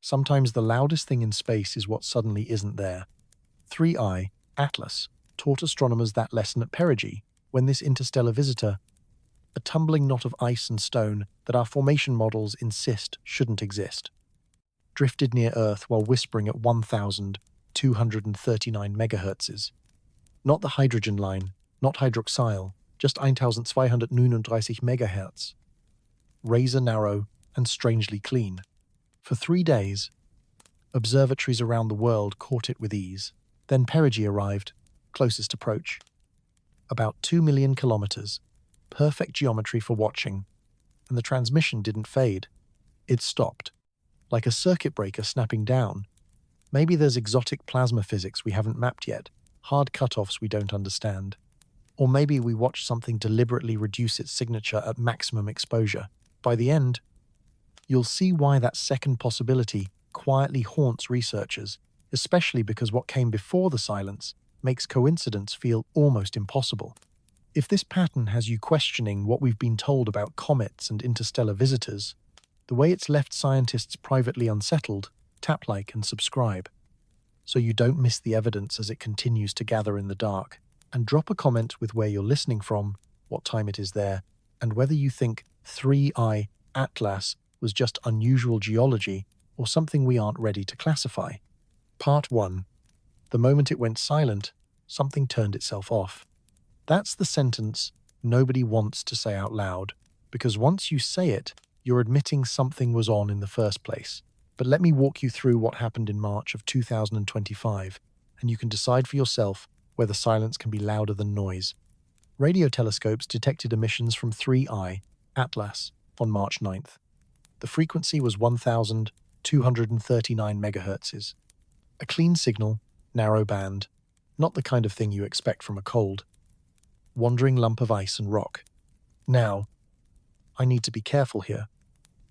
Sometimes the loudest thing in space is what suddenly isn't there. 3I, Atlas, taught astronomers that lesson at perigee when this interstellar visitor, a tumbling knot of ice and stone that our formation models insist shouldn't exist, drifted near Earth while whispering at 1,239 megahertzes. Not the hydrogen line, not hydroxyl, just 1239 megahertz. Razor narrow and strangely clean. For 3 days, observatories around the world caught it with ease. Then perigee arrived, closest approach. About 2 million kilometers, perfect geometry for watching, and the transmission didn't fade. It stopped, like a circuit breaker snapping down. Maybe there's exotic plasma physics we haven't mapped yet, hard cutoffs we don't understand. Or maybe we watched something deliberately reduce its signature at maximum exposure. By the end, you'll see why that second possibility quietly haunts researchers, especially because what came before the silence makes coincidence feel almost impossible. If this pattern has you questioning what we've been told about comets and interstellar visitors, the way it's left scientists privately unsettled, tap like and subscribe, so you don't miss the evidence as it continues to gather in the dark. And drop a comment with where you're listening from, what time it is there, and whether you think 3I Atlas was just unusual geology or something we aren't ready to classify. Part 1. The moment it went silent, something turned itself off. That's the sentence nobody wants to say out loud, because once you say it, you're admitting something was on in the first place. But let me walk you through what happened in March of 2025, and you can decide for yourself whether silence can be louder than noise. Radio telescopes detected emissions from 3I Atlas on March 9th. The frequency was 1,239 megahertzes. A clean signal, narrow band, not the kind of thing you expect from a cold, wandering lump of ice and rock. Now, I need to be careful here.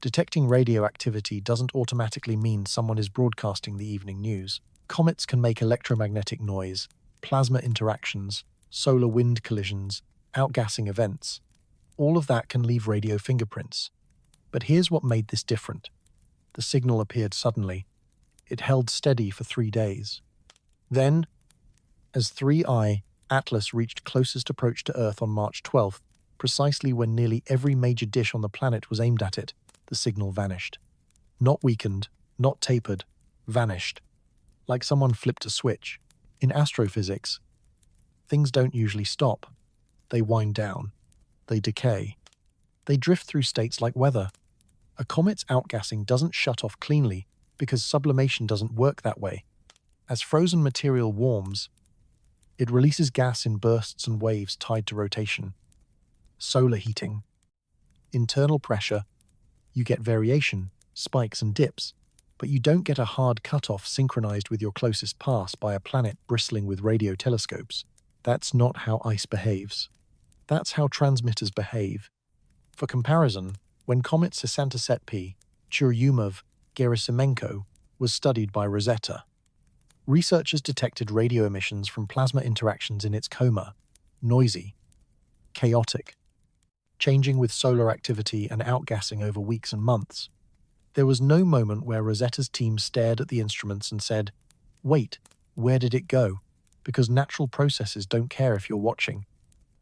Detecting radioactivity doesn't automatically mean someone is broadcasting the evening news. Comets can make electromagnetic noise, plasma interactions, solar wind collisions, outgassing events. All of that can leave radio fingerprints. But here's what made this different. The signal appeared suddenly. It held steady for 3 days. Then, as 3I Atlas reached closest approach to Earth on March 12th, precisely when nearly every major dish on the planet was aimed at it, the signal vanished. Not weakened, not tapered, vanished. Like someone flipped a switch. In astrophysics, things don't usually stop. They wind down. They decay. They drift through states like weather. A comet's outgassing doesn't shut off cleanly because sublimation doesn't work that way. As frozen material warms, it releases gas in bursts and waves tied to rotation. Solar heating. Internal pressure. You get variation, spikes and dips, but you don't get a hard cutoff synchronized with your closest pass by a planet bristling with radio telescopes. That's not how ice behaves. That's how transmitters behave. For comparison, when comet Sesanta P, Churyumov-Gerasimenko, was studied by Rosetta, researchers detected radio emissions from plasma interactions in its coma, noisy, chaotic, changing with solar activity and outgassing over weeks and months. There was no moment where Rosetta's team stared at the instruments and said, "Wait, where did it go?" Because natural processes don't care if you're watching.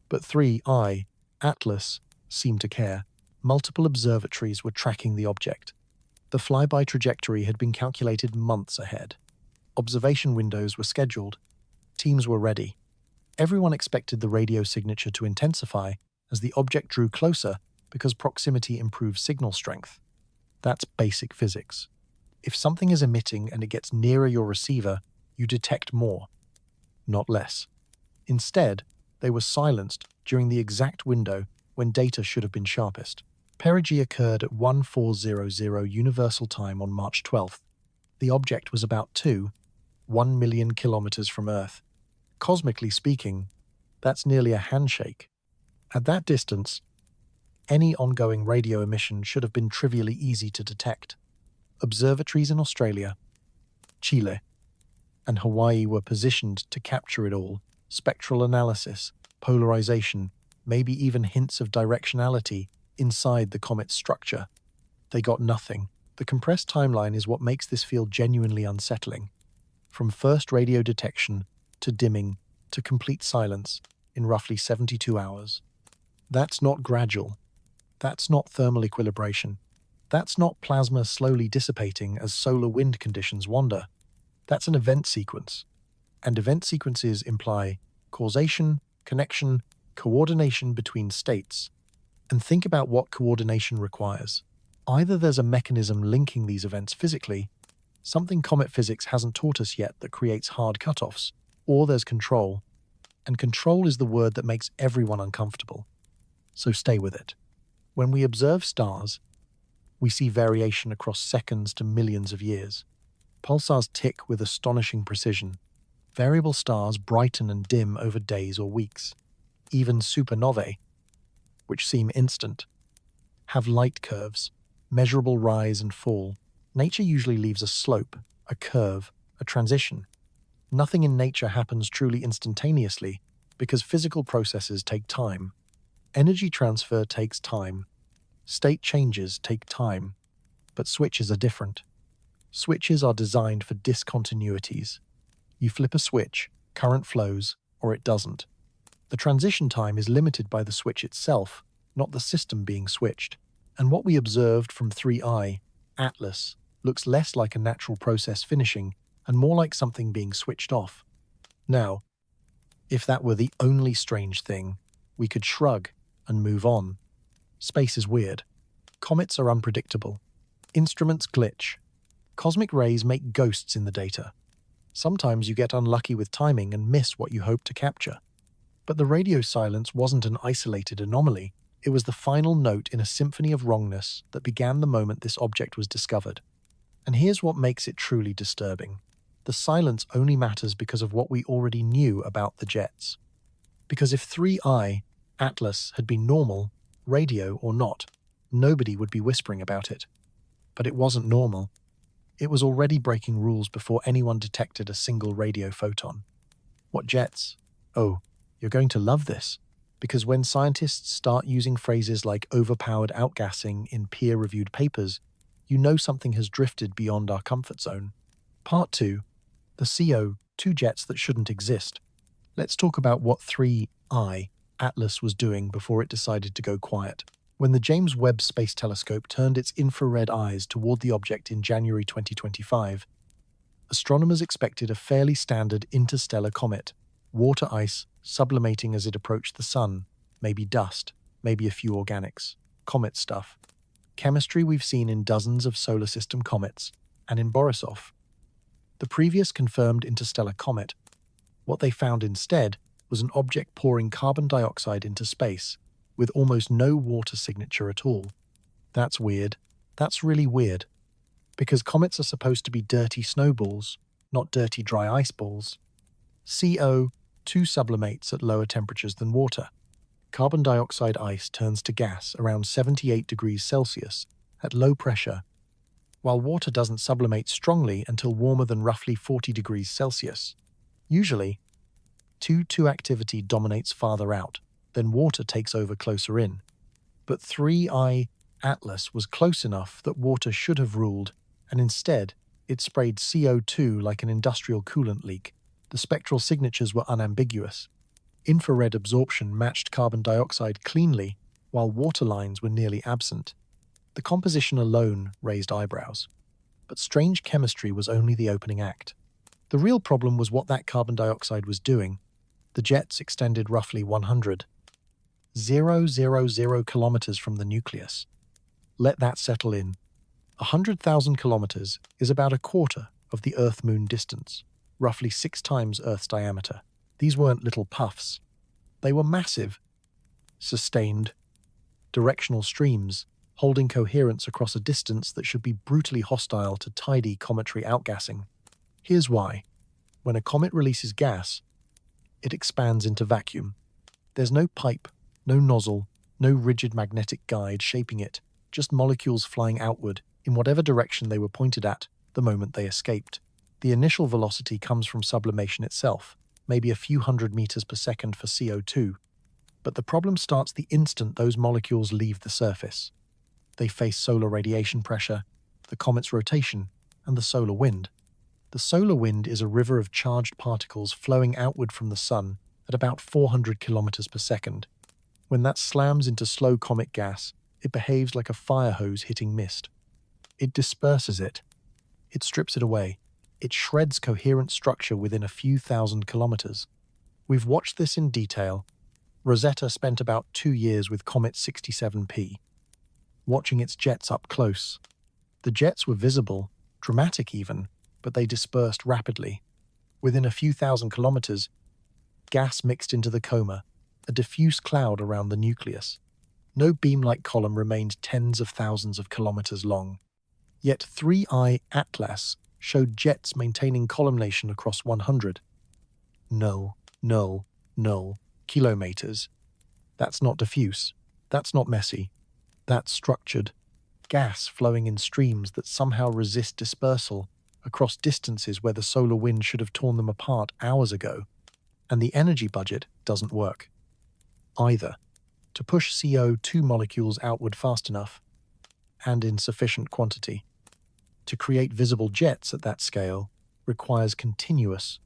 But 3I Atlas seemed to care. Multiple observatories were tracking the object. The flyby trajectory had been calculated months ahead. Observation windows were scheduled. Teams were ready. Everyone expected the radio signature to intensify as the object drew closer because proximity improves signal strength. That's basic physics. If something is emitting and it gets nearer your receiver, you detect more, not less. Instead, they were silenced during the exact window when data should have been sharpest. Perigee occurred at 1400 Universal Time on March 12th. The object was about 1 million kilometers from Earth. Cosmically speaking, that's nearly a handshake. At that distance, any ongoing radio emission should have been trivially easy to detect. Observatories in Australia, Chile, and Hawaii were positioned to capture it all. Spectral analysis, polarization, maybe even hints of directionality inside the comet's structure. They got nothing. The compressed timeline is what makes this feel genuinely unsettling. From first radio detection to dimming to complete silence in roughly 72 hours. That's not gradual. That's not thermal equilibration. That's not plasma slowly dissipating as solar wind conditions wander. That's an event sequence. And event sequences imply causation, connection, coordination between states. And think about what coordination requires. Either there's a mechanism linking these events physically, something comet physics hasn't taught us yet that creates hard cutoffs, or there's control. And control is the word that makes everyone uncomfortable. So stay with it. When we observe stars, we see variation across seconds to millions of years. Pulsars tick with astonishing precision. Variable stars brighten and dim over days or weeks. Even supernovae, which seem instant, have light curves, measurable rise and fall. Nature usually leaves a slope, a curve, a transition. Nothing in nature happens truly instantaneously because physical processes take time. Energy transfer takes time. State changes take time. But switches are different. Switches are designed for discontinuities. You flip a switch, current flows, or it doesn't. The transition time is limited by the switch itself, not the system being switched. And what we observed from 3I, Atlas, looks less like a natural process finishing and more like something being switched off. Now, if that were the only strange thing, we could shrug and move on. Space is weird. Comets are unpredictable. Instruments glitch. Cosmic rays make ghosts in the data. Sometimes you get unlucky with timing and miss what you hope to capture. But the radio silence wasn't an isolated anomaly. It was the final note in a symphony of wrongness that began the moment this object was discovered. And here's what makes it truly disturbing. The silence only matters because of what we already knew about the jets. Because if 3I, Atlas, had been normal, radio or not, nobody would be whispering about it. But it wasn't normal. It was already breaking rules before anyone detected a single radio photon. What jets? Oh, you're going to love this. Because when scientists start using phrases like overpowered outgassing in peer-reviewed papers, you know something has drifted beyond our comfort zone. Part 2. The CO2 jets that shouldn't exist. Let's talk about what 3I, Atlas, was doing before it decided to go quiet. When the James Webb Space Telescope turned its infrared eyes toward the object in January 2025, astronomers expected a fairly standard interstellar comet, water ice sublimating as it approached the sun, maybe dust, maybe a few organics, comet stuff. Chemistry we've seen in dozens of solar system comets, and in Borisov. The previous confirmed interstellar comet, what they found instead was an object pouring carbon dioxide into space, with almost no water signature at all. That's weird. That's really weird. Because comets are supposed to be dirty snowballs, not dirty dry ice balls. CO2 sublimates at lower temperatures than water. Carbon dioxide ice turns to gas around 78 degrees Celsius at low pressure, while water doesn't sublimate strongly until warmer than roughly 40 degrees Celsius. Usually, 2-2 activity dominates farther out, then water takes over closer in. But 3I Atlas was close enough that water should have ruled, and instead, it sprayed CO2 like an industrial coolant leak. The spectral signatures were unambiguous. Infrared absorption matched carbon dioxide cleanly, while water lines were nearly absent. The composition alone raised eyebrows. But strange chemistry was only the opening act. The real problem was what that carbon dioxide was doing. The jets extended roughly 100,000 kilometers from the nucleus. Let that settle in. 100,000 kilometers is about a quarter of the Earth-Moon distance, roughly 6 times Earth's diameter. These weren't little puffs. They were massive, sustained, directional streams, holding coherence across a distance that should be brutally hostile to tidy cometary outgassing. Here's why. When a comet releases gas, it expands into vacuum. There's no pipe, no nozzle, no rigid magnetic guide shaping it, just molecules flying outward in whatever direction they were pointed at the moment they escaped. The initial velocity comes from sublimation itself, maybe a few hundred meters per second for CO2. But the problem starts the instant those molecules leave the surface. They face solar radiation pressure, the comet's rotation, and the solar wind. The solar wind is a river of charged particles flowing outward from the sun at about 400 kilometers per second. When that slams into slow comet gas, it behaves like a fire hose hitting mist. It disperses it. It strips it away. It shreds coherent structure within a few thousand kilometers. We've watched this in detail. Rosetta spent about 2 years with Comet 67P, watching its jets up close. The jets were visible, dramatic even, but they dispersed rapidly. Within a few thousand kilometers, gas mixed into the coma, a diffuse cloud around the nucleus. No beam-like column remained tens of thousands of kilometers long. Yet 3I Atlas showed jets maintaining columnation across 100. Null kilometers. That's not diffuse. That's not messy. That's structured. Gas flowing in streams that somehow resist dispersal across distances where the solar wind should have torn them apart hours ago. And the energy budget doesn't work either to push CO2 molecules outward fast enough and in sufficient quantity. To create visible jets at that scale requires continuous,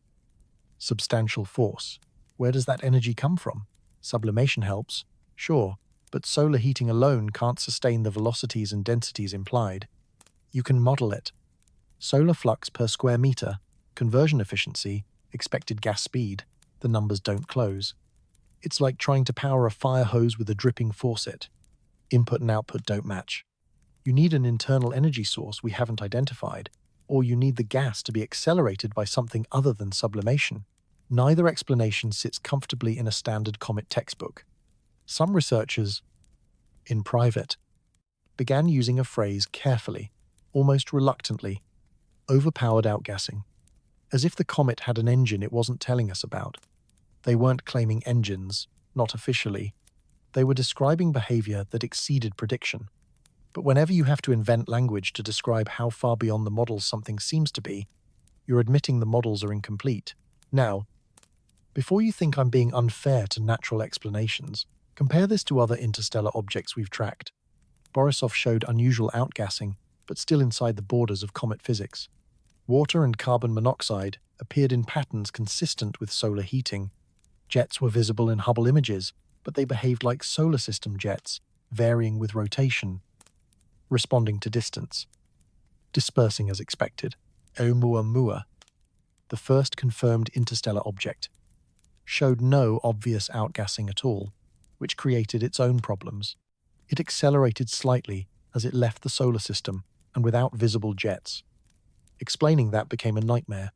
substantial force. Where does that energy come from? Sublimation helps, sure, but solar heating alone can't sustain the velocities and densities implied. You can model it. Solar flux per square meter, conversion efficiency, expected gas speed. The numbers don't close. It's like trying to power a fire hose with a dripping faucet. Input and output don't match. You need an internal energy source we haven't identified, or you need the gas to be accelerated by something other than sublimation. Neither explanation sits comfortably in a standard comet textbook. Some researchers, in private, began using a phrase carefully, almost reluctantly, overpowered outgassing, as if the comet had an engine it wasn't telling us about. They weren't claiming engines, not officially. They were describing behavior that exceeded prediction. But whenever you have to invent language to describe how far beyond the models something seems to be, you're admitting the models are incomplete. Now, before you think I'm being unfair to natural explanations, compare this to other interstellar objects we've tracked. Borisov showed unusual outgassing, but still inside the borders of comet physics. Water and carbon monoxide appeared in patterns consistent with solar heating. Jets were visible in Hubble images, but they behaved like solar system jets, varying with rotation, responding to distance, dispersing as expected. Oumuamua, the first confirmed interstellar object, showed no obvious outgassing at all, which created its own problems. It accelerated slightly as it left the solar system and without visible jets. Explaining that became a nightmare.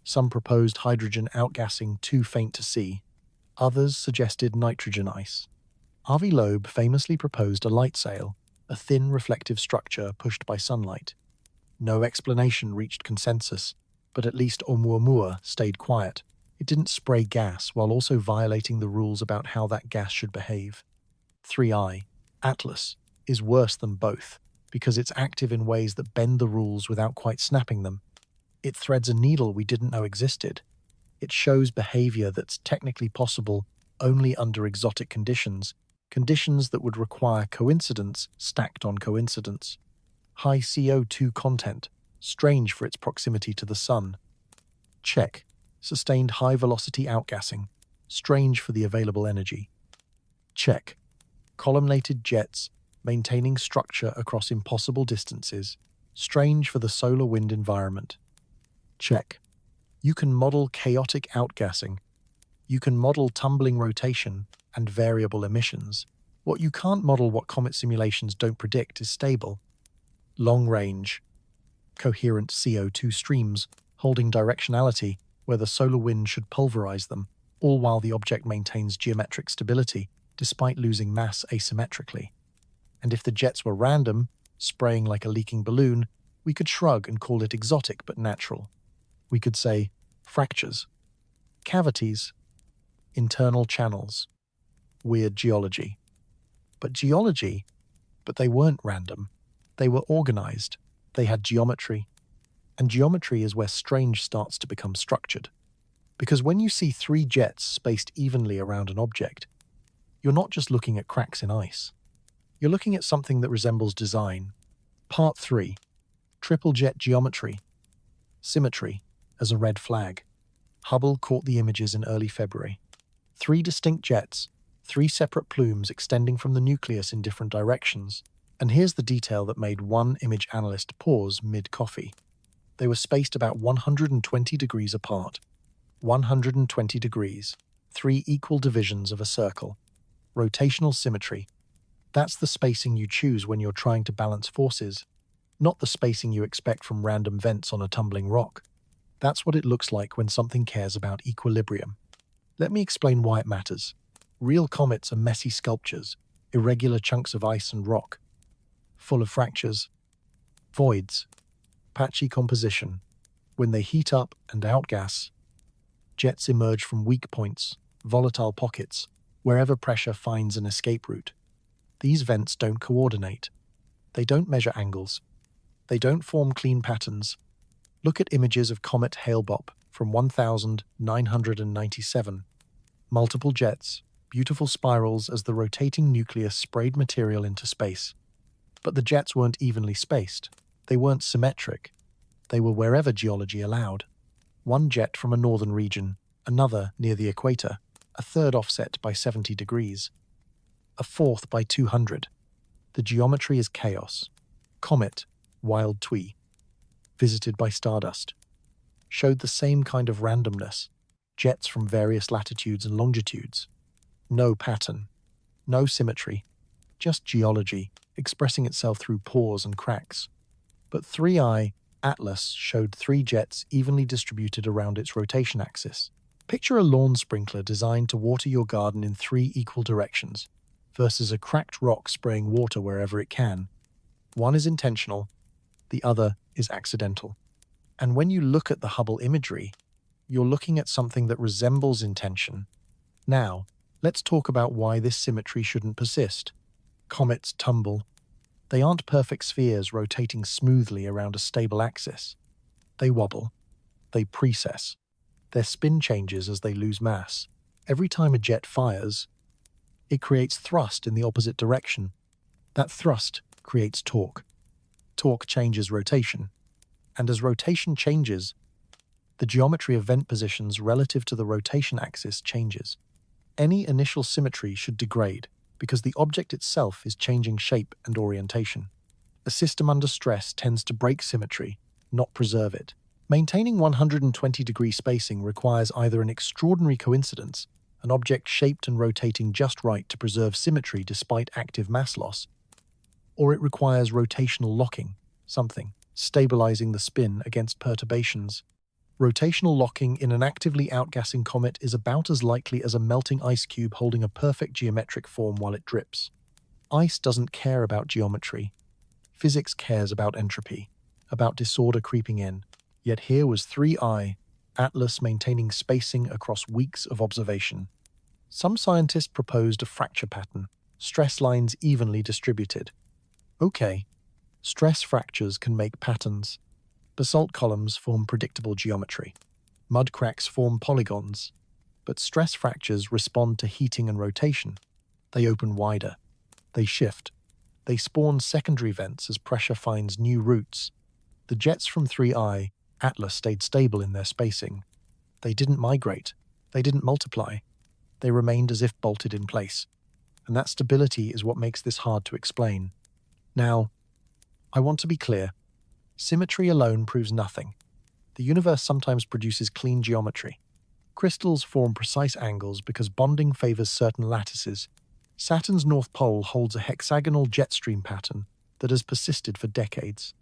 Some proposed hydrogen outgassing too faint to see. Others suggested nitrogen ice. Avi Loeb famously proposed a light sail, a thin reflective structure pushed by sunlight. No explanation reached consensus, but at least Oumuamua stayed quiet. It didn't spray gas while also violating the rules about how that gas should behave. 3I Atlas is worse than both because it's active in ways that bend the rules without quite snapping them. It threads a needle we didn't know existed. It shows behavior that's technically possible only under exotic conditions, conditions that would require coincidence stacked on coincidence. High CO2 content, strange for its proximity to the sun. Check. Sustained high-velocity outgassing, strange for the available energy. Check. Columnated jets, maintaining structure across impossible distances, strange for the solar wind environment. Check. You can model chaotic outgassing. You can model tumbling rotation and variable emissions. What you can't model, what comet simulations don't predict, is stable. Long-range, coherent CO2 streams holding directionality where the solar wind should pulverize them, all while the object maintains geometric stability despite losing mass asymmetrically. And if the jets were random, spraying like a leaking balloon, we could shrug and call it exotic but natural. We could say fractures, cavities, internal channels, weird geology. But they weren't random. They were organized. They had geometry. And geometry is where strange starts to become structured. Because when you see 3 jets spaced evenly around an object, you're not just looking at cracks in ice. You're looking at something that resembles design. Part 3. Triple jet geometry. Symmetry as a red flag. Hubble caught the images in early February. 3 distinct jets, 3 separate plumes extending from the nucleus in different directions. And here's the detail that made one image analyst pause mid-coffee. They were spaced about 120 degrees apart. 120 degrees. 3 equal divisions of a circle. Rotational symmetry. That's the spacing you choose when you're trying to balance forces, not the spacing you expect from random vents on a tumbling rock. That's what it looks like when something cares about equilibrium. Let me explain why it matters. Real comets are messy sculptures, irregular chunks of ice and rock, full of fractures, voids, patchy composition. When they heat up and outgas, jets emerge from weak points, volatile pockets, wherever pressure finds an escape route. These vents don't coordinate. They don't measure angles. They don't form clean patterns. Look at images of comet Hale-Bopp from 1997. Multiple jets, beautiful spirals as the rotating nucleus sprayed material into space. But the jets weren't evenly spaced. They weren't symmetric. They were wherever geology allowed. One jet from a northern region, another near the equator, a third offset by 70 degrees, a fourth by 200. The geometry is chaos. Comet, Wild Twee, visited by stardust, showed the same kind of randomness, jets from various latitudes and longitudes. No pattern, no symmetry, just geology expressing itself through pores and cracks. But 3I Atlas showed 3 jets evenly distributed around its rotation axis. Picture a lawn sprinkler designed to water your garden in 3 equal directions, versus a cracked rock spraying water wherever it can. One is intentional, the other is accidental. And when you look at the Hubble imagery, you're looking at something that resembles intention. Now, let's talk about why this symmetry shouldn't persist. Comets tumble. They aren't perfect spheres rotating smoothly around a stable axis. They wobble. They precess. Their spin changes as they lose mass. Every time a jet fires, it creates thrust in the opposite direction. That thrust creates torque. Torque changes rotation. And as rotation changes, the geometry of vent positions relative to the rotation axis changes. Any initial symmetry should degrade because the object itself is changing shape and orientation. A system under stress tends to break symmetry, not preserve it. Maintaining 120-degree spacing requires either an extraordinary coincidence, an object shaped and rotating just right to preserve symmetry despite active mass loss, or it requires rotational locking, something stabilizing the spin against perturbations. Rotational locking in an actively outgassing comet is about as likely as a melting ice cube holding a perfect geometric form while it drips. Ice doesn't care about geometry. Physics cares about entropy, about disorder creeping in. Yet here was 3I Atlas maintaining spacing across weeks of observation. Some scientists proposed a fracture pattern, stress lines evenly distributed. Okay, stress fractures can make patterns. Basalt columns form predictable geometry. Mud cracks form polygons. But stress fractures respond to heating and rotation. They open wider. They shift. They spawn secondary vents as pressure finds new routes. The jets from 3I Atlas stayed stable in their spacing. They didn't migrate. They didn't multiply. They remained as if bolted in place. And that stability is what makes this hard to explain. Now, I want to be clear. Symmetry alone proves nothing. The universe sometimes produces clean geometry. Crystals form precise angles because bonding favors certain lattices. Saturn's North Pole holds a hexagonal jet stream pattern that has persisted for decades.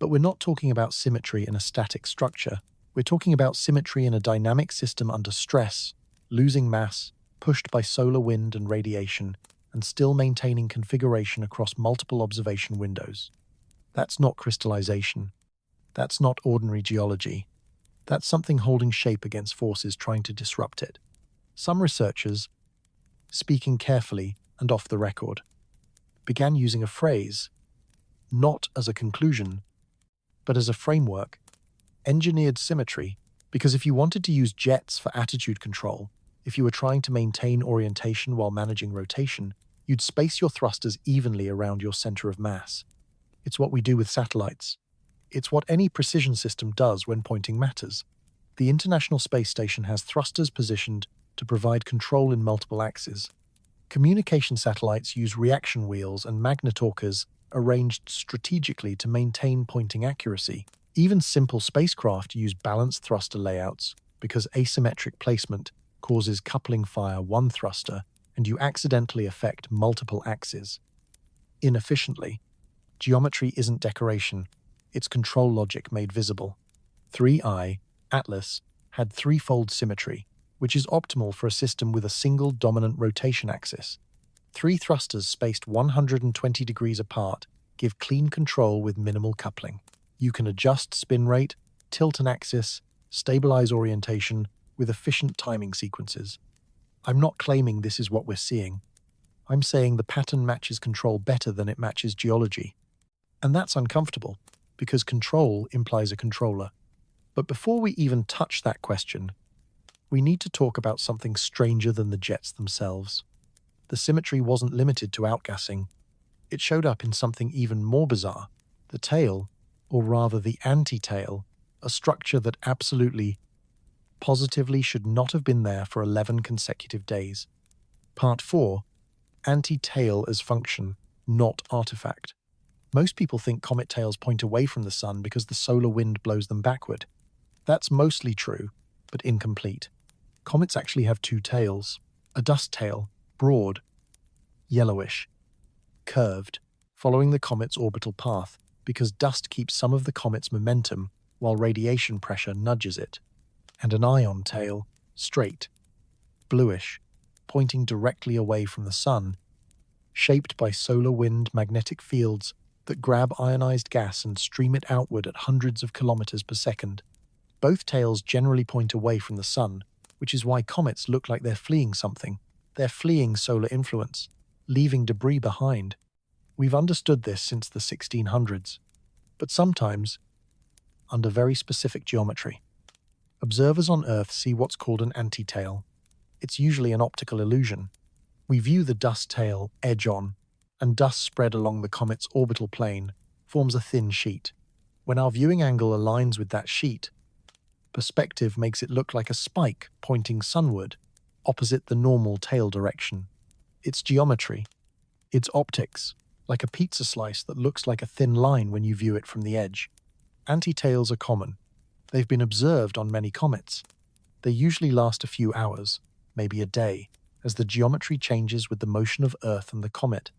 But we're not talking about symmetry in a static structure. We're talking about symmetry in a dynamic system under stress, losing mass, pushed by solar wind and radiation, and still maintaining configuration across multiple observation windows. That's not crystallization. That's not ordinary geology. That's something holding shape against forces trying to disrupt it. Some researchers, speaking carefully and off the record, began using a phrase, not as a conclusion, but as a framework, engineered symmetry, because if you wanted to use jets for attitude control, if you were trying to maintain orientation while managing rotation, you'd space your thrusters evenly around your center of mass. It's what we do with satellites. It's what any precision system does when pointing matters. The International Space Station has thrusters positioned to provide control in multiple axes. Communication satellites use reaction wheels and magnetorquers arranged strategically to maintain pointing accuracy. Even simple spacecraft use balanced thruster layouts because asymmetric placement causes coupling fire one thruster and you accidentally affect multiple axes. Inefficiently, geometry isn't decoration, it's control logic made visible. 3I, Atlas, had threefold symmetry, which is optimal for a system with a single dominant rotation axis. Three thrusters spaced 120 degrees apart give clean control with minimal coupling. You can adjust spin rate, tilt an axis, stabilize orientation with efficient timing sequences. I'm not claiming this is what we're seeing. I'm saying the pattern matches control better than it matches geology. And that's uncomfortable, because control implies a controller. But before we even touch that question, we need to talk about something stranger than the jets themselves. The symmetry wasn't limited to outgassing. It showed up in something even more bizarre, the tail, or rather the anti-tail, a structure that absolutely, positively should not have been there for 11 consecutive days. Part 4, anti-tail as function, not artifact. Most people think comet tails point away from the sun because the solar wind blows them backward. That's mostly true, but incomplete. Comets actually have two tails, a dust tail, broad, yellowish, curved, following the comet's orbital path because dust keeps some of the comet's momentum while radiation pressure nudges it, and an ion tail, straight, bluish, pointing directly away from the sun, shaped by solar wind magnetic fields that grab ionized gas and stream it outward at hundreds of kilometers per second. Both tails generally point away from the sun, which is why comets look like they're fleeing something. They're fleeing solar influence, leaving debris behind. We've understood this since the 1600s, but sometimes under very specific geometry. Observers on Earth see what's called an anti-tail. It's usually an optical illusion. We view the dust tail edge-on, and dust spread along the comet's orbital plane forms a thin sheet. When our viewing angle aligns with that sheet, perspective makes it look like a spike pointing sunward, opposite the normal tail direction. It's geometry. It's optics, like a pizza slice that looks like a thin line when you view it from the edge. Anti-tails are common. They've been observed on many comets. They usually last a few hours, maybe a day, as the geometry changes with the motion of Earth and the comet.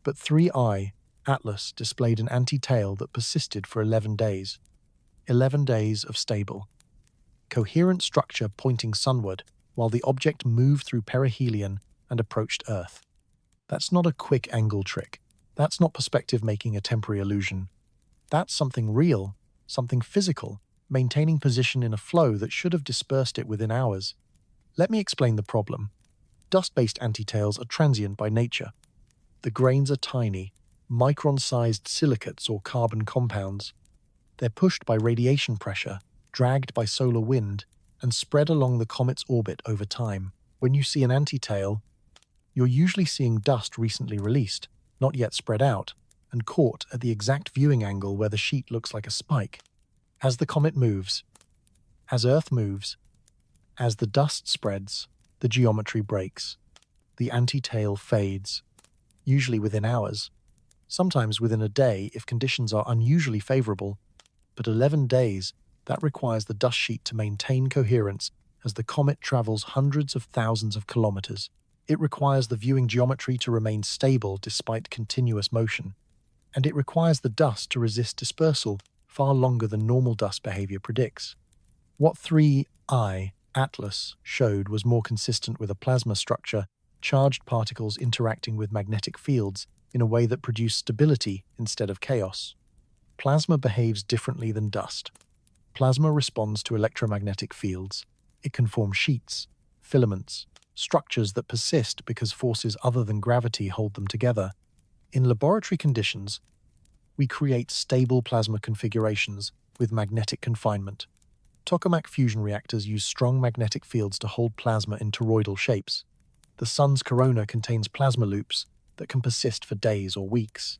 But 3I, Atlas, displayed an anti-tail that persisted for 11 days. 11 days of stable, coherent structure pointing sunward while the object moved through perihelion and approached Earth. That's not a quick angle trick. That's not perspective making a temporary illusion. That's something real, something physical, maintaining position in a flow that should have dispersed it within hours. Let me explain the problem. Dust-based anti-tails are transient by nature. The grains are tiny, micron-sized silicates or carbon compounds. They're pushed by radiation pressure, dragged by solar wind, and spread along the comet's orbit over time. When you see an anti-tail, you're usually seeing dust recently released, not yet spread out, and caught at the exact viewing angle where the sheet looks like a spike. As the comet moves, as Earth moves, as the dust spreads, the geometry breaks. The anti-tail fades, usually within hours, sometimes within a day if conditions are unusually favorable, but 11 days, that requires the dust sheet to maintain coherence as the comet travels hundreds of thousands of kilometers. It requires the viewing geometry to remain stable despite continuous motion, and it requires the dust to resist dispersal far longer than normal dust behavior predicts. What 3I, Atlas, showed was more consistent with a plasma structure, charged particles interacting with magnetic fields in a way that produced stability instead of chaos. Plasma behaves differently than dust. Plasma responds to electromagnetic fields. It can form sheets, filaments, structures that persist because forces other than gravity hold them together. In laboratory conditions, we create stable plasma configurations with magnetic confinement. Tokamak fusion reactors use strong magnetic fields to hold plasma in toroidal shapes. The sun's corona contains plasma loops that can persist for days or weeks.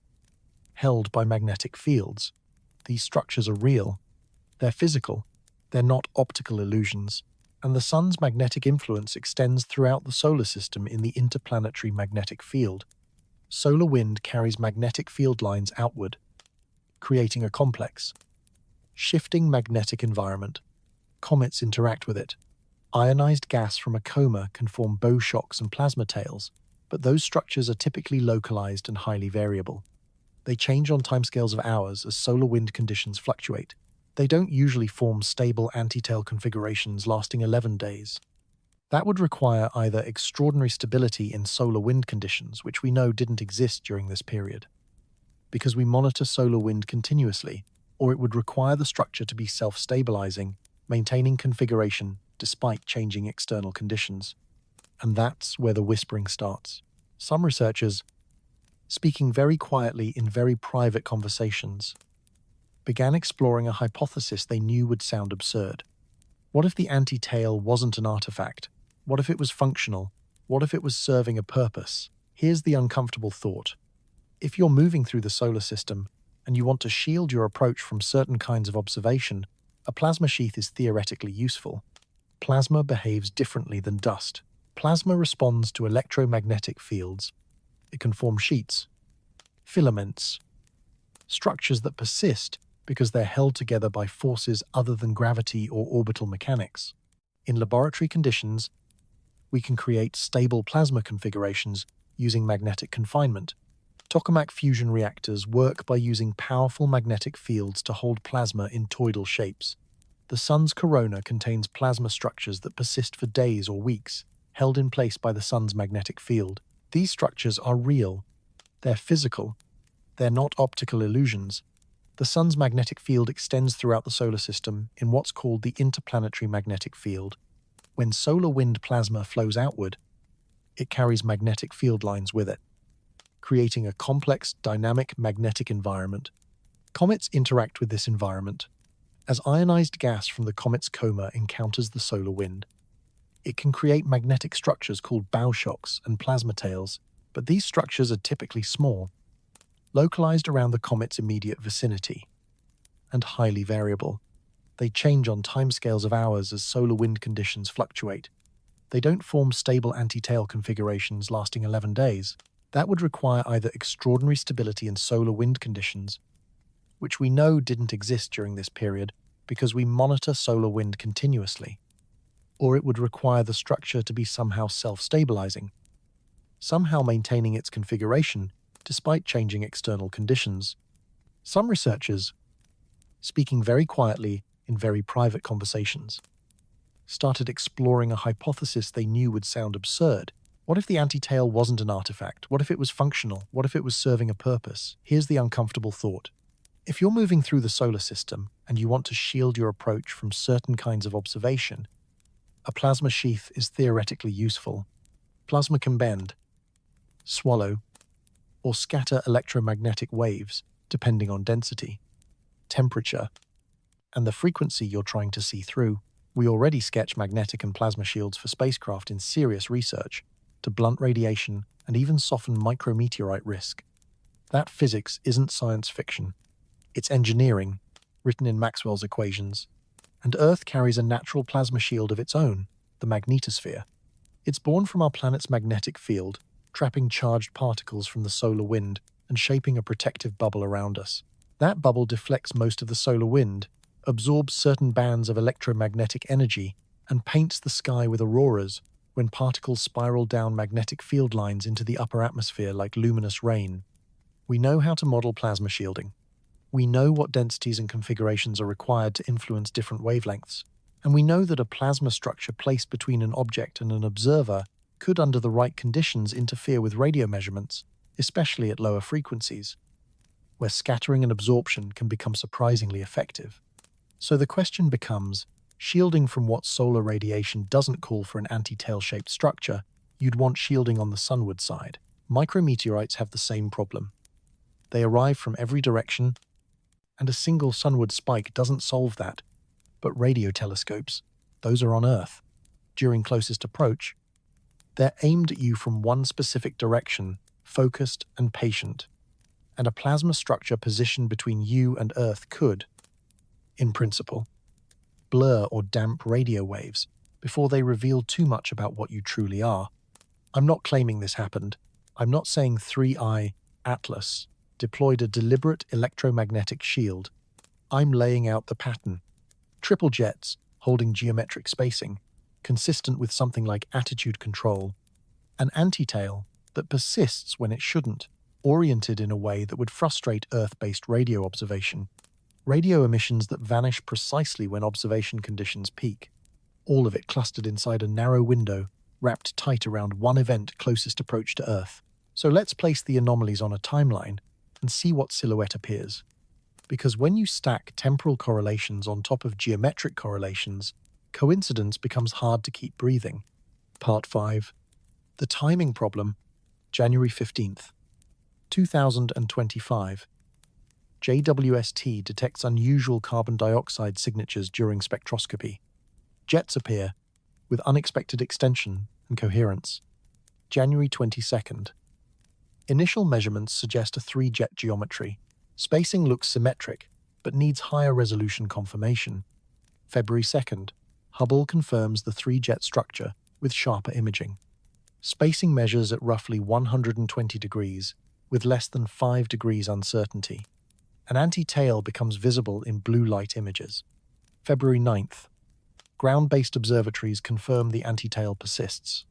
Held by magnetic fields, these structures are real. They're physical. They're not optical illusions. And the sun's magnetic influence extends throughout the solar system in the interplanetary magnetic field. Solar wind carries magnetic field lines outward, creating a complex, shifting magnetic environment. Comets interact with it. Ionized gas from a coma can form bow shocks and plasma tails, but those structures are typically localized and highly variable. They change on timescales of hours as solar wind conditions fluctuate. They don't usually form stable antitail configurations lasting 11 days. That would require either extraordinary stability in solar wind conditions, which we know didn't exist during this period, because we monitor solar wind continuously, or it would require the structure to be self-stabilizing, maintaining configuration despite changing external conditions. And that's where the whispering starts. Some researchers, speaking very quietly in very private conversations, began exploring a hypothesis they knew would sound absurd. What if the anti-tail wasn't an artifact? What if it was functional? What if it was serving a purpose? Here's the uncomfortable thought. If you're moving through the solar system and you want to shield your approach from certain kinds of observation, a plasma sheath is theoretically useful. Plasma behaves differently than dust. Plasma responds to electromagnetic fields. It can form sheets, filaments, structures that persist because they're held together by forces other than gravity or orbital mechanics. In laboratory conditions, we can create stable plasma configurations using magnetic confinement. Tokamak fusion reactors work by using powerful magnetic fields to hold plasma in toroidal shapes. The sun's corona contains plasma structures that persist for days or weeks, held in place by the sun's magnetic field. These structures are real. They're physical. They're not optical illusions. The sun's magnetic field extends throughout the solar system in what's called the interplanetary magnetic field. When solar wind plasma flows outward, it carries magnetic field lines with it, creating a complex, dynamic magnetic environment. Comets interact with this environment. As ionized gas from the comet's coma encounters the solar wind, it can create magnetic structures called bow shocks and plasma tails, but these structures are typically small, localized around the comet's immediate vicinity, and highly variable. They change on timescales of hours as solar wind conditions fluctuate. They don't form stable anti-tail configurations lasting 11 days. That would require either extraordinary stability in solar wind conditions, which we know didn't exist during this period because we monitor solar wind continuously, or it would require the structure to be somehow self-stabilizing, somehow maintaining its configuration despite changing external conditions. Some researchers, speaking very quietly in very private conversations, started exploring a hypothesis they knew would sound absurd. What if the anti-tail wasn't an artifact? What if it was functional? What if it was serving a purpose? Here's the uncomfortable thought. If you're moving through the solar system and you want to shield your approach from certain kinds of observation, a plasma sheath is theoretically useful. Plasma can bend, swallow, or scatter electromagnetic waves depending on density, temperature, and the frequency you're trying to see through. We already sketch magnetic and plasma shields for spacecraft in serious research to blunt radiation and even soften micrometeorite risk. That physics isn't science fiction. It's engineering, written in Maxwell's equations. And Earth carries a natural plasma shield of its own, the magnetosphere. It's born from our planet's magnetic field, trapping charged particles from the solar wind and shaping a protective bubble around us. That bubble deflects most of the solar wind, absorbs certain bands of electromagnetic energy, and paints the sky with auroras when particles spiral down magnetic field lines into the upper atmosphere like luminous rain. We know how to model plasma shielding. We know what densities and configurations are required to influence different wavelengths, and we know that a plasma structure placed between an object and an observer could, under the right conditions, interfere with radio measurements, especially at lower frequencies, where scattering and absorption can become surprisingly effective. So the question becomes, shielding from what solar radiation doesn't call for an anti-tail-shaped structure, you'd want shielding on the sunward side. Micrometeorites have the same problem. They arrive from every direction, and a single sunward spike doesn't solve that. But radio telescopes, those are on Earth. During closest approach, they're aimed at you from one specific direction, focused and patient. and a plasma structure positioned between you and Earth could, in principle, blur or damp radio waves before they reveal too much about what you truly are. I'm not claiming this happened. I'm not saying 3I Atlas deployed a deliberate electromagnetic shield. I'm laying out the pattern. Triple jets holding geometric spacing, consistent with something like attitude control. An anti-tail that persists when it shouldn't, oriented in a way that would frustrate Earth-based radio observation. Radio emissions that vanish precisely when observation conditions peak. All of it clustered inside a narrow window, wrapped tight around one event closest approach to Earth. So let's place the anomalies on a timeline and see what silhouette appears. Because when you stack temporal correlations on top of geometric correlations, coincidence becomes hard to keep breathing. Part 5. The timing problem, January 15th, 2025. JWST detects unusual carbon dioxide signatures during spectroscopy. Jets appear, with unexpected extension and coherence. January 22nd. Initial measurements suggest a 3-jet geometry. Spacing looks symmetric, but needs higher resolution confirmation. February 2nd. Hubble confirms the 3-jet structure with sharper imaging. Spacing measures at roughly 120 degrees, with less than 5 degrees uncertainty. An anti-tail becomes visible in blue light images. February 9th. Ground-based observatories confirm the anti-tail persists.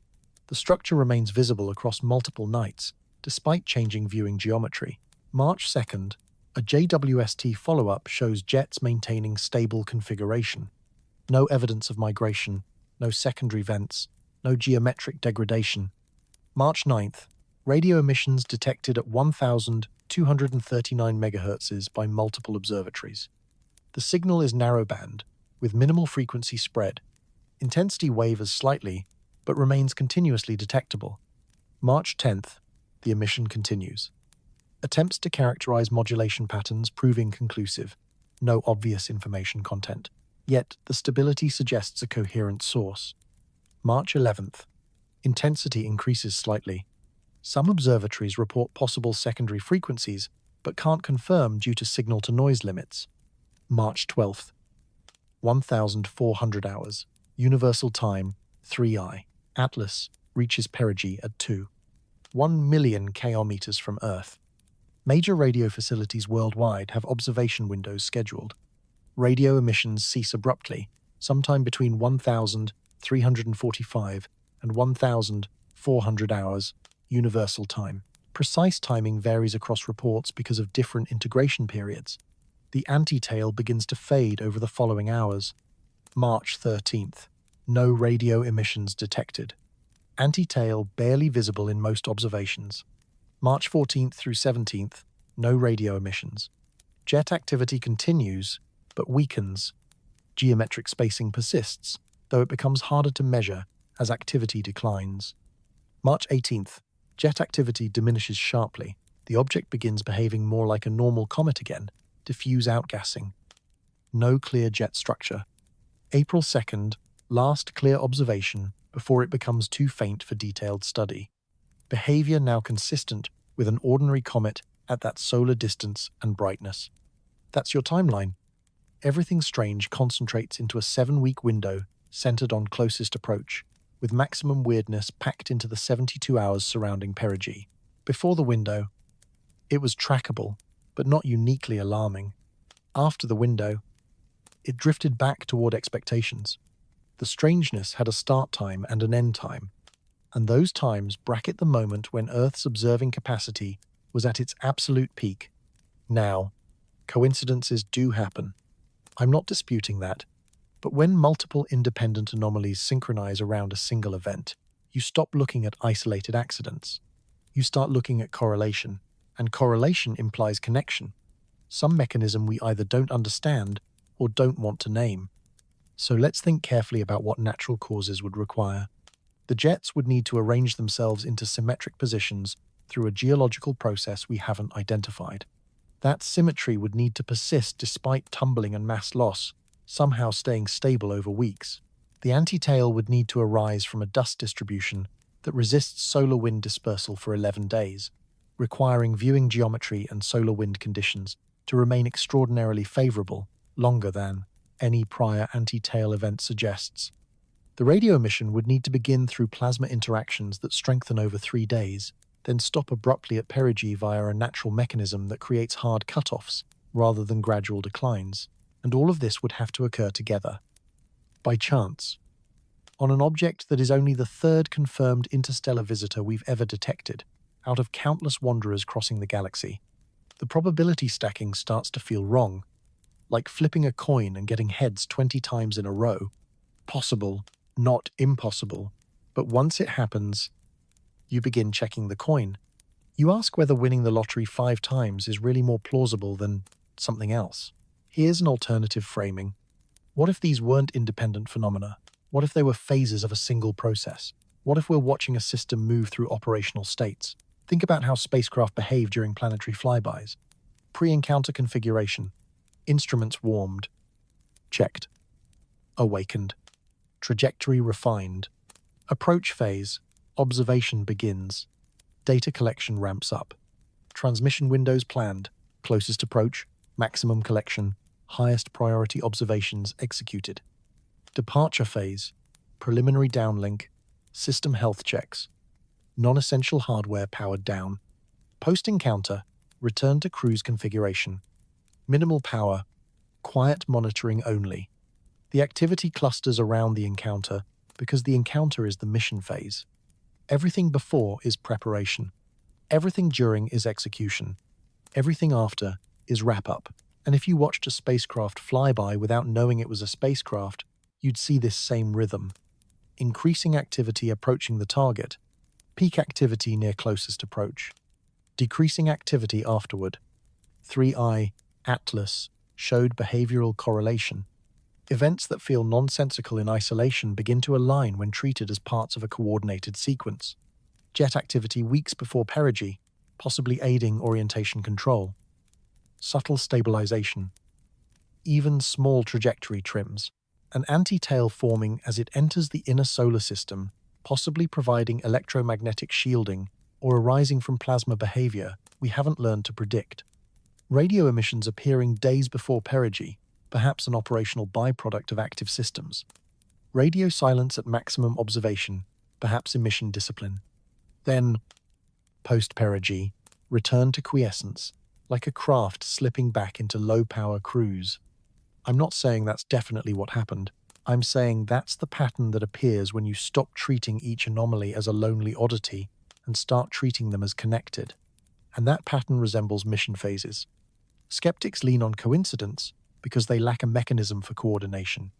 The structure remains visible across multiple nights, despite changing viewing geometry. March 2nd. A JWST follow-up shows jets maintaining stable configuration. No evidence of migration, no secondary vents, no geometric degradation. March 9th. Radio emissions detected at 1,239 MHz by multiple observatories. The signal is narrowband, with minimal frequency spread. Intensity wavers slightly, but remains continuously detectable. March 10th. The emission continues. Attempts to characterize modulation patterns prove inconclusive. No obvious information content. Yet, the stability suggests a coherent source. March 11th. Intensity increases slightly. Some observatories report possible secondary frequencies, but can't confirm due to signal-to-noise limits. March 12th. 1,400 hours. Universal time, 3I. Atlas reaches perigee at 1 million kilometers from Earth. Major radio facilities worldwide have observation windows scheduled. Radio emissions cease abruptly, sometime between 1,345 and 1,400 hours, universal time. Precise timing varies across reports because of different integration periods. The anti-tail begins to fade over the following hours. March 13th. No radio emissions detected. Anti-tail barely visible in most observations. March 14th through 17th. No radio emissions. Jet activity continues, but weakens. Geometric spacing persists, though it becomes harder to measure as activity declines. March 18th. Jet activity diminishes sharply. The object begins behaving more like a normal comet again. Diffuse outgassing. No clear jet structure. April 2nd. Last clear observation before it becomes too faint for detailed study. Behavior now consistent with an ordinary comet at that solar distance and brightness. That's your timeline. Everything strange concentrates into a 7-week window centered on closest approach, with maximum weirdness packed into the 72 hours surrounding perigee. Before the window, it was trackable, but not uniquely alarming. After the window, it drifted back toward expectations. The strangeness had a start time and an end time, and those times bracket the moment when Earth's observing capacity was at its absolute peak. Now, coincidences do happen. I'm not disputing that, but when multiple independent anomalies synchronize around a single event, you stop looking at isolated accidents. You start looking at correlation, and correlation implies connection, some mechanism we either don't understand or don't want to name. So let's think carefully about what natural causes would require. The jets would need to arrange themselves into symmetric positions through a geological process we haven't identified. That symmetry would need to persist despite tumbling and mass loss, somehow staying stable over weeks. The anti-tail would need to arise from a dust distribution that resists solar wind dispersal for 11 days. requiring viewing geometry and solar wind conditions to remain extraordinarily favorable, longer than any prior anti-tail event suggests. The radio emission would need to begin through plasma interactions that strengthen over 3 days, then stop abruptly at perigee via a natural mechanism that creates hard cutoffs rather than gradual declines, and all of this would have to occur together. By chance, on an object that is only the third confirmed interstellar visitor we've ever detected, out of countless wanderers crossing the galaxy, the probability stacking starts to feel wrong, like flipping a coin and getting heads 20 times in a row. Possible, not impossible, but once it happens, you begin checking the coin. You ask whether winning the lottery 5 times is really more plausible than something else. Here's an alternative framing. What if these weren't independent phenomena? What if they were phases of a single process? What if we're watching a system move through operational states? Think about how spacecraft behave during planetary flybys. Pre-encounter configuration. Instruments warmed. Checked. Awakened. Trajectory refined. Approach phase. Observation begins. Data collection ramps up. Transmission windows planned. Closest approach. Maximum collection. Highest priority observations executed. Departure phase. Preliminary downlink. System health checks. Non-essential hardware powered down. Post-encounter. Return to cruise configuration. Minimal power. Quiet monitoring only. The activity clusters around the encounter because the encounter is the mission phase. Everything before is preparation. Everything during is execution. Everything after is wrap-up. And if you watched a spacecraft fly by without knowing it was a spacecraft, you'd see this same rhythm. Increasing activity approaching the target. Peak activity near closest approach. Decreasing activity afterward. 3i Atlas showed behavioral correlation. Events that feel nonsensical in isolation begin to align when treated as parts of a coordinated sequence. Jet activity weeks before perigee, possibly aiding orientation control. Subtle stabilization. Even small trajectory trims. An anti-tail forming as it enters the inner solar system, possibly providing electromagnetic shielding or arising from plasma behavior we haven't learned to predict. Radio emissions appearing days before perigee, perhaps an operational byproduct of active systems. Radio silence at maximum observation, perhaps emission discipline. Then, post-perigee, return to quiescence, like a craft slipping back into low-power cruise. I'm not saying that's definitely what happened. I'm saying that's the pattern that appears when you stop treating each anomaly as a lonely oddity and start treating them as connected. And that pattern resembles mission phases. Skeptics lean on coincidence because they lack a mechanism for coordination.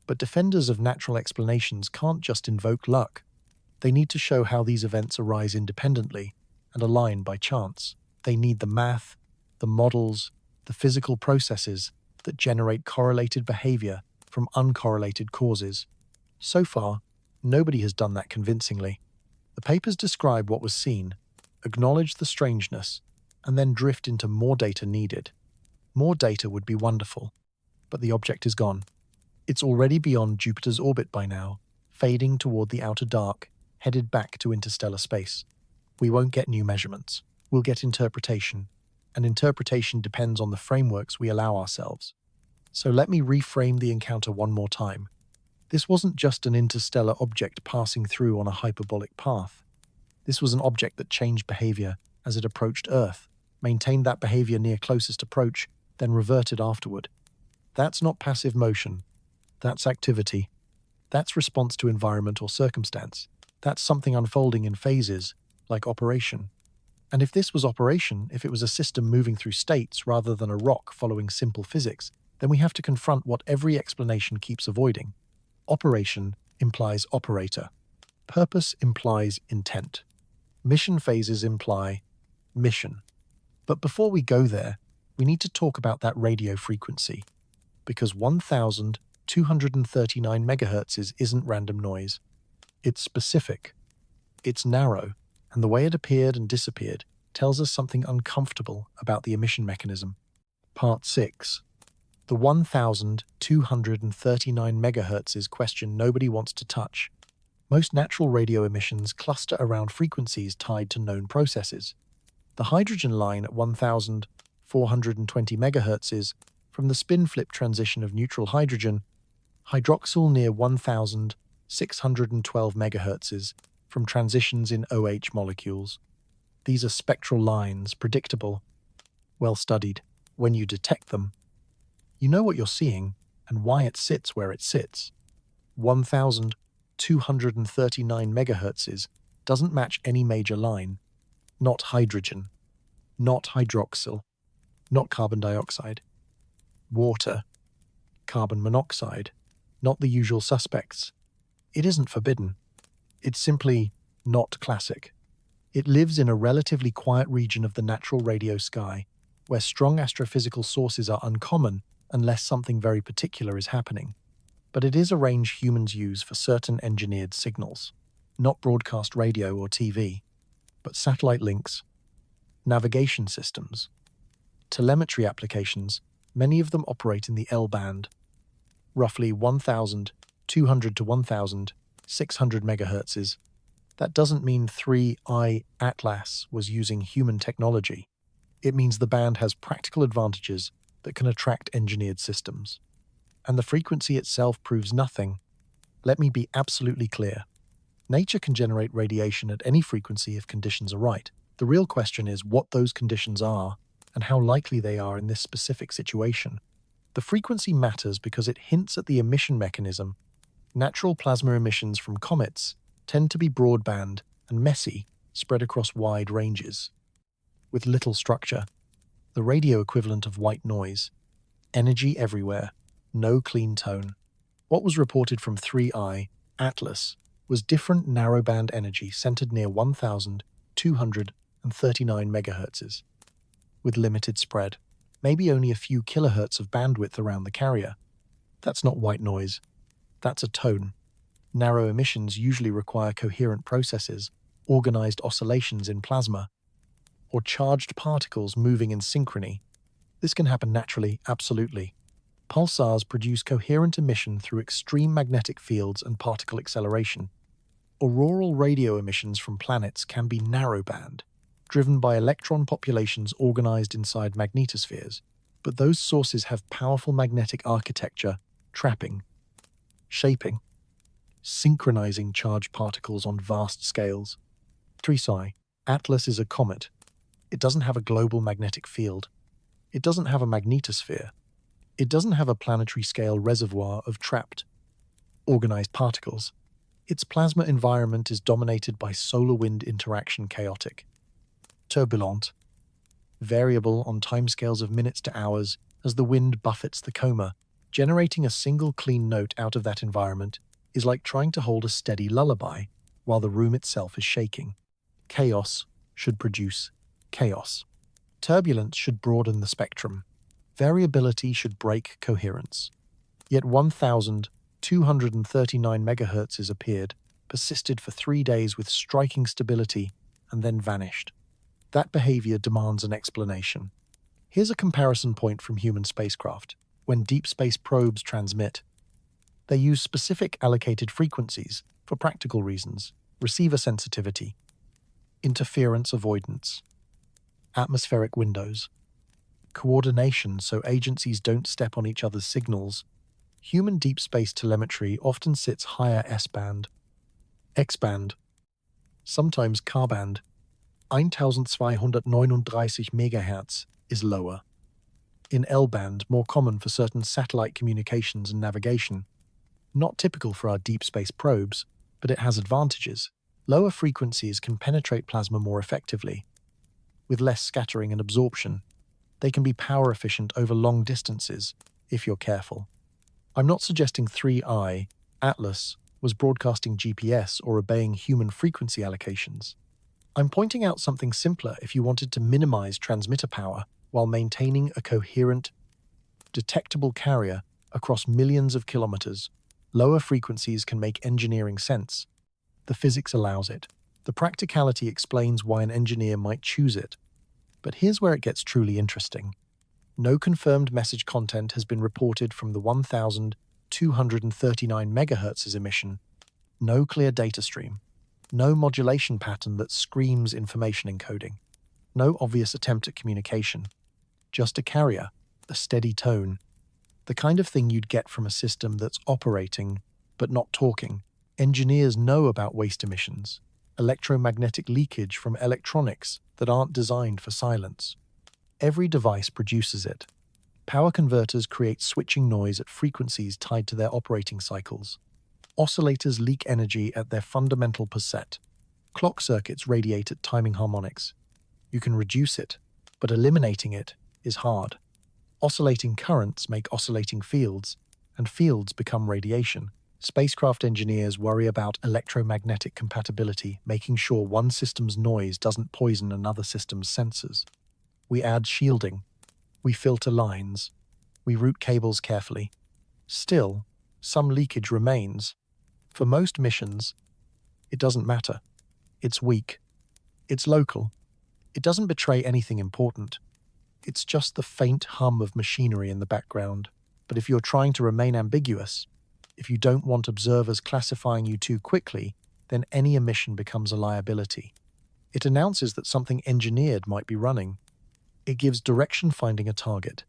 But defenders of natural explanations can't just invoke luck. They need to show how these events arise independently and align by chance. They need the math, the models, the physical processes that generate correlated behavior from uncorrelated causes. So far, nobody has done that convincingly. The papers describe what was seen, acknowledge the strangeness, and then drift into more data needed. More data would be wonderful, but the object is gone. It's already beyond Jupiter's orbit by now, fading toward the outer dark, headed back to interstellar space. We won't get new measurements. We'll get interpretation, and interpretation depends on the frameworks we allow ourselves. So let me reframe the encounter one more time. This wasn't just an interstellar object passing through on a hyperbolic path. This was an object that changed behavior as it approached Earth, maintained that behavior near closest approach, then reverted afterward. That's not passive motion. That's activity. That's response to environment or circumstance. That's something unfolding in phases, like operation. And if this was operation, if it was a system moving through states rather than a rock following simple physics, then we have to confront what every explanation keeps avoiding. Operation implies operator. Purpose implies intent. Mission phases imply mission. But before we go there, we need to talk about that radio frequency, because 1,239 megahertz isn't random noise. It's specific. It's narrow, and the way it appeared and disappeared tells us something uncomfortable about the emission mechanism. Part 6. The 1,239 megahertz question nobody wants to touch. Most natural radio emissions cluster around frequencies tied to known processes. The hydrogen line at 1420 MHz from the spin-flip transition of neutral hydrogen, hydroxyl near 1612 MHz from transitions in OH molecules. These are spectral lines, predictable, well studied. When you detect them, you know what you're seeing and why it sits where it sits. 1239 MHz doesn't match any major line. Not hydrogen, not hydroxyl, not carbon dioxide. Water, carbon monoxide, not the usual suspects. It isn't forbidden. It's simply not classic. It lives in a relatively quiet region of the natural radio sky, where strong astrophysical sources are uncommon unless something very particular is happening. But it is a range humans use for certain engineered signals, not broadcast radio or TV, but satellite links, navigation systems, telemetry applications. Many of them operate in the L band, roughly 1,200 to 1,600 MHz. That doesn't mean 3i Atlas was using human technology. It means the band has practical advantages that can attract engineered systems. And the frequency itself proves nothing. Let me be absolutely clear. Nature can generate radiation at any frequency if conditions are right. The real question is what those conditions are and how likely they are in this specific situation. The frequency matters because it hints at the emission mechanism. Natural plasma emissions from comets tend to be broadband and messy, spread across wide ranges, with little structure, the radio equivalent of white noise, energy everywhere, no clean tone. What was reported from 3i Atlas was different narrowband energy centered near 1,239 MHz, with limited spread, maybe only a few kilohertz of bandwidth around the carrier. That's not white noise, that's a tone. Narrow emissions usually require coherent processes, organized oscillations in plasma, or charged particles moving in synchrony. This can happen naturally, absolutely. Pulsars produce coherent emission through extreme magnetic fields and particle acceleration. Auroral radio emissions from planets can be narrowband, driven by electron populations organized inside magnetospheres, but those sources have powerful magnetic architecture, trapping, shaping, synchronizing charged particles on vast scales. 3i Atlas is a comet. It doesn't have a global magnetic field. It doesn't have a magnetosphere. It doesn't have a planetary-scale reservoir of trapped, organized particles. Its plasma environment is dominated by solar-wind interaction, chaotic, turbulent, variable on timescales of minutes to hours as the wind buffets the coma. Generating a single clean note out of that environment is like trying to hold a steady lullaby while the room itself is shaking. Chaos should produce chaos. Turbulence should broaden the spectrum. Variability should break coherence. Yet 1,239 MHz appeared, persisted for 3 days with striking stability, and then vanished. That behavior demands an explanation. Here's a comparison point from human spacecraft. When deep space probes transmit, they use specific allocated frequencies for practical reasons: receiver sensitivity, interference avoidance, atmospheric windows, coordination so agencies don't step on each other's signals. Human deep space telemetry often sits higher S-band, X-band, sometimes K-band. 1239 MHz is lower. In L-band, more common for certain satellite communications and navigation. Not typical for our deep space probes, but it has advantages. Lower frequencies can penetrate plasma more effectively, with less scattering and absorption. They can be power efficient over long distances, if you're careful. I'm not suggesting 3i Atlas was broadcasting GPS or obeying human frequency allocations. I'm pointing out something simpler if you wanted to minimize transmitter power while maintaining a coherent, detectable carrier across millions of kilometers. Lower frequencies can make engineering sense. The physics allows it. The practicality explains why an engineer might choose it. But here's where it gets truly interesting. No confirmed message content has been reported from the 1,239 MHz emission. No clear data stream. No modulation pattern that screams information encoding. No obvious attempt at communication, just a carrier, a steady tone, the kind of thing you'd get from a system that's operating but not talking. Engineers know about waste emissions, electromagnetic leakage from electronics that aren't designed for silence. Every device produces it. Power converters create switching noise at frequencies tied to their operating cycles. Oscillators leak energy at their fundamental percent. Clock circuits radiate at timing harmonics. You can reduce it, but eliminating it is hard. Oscillating currents make oscillating fields, and fields become radiation. Spacecraft engineers worry about electromagnetic compatibility, making sure one system's noise doesn't poison another system's sensors. We add shielding. We filter lines. We route cables carefully. Still, some leakage remains. For most missions, it doesn't matter. It's weak. It's local. It doesn't betray anything important. It's just the faint hum of machinery in the background. But if you're trying to remain ambiguous, if you don't want observers classifying you too quickly, then any omission becomes a liability. It announces that something engineered might be running. It gives direction finding a target.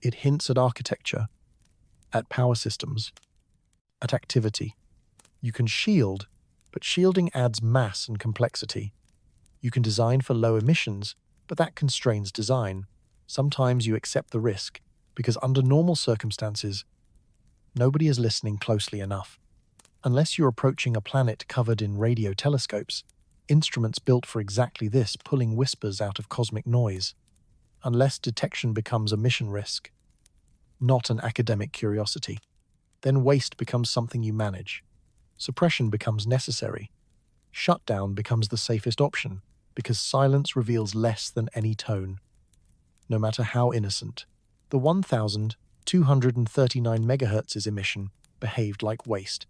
It hints at architecture, at power systems, at activity. You can shield, but shielding adds mass and complexity. You can design for low emissions, but that constrains design. Sometimes you accept the risk, because under normal circumstances, nobody is listening closely enough. Unless you're approaching a planet covered in radio telescopes, instruments built for exactly this, pulling whispers out of cosmic noise. Unless detection becomes a mission risk, not an academic curiosity. Then waste becomes something you manage. Suppression becomes necessary. Shutdown becomes the safest option, because silence reveals less than any tone. No matter how innocent, the 1,239 MHz emission behaved like waste.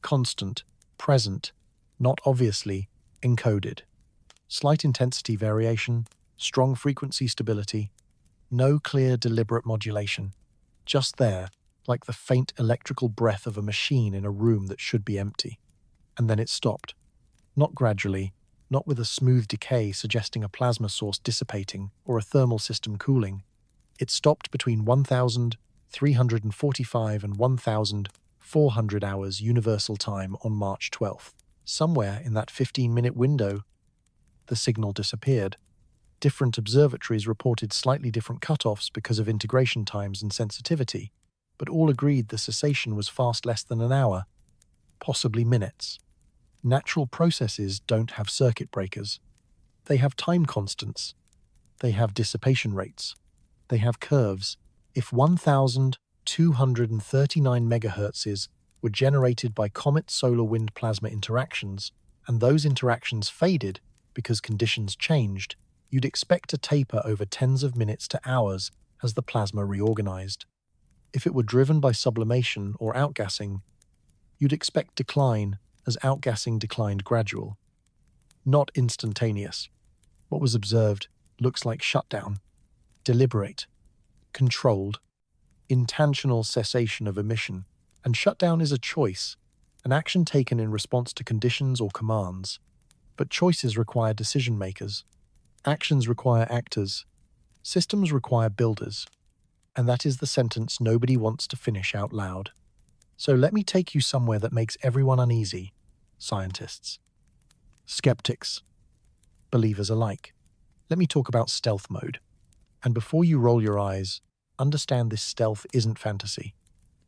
Constant, present, not obviously encoded. Slight intensity variation, strong frequency stability, no clear deliberate modulation. Just there, like the faint electrical breath of a machine in a room that should be empty. And then it stopped. Not gradually, not with a smooth decay suggesting a plasma source dissipating or a thermal system cooling. It stopped between 1,345 and 1,400 hours Universal Time on March 12th. Somewhere in that 15-minute window, the signal disappeared. Different observatories reported slightly different cutoffs because of integration times and sensitivity, but all agreed the cessation was fast less than an hour, possibly minutes. Natural processes don't have circuit breakers. They have time constants. They have dissipation rates. They have curves. If 1,239 megahertzes were generated by comet solar wind plasma interactions, and those interactions faded because conditions changed, you'd expect a taper over tens of minutes to hours as the plasma reorganized. If it were driven by sublimation or outgassing, you'd expect decline as outgassing declined gradual, not instantaneous. What was observed looks like shutdown, deliberate, controlled, intentional cessation of emission. And shutdown is a choice, an action taken in response to conditions or commands. But choices require decision makers. Actions require actors. Systems require builders. And that is the sentence nobody wants to finish out loud. So let me take you somewhere that makes everyone uneasy. Scientists, skeptics, believers alike. Let me talk about stealth mode. And before you roll your eyes, understand this stealth isn't fantasy.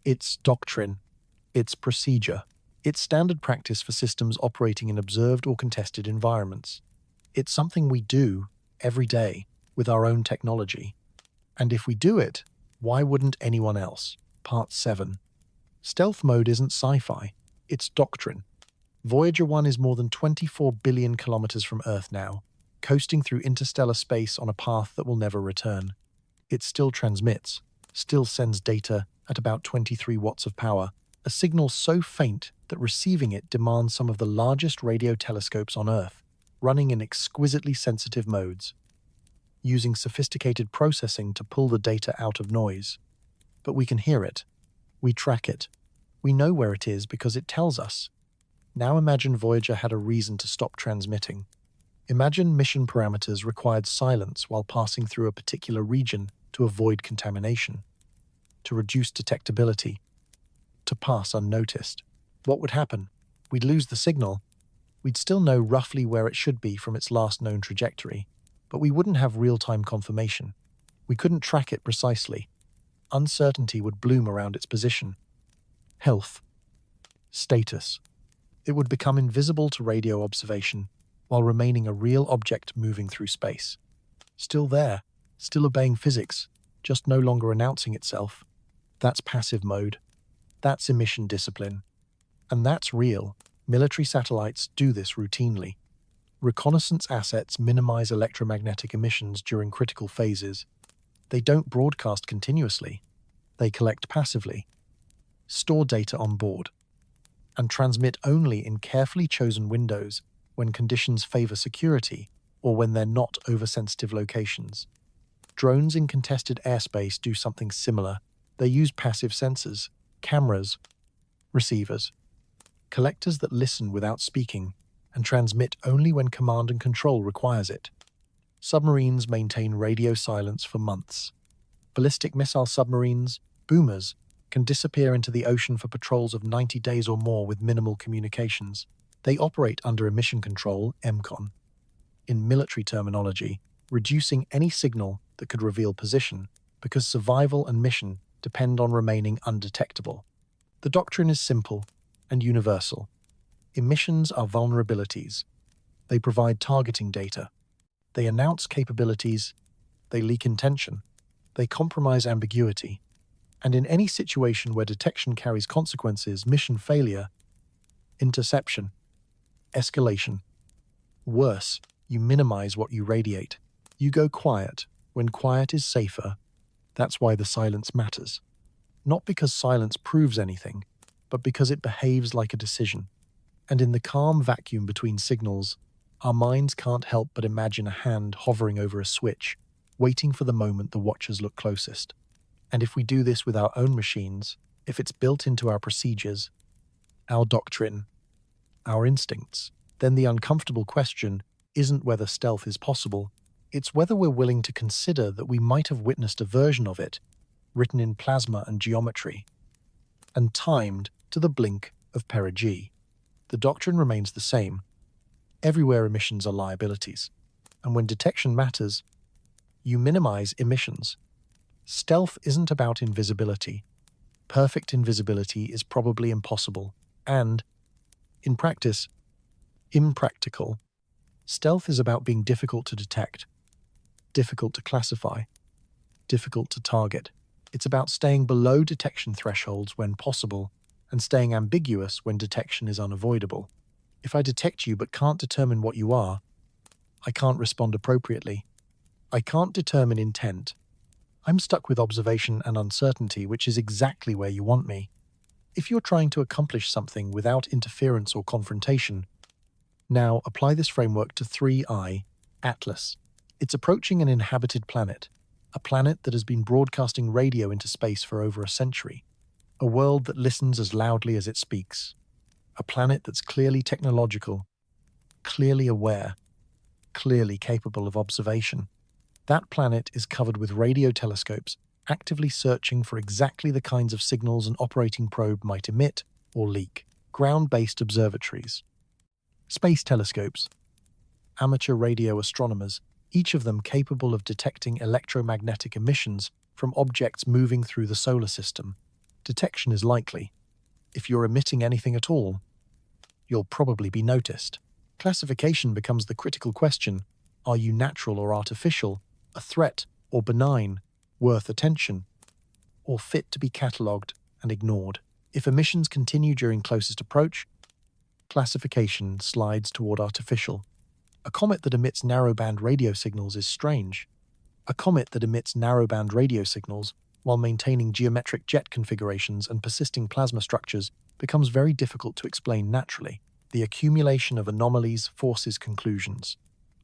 It's doctrine. It's procedure. It's standard practice for systems operating in observed or contested environments. It's something we do every day with our own technology. And if we do it, why wouldn't anyone else? Part 7. Stealth mode isn't sci-fi. It's doctrine. Voyager 1 is more than 24 billion kilometers from Earth now, coasting through interstellar space on a path that will never return. It still transmits, still sends data at about 23 watts of power, a signal so faint that receiving it demands some of the largest radio telescopes on Earth, running in exquisitely sensitive modes, using sophisticated processing to pull the data out of noise. But we can hear it. We track it. We know where it is because it tells us. Now imagine Voyager had a reason to stop transmitting. Imagine mission parameters required silence while passing through a particular region to avoid contamination, to reduce detectability, to pass unnoticed. What would happen? We'd lose the signal. We'd still know roughly where it should be from its last known trajectory, but we wouldn't have real-time confirmation. We couldn't track it precisely. Uncertainty would bloom around its position. Health. Status. It would become invisible to radio observation while remaining a real object moving through space. Still there, still obeying physics, just no longer announcing itself. That's passive mode. That's emission discipline. And that's real. Military satellites do this routinely. Reconnaissance assets minimize electromagnetic emissions during critical phases. They don't broadcast continuously. They collect passively, store data on board, and transmit only in carefully chosen windows when conditions favor security or when they're not oversensitive locations. Drones in contested airspace do something similar. They use passive sensors, cameras, receivers, collectors that listen without speaking and transmit only when command and control requires it. Submarines maintain radio silence for months. Ballistic missile submarines, boomers, can disappear into the ocean for patrols of 90 days or more with minimal communications. They operate under emission control, EMCON. In military terminology, reducing any signal that could reveal position, because survival and mission depend on remaining undetectable. The doctrine is simple and universal. Emissions are vulnerabilities. They provide targeting data. They announce capabilities. They leak intention. They compromise ambiguity. And in any situation where detection carries consequences, mission failure, interception, escalation. Worse, you minimize what you radiate. You go quiet when quiet is safer. That's why the silence matters. Not because silence proves anything, but because it behaves like a decision. And in the calm vacuum between signals, our minds can't help but imagine a hand hovering over a switch, waiting for the moment the watchers look closest. And if we do this with our own machines, if it's built into our procedures, our doctrine, our instincts, then the uncomfortable question isn't whether stealth is possible, it's whether we're willing to consider that we might have witnessed a version of it, written in plasma and geometry, and timed to the blink of perigee. The doctrine remains the same. Everywhere emissions are liabilities, and when detection matters, you minimize emissions. Stealth isn't about invisibility. Perfect invisibility is probably impossible, and, in practice, impractical. Stealth is about being difficult to detect, difficult to classify, difficult to target. It's about staying below detection thresholds when possible, and staying ambiguous when detection is unavoidable. If I detect you but can't determine what you are, I can't respond appropriately. I can't determine intent. I'm stuck with observation and uncertainty, which is exactly where you want me. If you're trying to accomplish something without interference or confrontation, now apply this framework to 3I, Atlas. It's approaching an inhabited planet, a planet that has been broadcasting radio into space for over a century, a world that listens as loudly as it speaks, a planet that's clearly technological, clearly aware, clearly capable of observation. That planet is covered with radio telescopes, actively searching for exactly the kinds of signals an operating probe might emit or leak. Ground-based observatories, space telescopes, amateur radio astronomers, each of them capable of detecting electromagnetic emissions from objects moving through the solar system. Detection is likely. If you're emitting anything at all, you'll probably be noticed. Classification becomes the critical question. Are you natural or artificial, a threat or benign, worth attention, or fit to be catalogued and ignored? If emissions continue during closest approach, classification slides toward artificial. A comet that emits narrowband radio signals is strange. A comet that emits narrowband radio signals while maintaining geometric jet configurations and persisting plasma structures becomes very difficult to explain naturally. The accumulation of anomalies forces conclusions.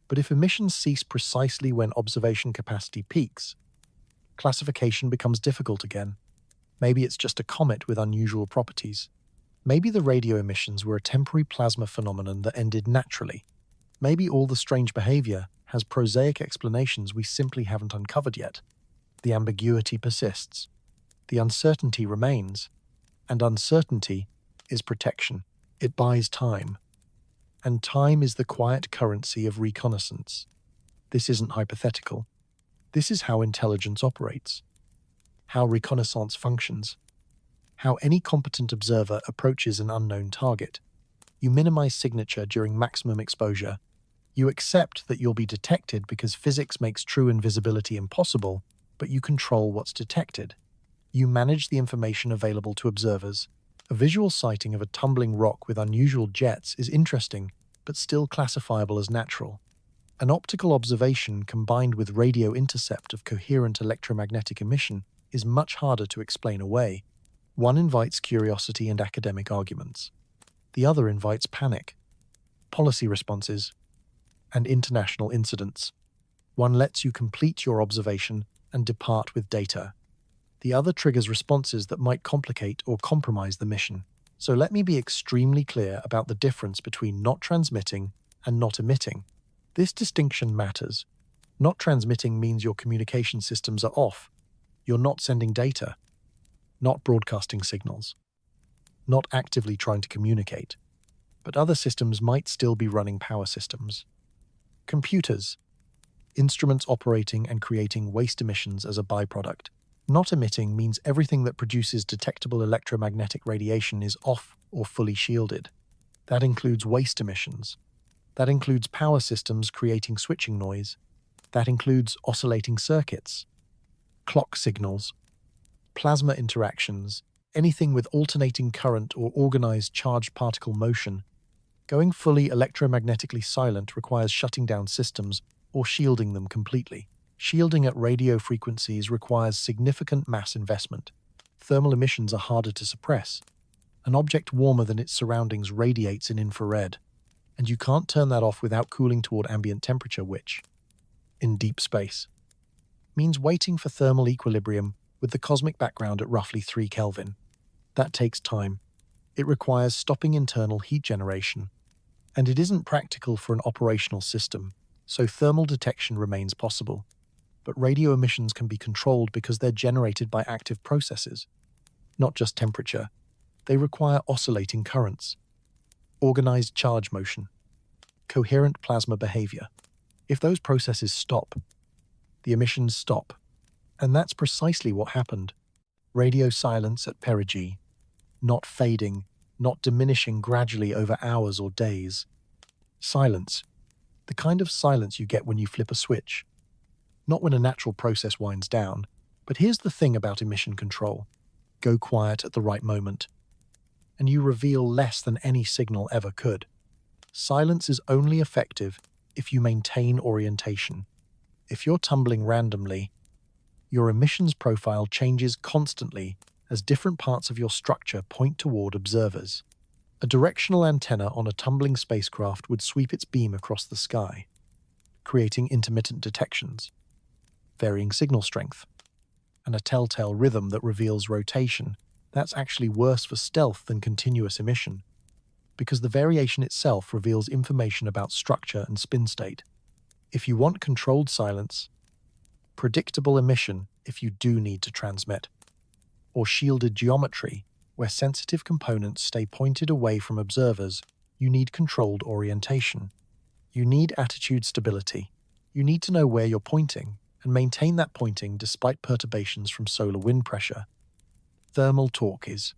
But if emissions cease precisely when observation capacity peaks, classification becomes difficult again. Maybe it's just a comet with unusual properties. Maybe the radio emissions were a temporary plasma phenomenon that ended naturally. Maybe all the strange behavior has prosaic explanations we simply haven't uncovered yet. The ambiguity persists. The uncertainty remains. And uncertainty is protection. It buys time. And time is the quiet currency of reconnaissance. This isn't hypothetical. This is how intelligence operates, how reconnaissance functions, how any competent observer approaches an unknown target. You minimize signature during maximum exposure. You accept that you'll be detected because physics makes true invisibility impossible, but you control what's detected. You manage the information available to observers. A visual sighting of a tumbling rock with unusual jets is interesting, but still classifiable as natural. An optical observation combined with radio intercept of coherent electromagnetic emission is much harder to explain away. One invites curiosity and academic arguments. The other invites panic, policy responses, and international incidents. One lets you complete your observation and depart with data. The other triggers responses that might complicate or compromise the mission. So let me be extremely clear about the difference between not transmitting and not emitting. This distinction matters. Not transmitting means your communication systems are off. You're not sending data, not broadcasting signals, not actively trying to communicate. But other systems might still be running power systems. Computers, instruments operating and creating waste emissions as a byproduct. Not emitting means everything that produces detectable electromagnetic radiation is off or fully shielded. That includes waste emissions. That includes power systems creating switching noise. That includes oscillating circuits, clock signals, plasma interactions, anything with alternating current or organized charged particle motion. Going fully electromagnetically silent requires shutting down systems or shielding them completely. Shielding at radio frequencies requires significant mass investment. Thermal emissions are harder to suppress. An object warmer than its surroundings radiates in infrared, and you can't turn that off without cooling toward ambient temperature, which, in deep space, means waiting for thermal equilibrium with the cosmic background at roughly 3 Kelvin. That takes time. It requires stopping internal heat generation, and it isn't practical for an operational system, so thermal detection remains possible. But radio emissions can be controlled because they're generated by active processes, not just temperature. They require oscillating currents, organized charge motion, coherent plasma behavior. If those processes stop, the emissions stop. And that's precisely what happened. Radio silence at perigee, not fading, not diminishing gradually over hours or days. Silence, the kind of silence you get when you flip a switch. Not when a natural process winds down. But here's the thing about emission control. Go quiet at the right moment, and you reveal less than any signal ever could. Silence is only effective if you maintain orientation. If you're tumbling randomly, your emissions profile changes constantly as different parts of your structure point toward observers. A directional antenna on a tumbling spacecraft would sweep its beam across the sky, creating intermittent detections, varying signal strength, and a telltale rhythm that reveals rotation. That's actually worse for stealth than continuous emission, because the variation itself reveals information about structure and spin state. If you want controlled silence, predictable emission if you do need to transmit, or shielded geometry, where sensitive components stay pointed away from observers, you need controlled orientation. You need attitude stability. You need to know where you're pointing, and maintain that pointing despite perturbations from solar wind pressure, thermal torques,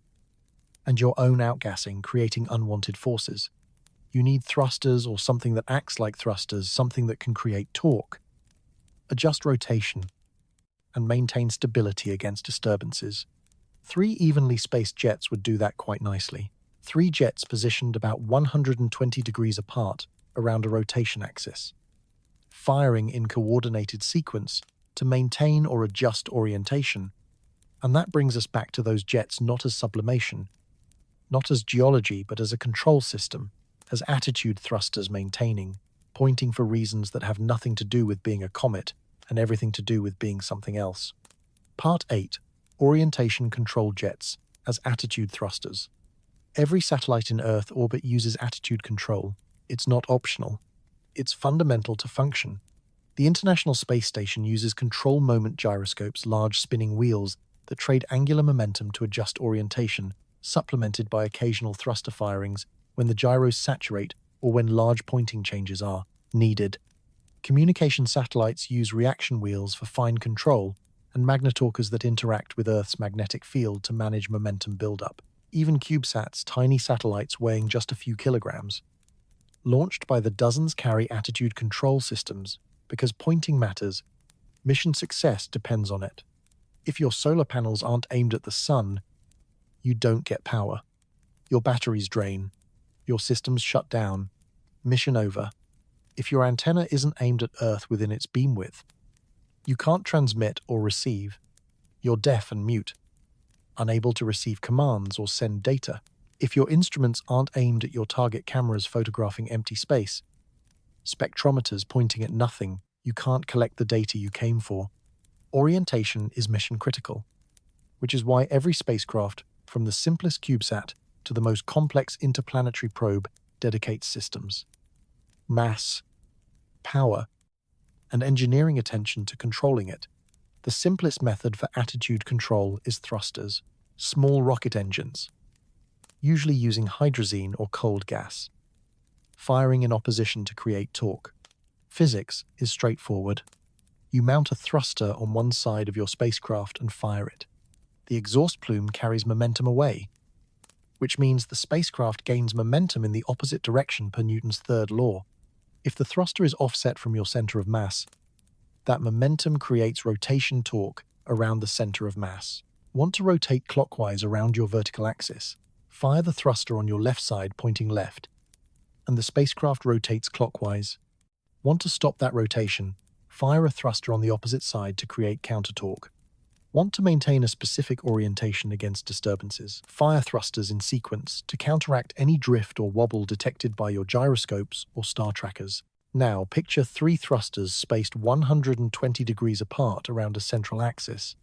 and your own outgassing creating unwanted forces. You need thrusters or something that acts like thrusters, something that can create torque, adjust rotation, and maintain stability against disturbances. 3 evenly spaced jets would do that quite nicely. 3 jets positioned about 120 degrees apart around a rotation axis, firing in coordinated sequence to maintain or adjust orientation. And that brings us back to those jets not as sublimation, not as geology, but as a control system, as attitude thrusters maintaining, pointing for reasons that have nothing to do with being a comet and everything to do with being something else. Part 8. Orientation control jets as attitude thrusters. Every satellite in Earth orbit uses attitude control. It's not optional. it's fundamental to function. The International Space Station uses control moment gyroscopes, large spinning wheels that trade angular momentum to adjust orientation, supplemented by occasional thruster firings when the gyros saturate or when large pointing changes are needed. Communication satellites use reaction wheels for fine control and magnetorquers that interact with Earth's magnetic field to manage momentum buildup. Even CubeSats, tiny satellites weighing just a few kilograms, launched by the dozens, carry attitude control systems because pointing matters. Mission success depends on it. If your solar panels aren't aimed at the sun, you don't get power. Your batteries drain. Your systems shut down. Mission over. If your antenna isn't aimed at Earth within its beam width, you can't transmit or receive. You're deaf and mute, unable to receive commands or send data. If your instruments aren't aimed at your target cameras photographing empty space, spectrometers pointing at nothing, you can't collect the data you came for. Orientation is mission critical, which is why every spacecraft, from the simplest CubeSat to the most complex interplanetary probe, dedicates systems, mass, power, and engineering attention to controlling it. The simplest method for attitude control is thrusters, small rocket engines, usually using hydrazine or cold gas, firing in opposition to create torque. Physics is straightforward. You mount a thruster on one side of your spacecraft and fire it. The exhaust plume carries momentum away, which means the spacecraft gains momentum in the opposite direction per Newton's third law. If the thruster is offset from your center of mass, that momentum creates rotation torque around the center of mass. Want to rotate clockwise around your vertical axis? Fire the thruster on your left side pointing left, and the spacecraft rotates clockwise. Want to stop that rotation? Fire a thruster on the opposite side to create counter-torque. Want to maintain a specific orientation against disturbances? Fire thrusters in sequence to counteract any drift or wobble detected by your gyroscopes or star trackers. Now, picture 3 thrusters spaced 120 degrees apart around a central axis,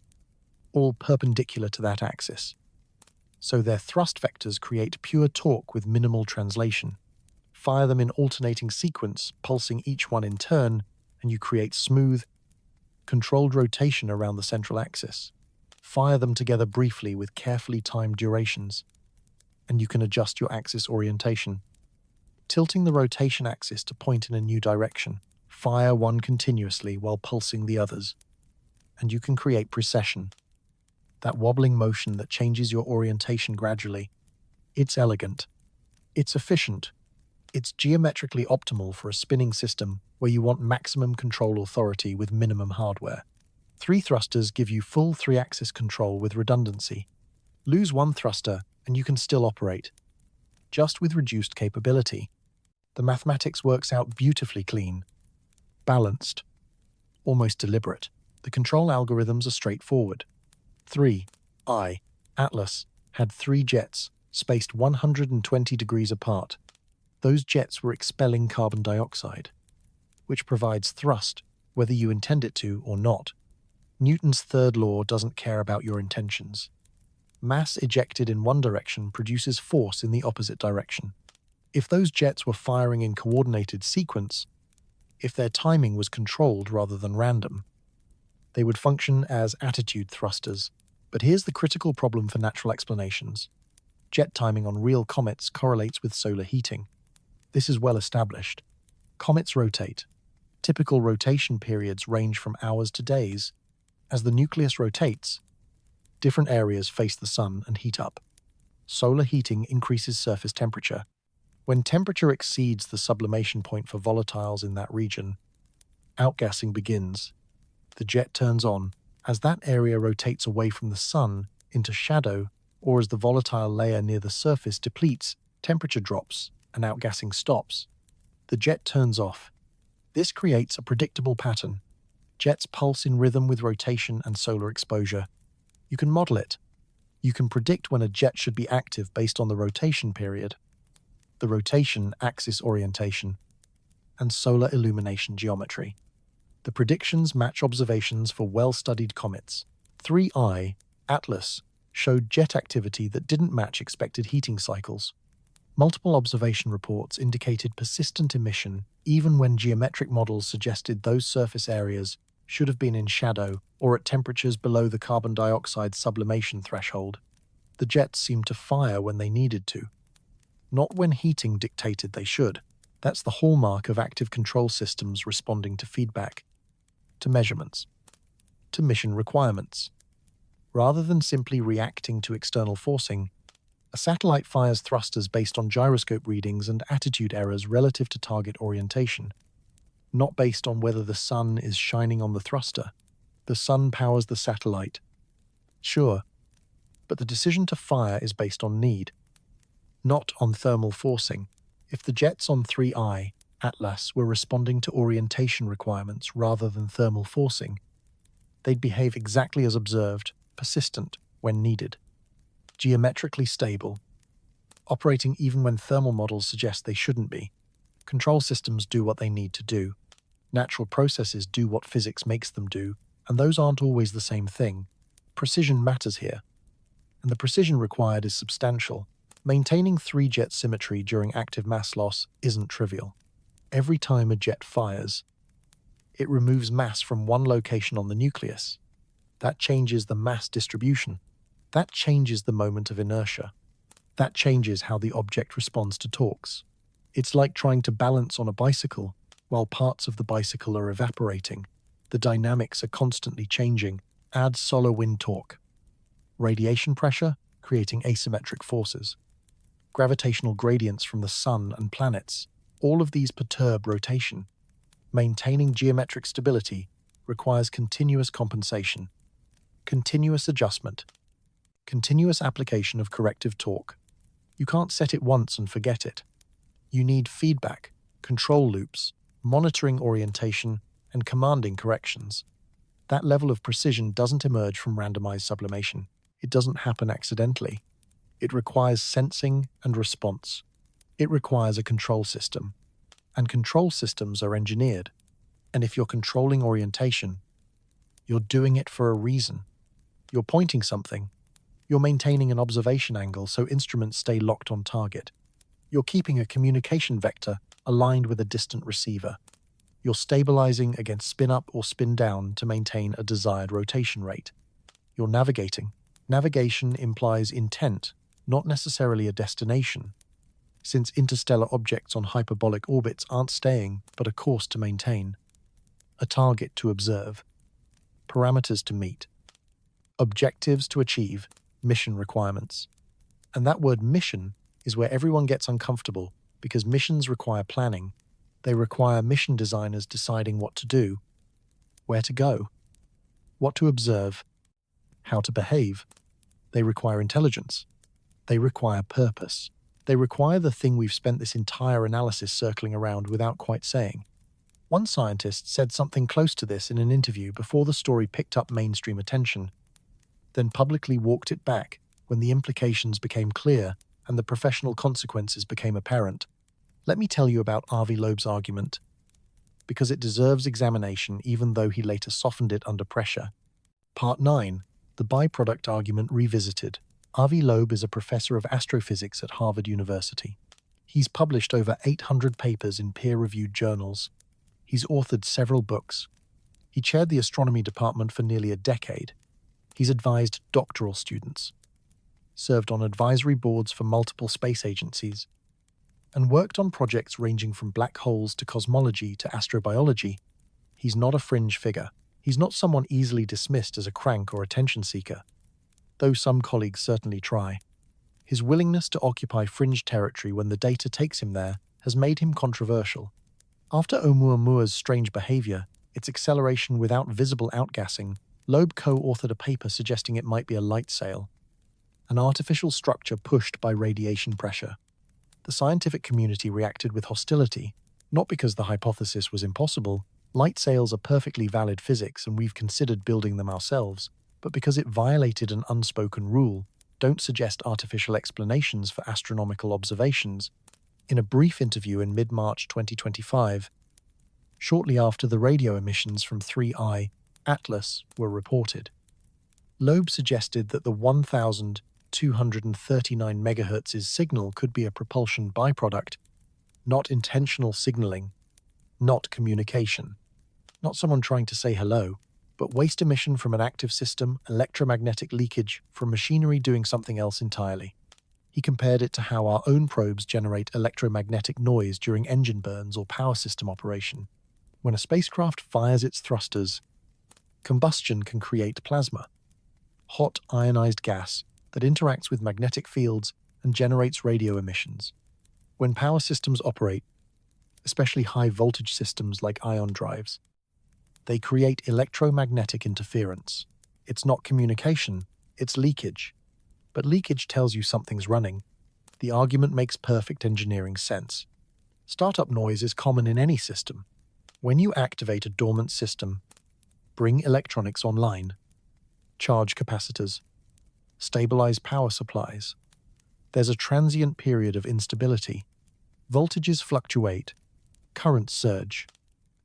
all perpendicular to that axis. So their thrust vectors create pure torque with minimal translation. Fire them in alternating sequence, pulsing each one in turn, and you create smooth, controlled rotation around the central axis. Fire them together briefly with carefully timed durations, and you can adjust your axis orientation, tilting the rotation axis to point in a new direction. Fire one continuously while pulsing the others, and you can create precession, that wobbling motion that changes your orientation gradually. It's elegant. It's efficient. It's geometrically optimal for a spinning system where you want maximum control authority with minimum hardware. 3 thrusters give you full 3-axis control with redundancy. Lose one thruster and you can still operate, just with reduced capability. The mathematics works out beautifully clean, balanced, almost deliberate. The control algorithms are straightforward. 3I Atlas had 3 jets spaced 120 degrees apart. Those jets were expelling carbon dioxide, which provides thrust, whether you intend it to or not. Newton's third law doesn't care about your intentions. Mass ejected in one direction produces force in the opposite direction. If those jets were firing in coordinated sequence, if their timing was controlled rather than random, they would function as attitude thrusters. But here's the critical problem for natural explanations. Jet timing on real comets correlates with solar heating. This is well established. Comets rotate. Typical rotation periods range from hours to days. As the nucleus rotates, different areas face the sun and heat up. Solar heating increases surface temperature. When temperature exceeds the sublimation point for volatiles in that region, outgassing begins. The jet turns on. As that area rotates away from the sun into shadow, or as the volatile layer near the surface depletes, temperature drops and outgassing stops. The jet turns off. This creates a predictable pattern. Jets pulse in rhythm with rotation and solar exposure. You can model it. You can predict when a jet should be active based on the rotation period, the rotation axis orientation, and solar illumination geometry. The predictions match observations for well-studied comets. 3I Atlas showed jet activity that didn't match expected heating cycles. Multiple observation reports indicated persistent emission even when geometric models suggested those surface areas should have been in shadow or at temperatures below the carbon dioxide sublimation threshold. The jets seemed to fire when they needed to, not when heating dictated they should. That's the hallmark of active control systems responding to feedback, to measurements, to mission requirements. Rather than simply reacting to external forcing, a satellite fires thrusters based on gyroscope readings and attitude errors relative to target orientation, not based on whether the sun is shining on the thruster. The sun powers the satellite. Sure, but the decision to fire is based on need, not on thermal forcing. If the jets on 3I, Atlas, were responding to orientation requirements rather than thermal forcing, they'd behave exactly as observed, persistent when needed, geometrically stable, operating even when thermal models suggest they shouldn't be. Control systems do what they need to do. Natural processes do what physics makes them do, and those aren't always the same thing. Precision matters here, and the precision required is substantial. Maintaining three-jet symmetry during active mass loss isn't trivial. Every time a jet fires, it removes mass from one location on the nucleus. That changes the mass distribution. That changes the moment of inertia. That changes how the object responds to torques. It's like trying to balance on a bicycle while parts of the bicycle are evaporating. The dynamics are constantly changing. Add solar wind torque. Radiation pressure, creating asymmetric forces. Gravitational gradients from the sun and planets. All of these perturb rotation. Maintaining geometric stability requires continuous compensation, continuous adjustment, continuous application of corrective torque. You can't set it once and forget it. You need feedback, control loops, monitoring orientation, and commanding corrections. That level of precision doesn't emerge from randomized sublimation. It doesn't happen accidentally. It requires sensing and response. It requires a control system. And control systems are engineered. And if you're controlling orientation, you're doing it for a reason. You're pointing something. You're maintaining an observation angle so instruments stay locked on target. You're keeping a communication vector aligned with a distant receiver. You're stabilizing against spin up or spin down to maintain a desired rotation rate. You're navigating. Navigation implies intent, not necessarily a destination, since interstellar objects on hyperbolic orbits aren't staying, but a course to maintain, a target to observe, parameters to meet, objectives to achieve, mission requirements. And that word mission is where everyone gets uncomfortable, because missions require planning. They require mission designers deciding what to do, where to go, what to observe, how to behave. They require intelligence. They require purpose. They require the thing we've spent this entire analysis circling around without quite saying. One scientist said something close to this in an interview before the story picked up mainstream attention, then publicly walked it back when the implications became clear and the professional consequences became apparent. Let me tell you about Avi Loeb's argument, because it deserves examination even though he later softened it under pressure. Part 9. The byproduct argument revisited. Avi Loeb is a professor of astrophysics at Harvard University. He's published over 800 papers in peer-reviewed journals. He's authored several books. He chaired the astronomy department for nearly a decade. He's advised doctoral students, served on advisory boards for multiple space agencies, and worked on projects ranging from black holes to cosmology to astrobiology. He's not a fringe figure. He's not someone easily dismissed as a crank or attention seeker, though some colleagues certainly try. His willingness to occupy fringe territory when the data takes him there has made him controversial. After Oumuamua's strange behavior, its acceleration without visible outgassing, Loeb co-authored a paper suggesting it might be a light sail, an artificial structure pushed by radiation pressure. The scientific community reacted with hostility, not because the hypothesis was impossible. Light sails are perfectly valid physics and we've considered building them ourselves, but because it violated an unspoken rule. Don't suggest artificial explanations for astronomical observations. In a brief interview in mid-March 2025, shortly after the radio emissions from 3I, Atlas, were reported, Loeb suggested that the 1,000 239 MHz signal could be a propulsion byproduct, not intentional signaling, not communication, not someone trying to say hello, but waste emission from an active system, electromagnetic leakage from machinery doing something else entirely. He compared it to how our own probes generate electromagnetic noise during engine burns or power system operation. When a spacecraft fires its thrusters, combustion can create plasma, hot ionized gas that interacts with magnetic fields and generates radio emissions. When power systems operate, especially high voltage systems like ion drives, they create electromagnetic interference. It's not communication, it's leakage. But leakage tells you something's running. The argument makes perfect engineering sense. Startup noise is common in any system. When you activate a dormant system, bring electronics online, charge capacitors, stabilize power supplies, there's a transient period of instability. Voltages fluctuate, currents surge,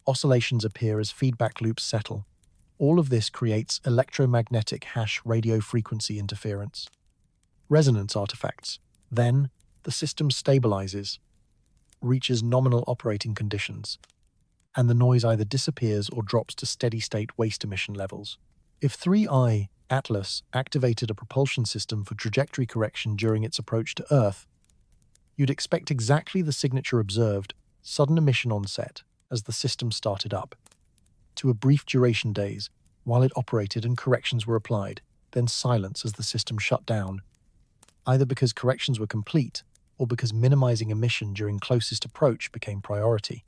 oscillations appear as feedback loops settle. All of this creates electromagnetic hash radio frequency interference. Resonance artifacts. Then, the system stabilizes, reaches nominal operating conditions, and the noise either disappears or drops to steady-state waste emission levels. If 3I, Atlas, activated a propulsion system for trajectory correction during its approach to Earth, you'd expect exactly the signature observed, sudden emission onset, as the system started up, to a brief duration days, while it operated and corrections were applied, then silence as the system shut down, either because corrections were complete or because minimizing emission during closest approach became priority.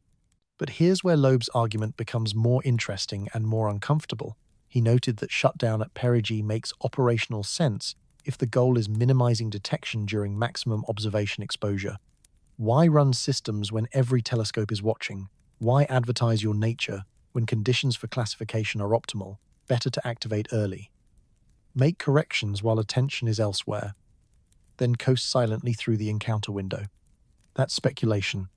But here's where Loeb's argument becomes more interesting and more uncomfortable. He noted that shutdown at perigee makes operational sense if the goal is minimizing detection during maximum observation exposure. Why run systems when every telescope is watching? Why advertise your nature when conditions for classification are optimal? Better to activate early. Make corrections while attention is elsewhere, then coast silently through the encounter window. That's speculation.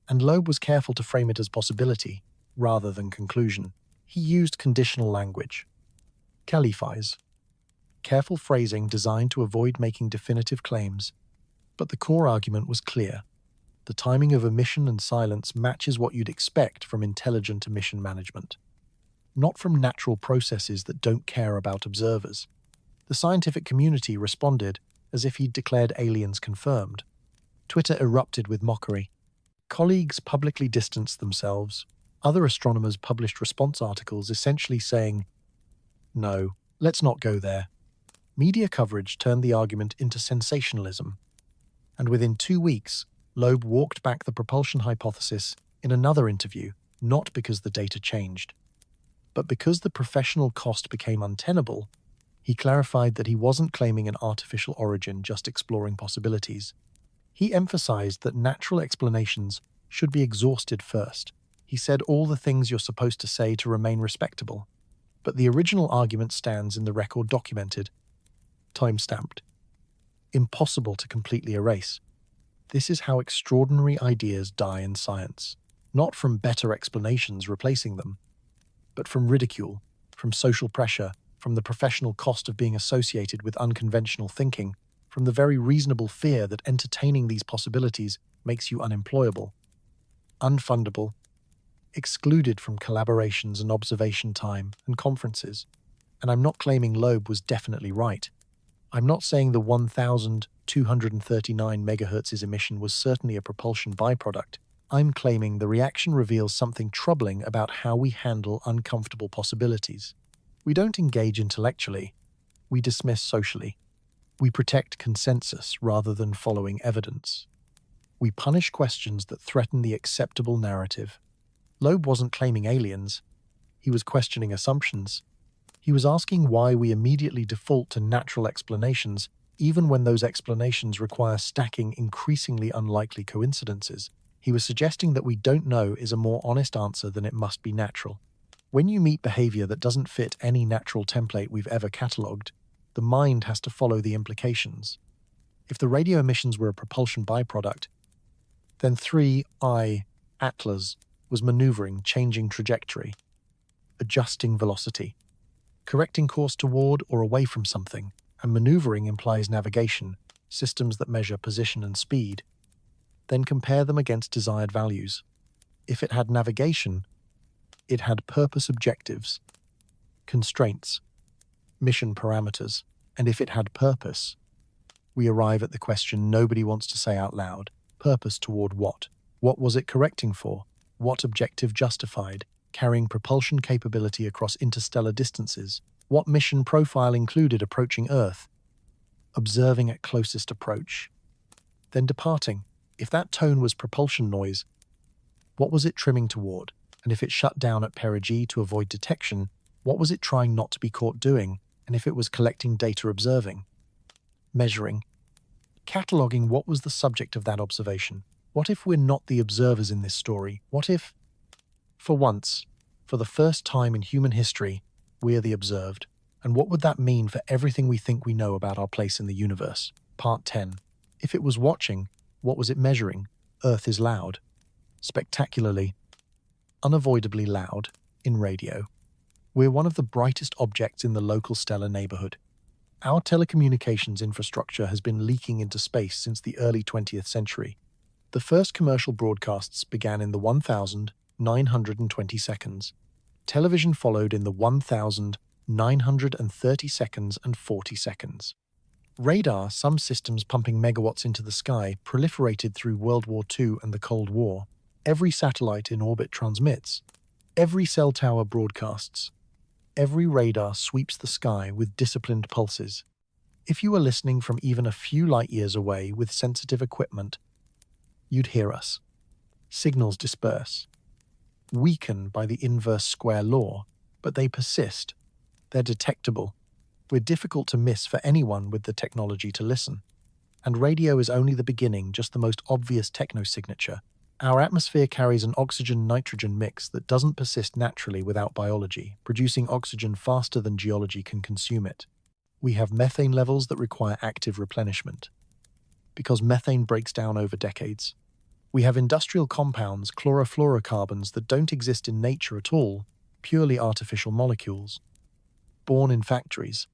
And Loeb was careful to frame it as possibility, rather than conclusion. He used conditional language. Qualifies. Careful phrasing designed to avoid making definitive claims. But the core argument was clear. The timing of emission and silence matches what you'd expect from intelligent emission management, not from natural processes that don't care about observers. The scientific community responded as if he'd declared aliens confirmed. Twitter erupted with mockery. Colleagues publicly distanced themselves. Other astronomers published response articles essentially saying, "No, let's not go there." Media coverage turned the argument into sensationalism. And within 2 weeks, Loeb walked back the propulsion hypothesis in another interview, not because the data changed, but because the professional cost became untenable. He clarified that he wasn't claiming an artificial origin, just exploring possibilities. He emphasized that natural explanations should be exhausted first. He said all the things you're supposed to say to remain respectable, but the original argument stands in the record documented, time-stamped, impossible to completely erase. This is how extraordinary ideas die in science, not from better explanations replacing them, but from ridicule, from social pressure, from the professional cost of being associated with unconventional thinking, from the very reasonable fear that entertaining these possibilities makes you unemployable, unfundable, excluded from collaborations and observation time and conferences. And I'm not claiming Loeb was definitely right. I'm not saying the 1,239 MHz emission was certainly a propulsion byproduct. I'm claiming the reaction reveals something troubling about how we handle uncomfortable possibilities. We don't engage intellectually, we dismiss socially. We protect consensus rather than following evidence. We punish questions that threaten the acceptable narrative. Loeb wasn't claiming aliens. He was questioning assumptions. He was asking why we immediately default to natural explanations, even when those explanations require stacking increasingly unlikely coincidences. He was suggesting that we don't know is a more honest answer than it must be natural. When you meet behavior that doesn't fit any natural template we've ever catalogued, the mind has to follow the implications. If the radio emissions were a propulsion byproduct, then 3I, Atlas, was maneuvering, changing trajectory, adjusting velocity, correcting course toward or away from something. and maneuvering implies navigation, systems that measure position and speed. Then compare them against desired values. If it had navigation, it had purpose objectives, constraints, mission parameters, and if it had purpose, we arrive at the question nobody wants to say out loud. Purpose toward what? What was it correcting for? What objective justified carrying propulsion capability across interstellar distances? What mission profile included approaching Earth, observing at closest approach, then departing? If that tone was propulsion noise, what was it trimming toward? And if it shut down at perigee to avoid detection, what was it trying not to be caught doing? And if it was collecting data, observing, measuring, cataloging, what was the subject of that observation? What if we're not the observers in this story? What if, for once, for the first time in human history, we're the observed? And what would that mean for everything we think we know about our place in the universe? Part 10. If it was watching, what was it measuring? Earth is loud. Spectacularly, unavoidably loud in radio. We're one of the brightest objects in the local stellar neighborhood. Our telecommunications infrastructure has been leaking into space since the early 20th century. The first commercial broadcasts began in the 1,920 seconds. Television followed in the 1,930 seconds and 40 seconds. Radar, some systems pumping megawatts into the sky, proliferated through World War II and the Cold War. Every satellite in orbit transmits. Every cell tower broadcasts. Every radar sweeps the sky with disciplined pulses. If you were listening from even a few light years away with sensitive equipment, you'd hear us. Signals disperse, weaken by the inverse square law, but they persist. They're detectable. We're difficult to miss for anyone with the technology to listen. And radio is only the beginning, just the most obvious techno-signature. Our atmosphere carries an oxygen-nitrogen mix that doesn't persist naturally without biology, producing oxygen faster than geology can consume it. We have methane levels that require active replenishment, because methane breaks down over decades. We have industrial compounds, chlorofluorocarbons, that don't exist in nature at all, purely artificial molecules, born in factories,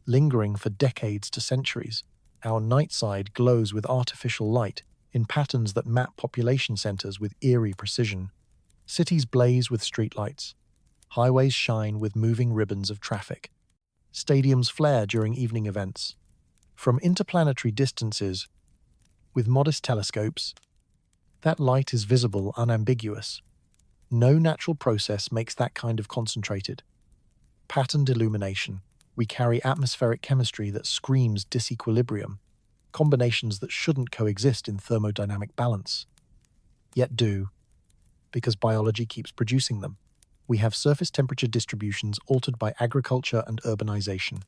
lingering for decades to centuries. Our night side glows with artificial light, in patterns that map population centers with eerie precision. Cities blaze with streetlights. Highways shine with moving ribbons of traffic. Stadiums flare during evening events. From interplanetary distances, with modest telescopes, that light is visible, unambiguous. No natural process makes that kind of concentrated, patterned illumination. We carry atmospheric chemistry that screams disequilibrium, combinations that shouldn't coexist in thermodynamic balance, yet do, because biology keeps producing them. We have surface temperature distributions altered by agriculture and urbanization.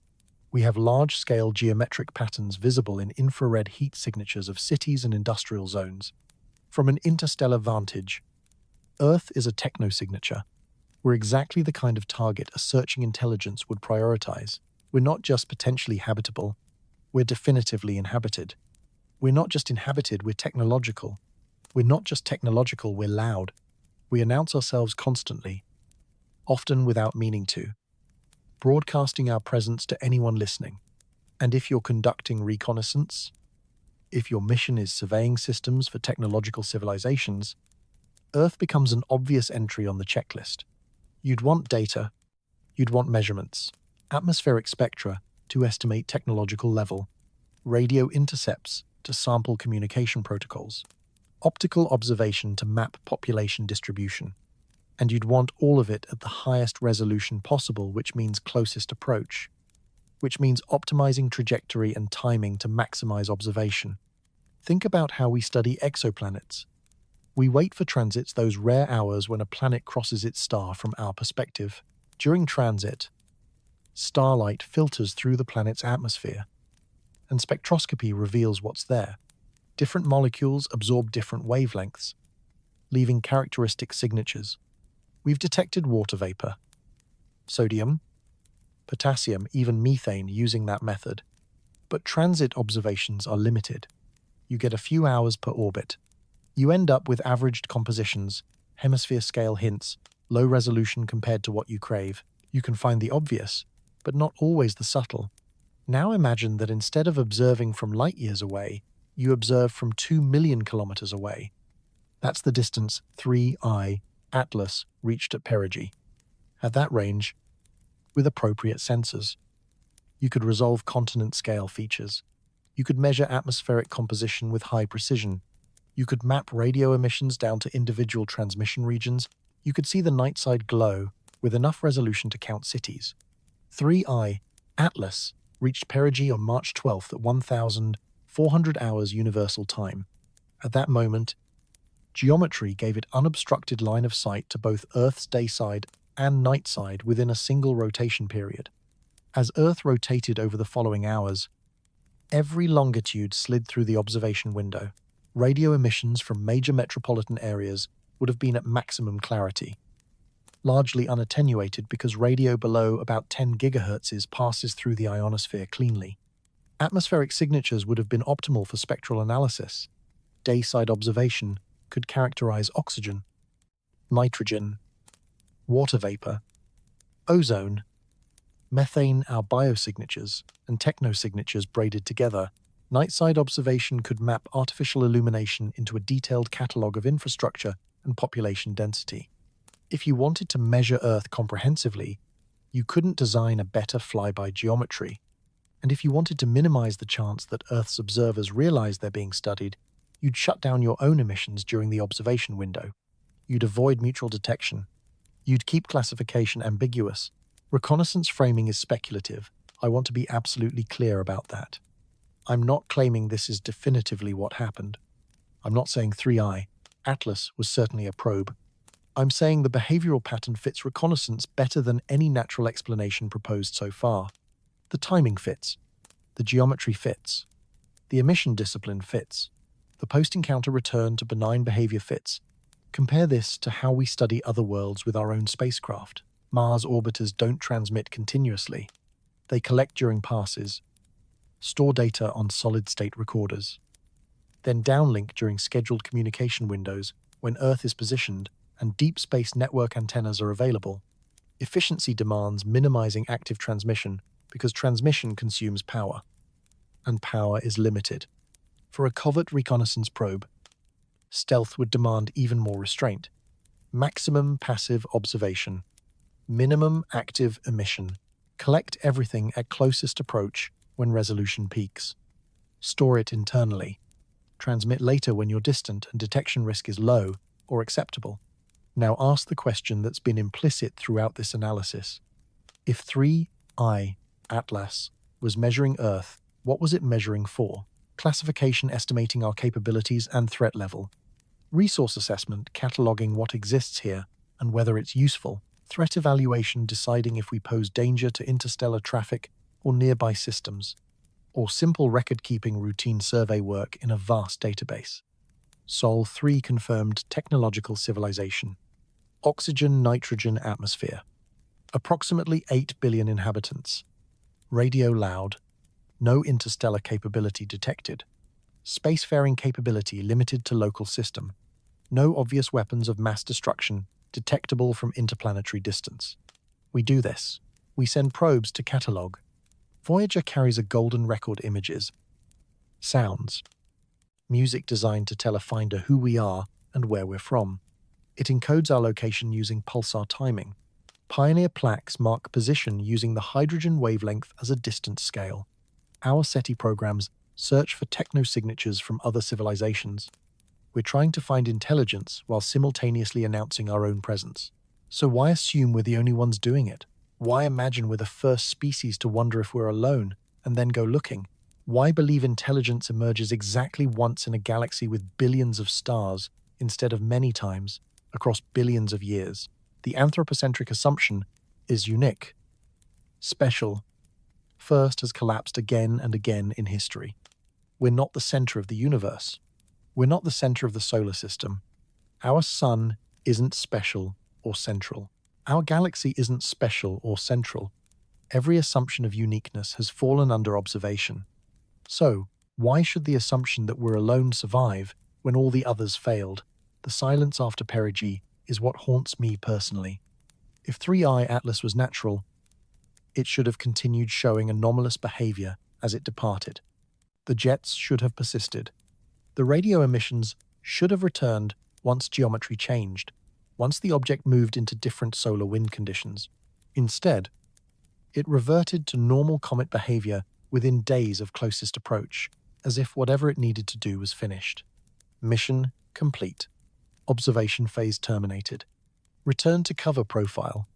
We have large-scale geometric patterns visible in infrared heat signatures of cities and industrial zones. From an interstellar vantage, Earth is a techno-signature. We're exactly the kind of target a searching intelligence would prioritize. We're not just potentially habitable, we're definitively inhabited. We're not just inhabited, we're technological. We're not just technological, we're loud. We announce ourselves constantly, often without meaning to, broadcasting our presence to anyone listening. And if you're conducting reconnaissance, if your mission is surveying systems for technological civilizations, Earth becomes an obvious entry on the checklist. You'd want data, you'd want measurements, atmospheric spectra to estimate technological level, radio intercepts to sample communication protocols, optical observation to map population distribution. And you'd want all of it at the highest resolution possible, which means closest approach, which means optimizing trajectory and timing to maximize observation. Think about how we study exoplanets. We wait for transits, those rare hours when a planet crosses its star from our perspective. During transit, starlight filters through the planet's atmosphere, and spectroscopy reveals what's there. Different molecules absorb different wavelengths, leaving characteristic signatures. We've detected water vapor, sodium, potassium, even methane using that method. But transit observations are limited. You get a few hours per orbit. You end up with averaged compositions, hemisphere-scale hints, low resolution compared to what you crave. You can find the obvious, but not always the subtle. Now imagine that instead of observing from light years away, you observe from 2 million kilometers away. That's the distance 3I Atlas reached at perigee. At that range, with appropriate sensors, you could resolve continent-scale features. You could measure atmospheric composition with high precision. You could map radio emissions down to individual transmission regions. You could see the night-side glow with enough resolution to count cities. 3I Atlas reached perigee on March 12th at 1,400 hours Universal Time. At that moment, geometry gave it unobstructed line of sight to both Earth's dayside and nightside within a single rotation period. As Earth rotated over the following hours, every longitude slid through the observation window. Radio emissions from major metropolitan areas would have been at maximum clarity, largely unattenuated because radio below about 10 gigahertz passes through the ionosphere cleanly. Atmospheric signatures would have been optimal for spectral analysis. Dayside observation could characterize oxygen, nitrogen, water vapor, ozone, methane, our biosignatures, and technosignatures braided together. Nightside observation could map artificial illumination into a detailed catalogue of infrastructure and population density. If you wanted to measure Earth comprehensively, you couldn't design a better flyby geometry. And if you wanted to minimize the chance that Earth's observers realize they're being studied, you'd shut down your own emissions during the observation window. You'd avoid mutual detection. You'd keep classification ambiguous. Reconnaissance framing is speculative. I want to be absolutely clear about that. I'm not claiming this is definitively what happened. I'm not saying 3I Atlas was certainly a probe. I'm saying the behavioral pattern fits reconnaissance better than any natural explanation proposed so far. The timing fits. The geometry fits. The emission discipline fits. The post-encounter return to benign behavior fits. Compare this to how we study other worlds with our own spacecraft. Mars orbiters don't transmit continuously. They collect during passes, store data on solid-state recorders, then downlink during scheduled communication windows when Earth is positioned and deep space network antennas are available. Efficiency demands minimizing active transmission because transmission consumes power, and power is limited. For a covert reconnaissance probe, stealth would demand even more restraint. Maximum passive observation. Minimum active emission. Collect everything at closest approach when resolution peaks. Store it internally. Transmit later when you're distant and detection risk is low or acceptable. Now ask the question that's been implicit throughout this analysis. If 3I Atlas was measuring Earth, what was it measuring for? Classification estimating our capabilities and threat level. Resource assessment cataloging what exists here and whether it's useful. Threat evaluation deciding if we pose danger to interstellar traffic or nearby systems, or simple record-keeping routine survey work in a vast database. Sol 3 confirmed technological civilization. Oxygen, nitrogen, atmosphere. Approximately 8 billion inhabitants. Radio loud. No interstellar capability detected. Spacefaring capability limited to local system. No obvious weapons of mass destruction detectable from interplanetary distance. We do this. We send probes to catalog. Voyager carries a golden record images, sounds, music designed to tell a finder who we are and where we're from. It encodes our location using pulsar timing. Pioneer plaques mark position using the hydrogen wavelength as a distance scale. Our SETI programs search for technosignatures from other civilizations. We're trying to find intelligence while simultaneously announcing our own presence. So why assume we're the only ones doing it? Why imagine we're the first species to wonder if we're alone and then go looking? Why believe intelligence emerges exactly once in a galaxy with billions of stars instead of many times across billions of years? The anthropocentric assumption is unique, special, first has collapsed again and again in history. We're not the center of the universe. We're not the center of the solar system. Our sun isn't special or central. Our galaxy isn't special or central. Every assumption of uniqueness has fallen under observation. So, why should the assumption that we're alone survive when all the others failed? The silence after perigee is what haunts me personally. If 3I Atlas was natural, It should have continued showing anomalous behavior as it departed. The jets should have persisted. The radio emissions should have returned once geometry changed, once the object moved into different solar wind conditions. Instead, it reverted to normal comet behavior within days of closest approach, as if whatever it needed to do was finished. Mission complete. Observation phase terminated. Return to cover profile.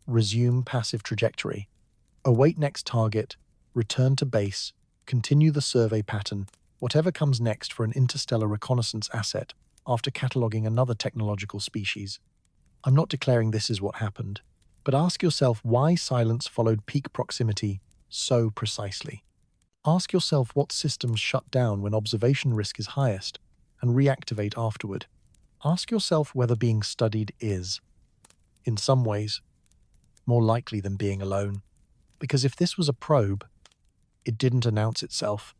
Resume passive trajectory. Await next target. Return to base. Continue the survey pattern. Whatever comes next for an interstellar reconnaissance asset after cataloging another technological species. I'm not declaring this is what happened, but ask yourself why silence followed peak proximity so precisely. Ask yourself what systems shut down when observation risk is highest and reactivate afterward. Ask yourself whether being studied is, in some ways, more likely than being alone. Because if this was a probe, it didn't announce itself.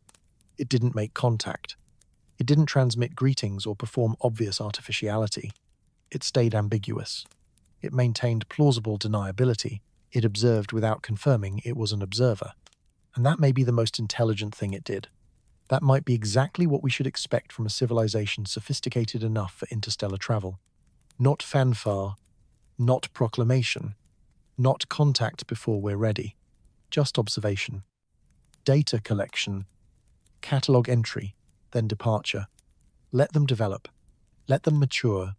It didn't make contact. It didn't transmit greetings or perform obvious artificiality. It stayed ambiguous. It maintained plausible deniability. It observed without confirming it was an observer. And that may be the most intelligent thing it did. That might be exactly what we should expect from a civilization sophisticated enough for interstellar travel. Not fanfare, not proclamation, not contact before we're ready. Just observation. Data collection. Catalog entry, then departure. Let them develop. Let them mature.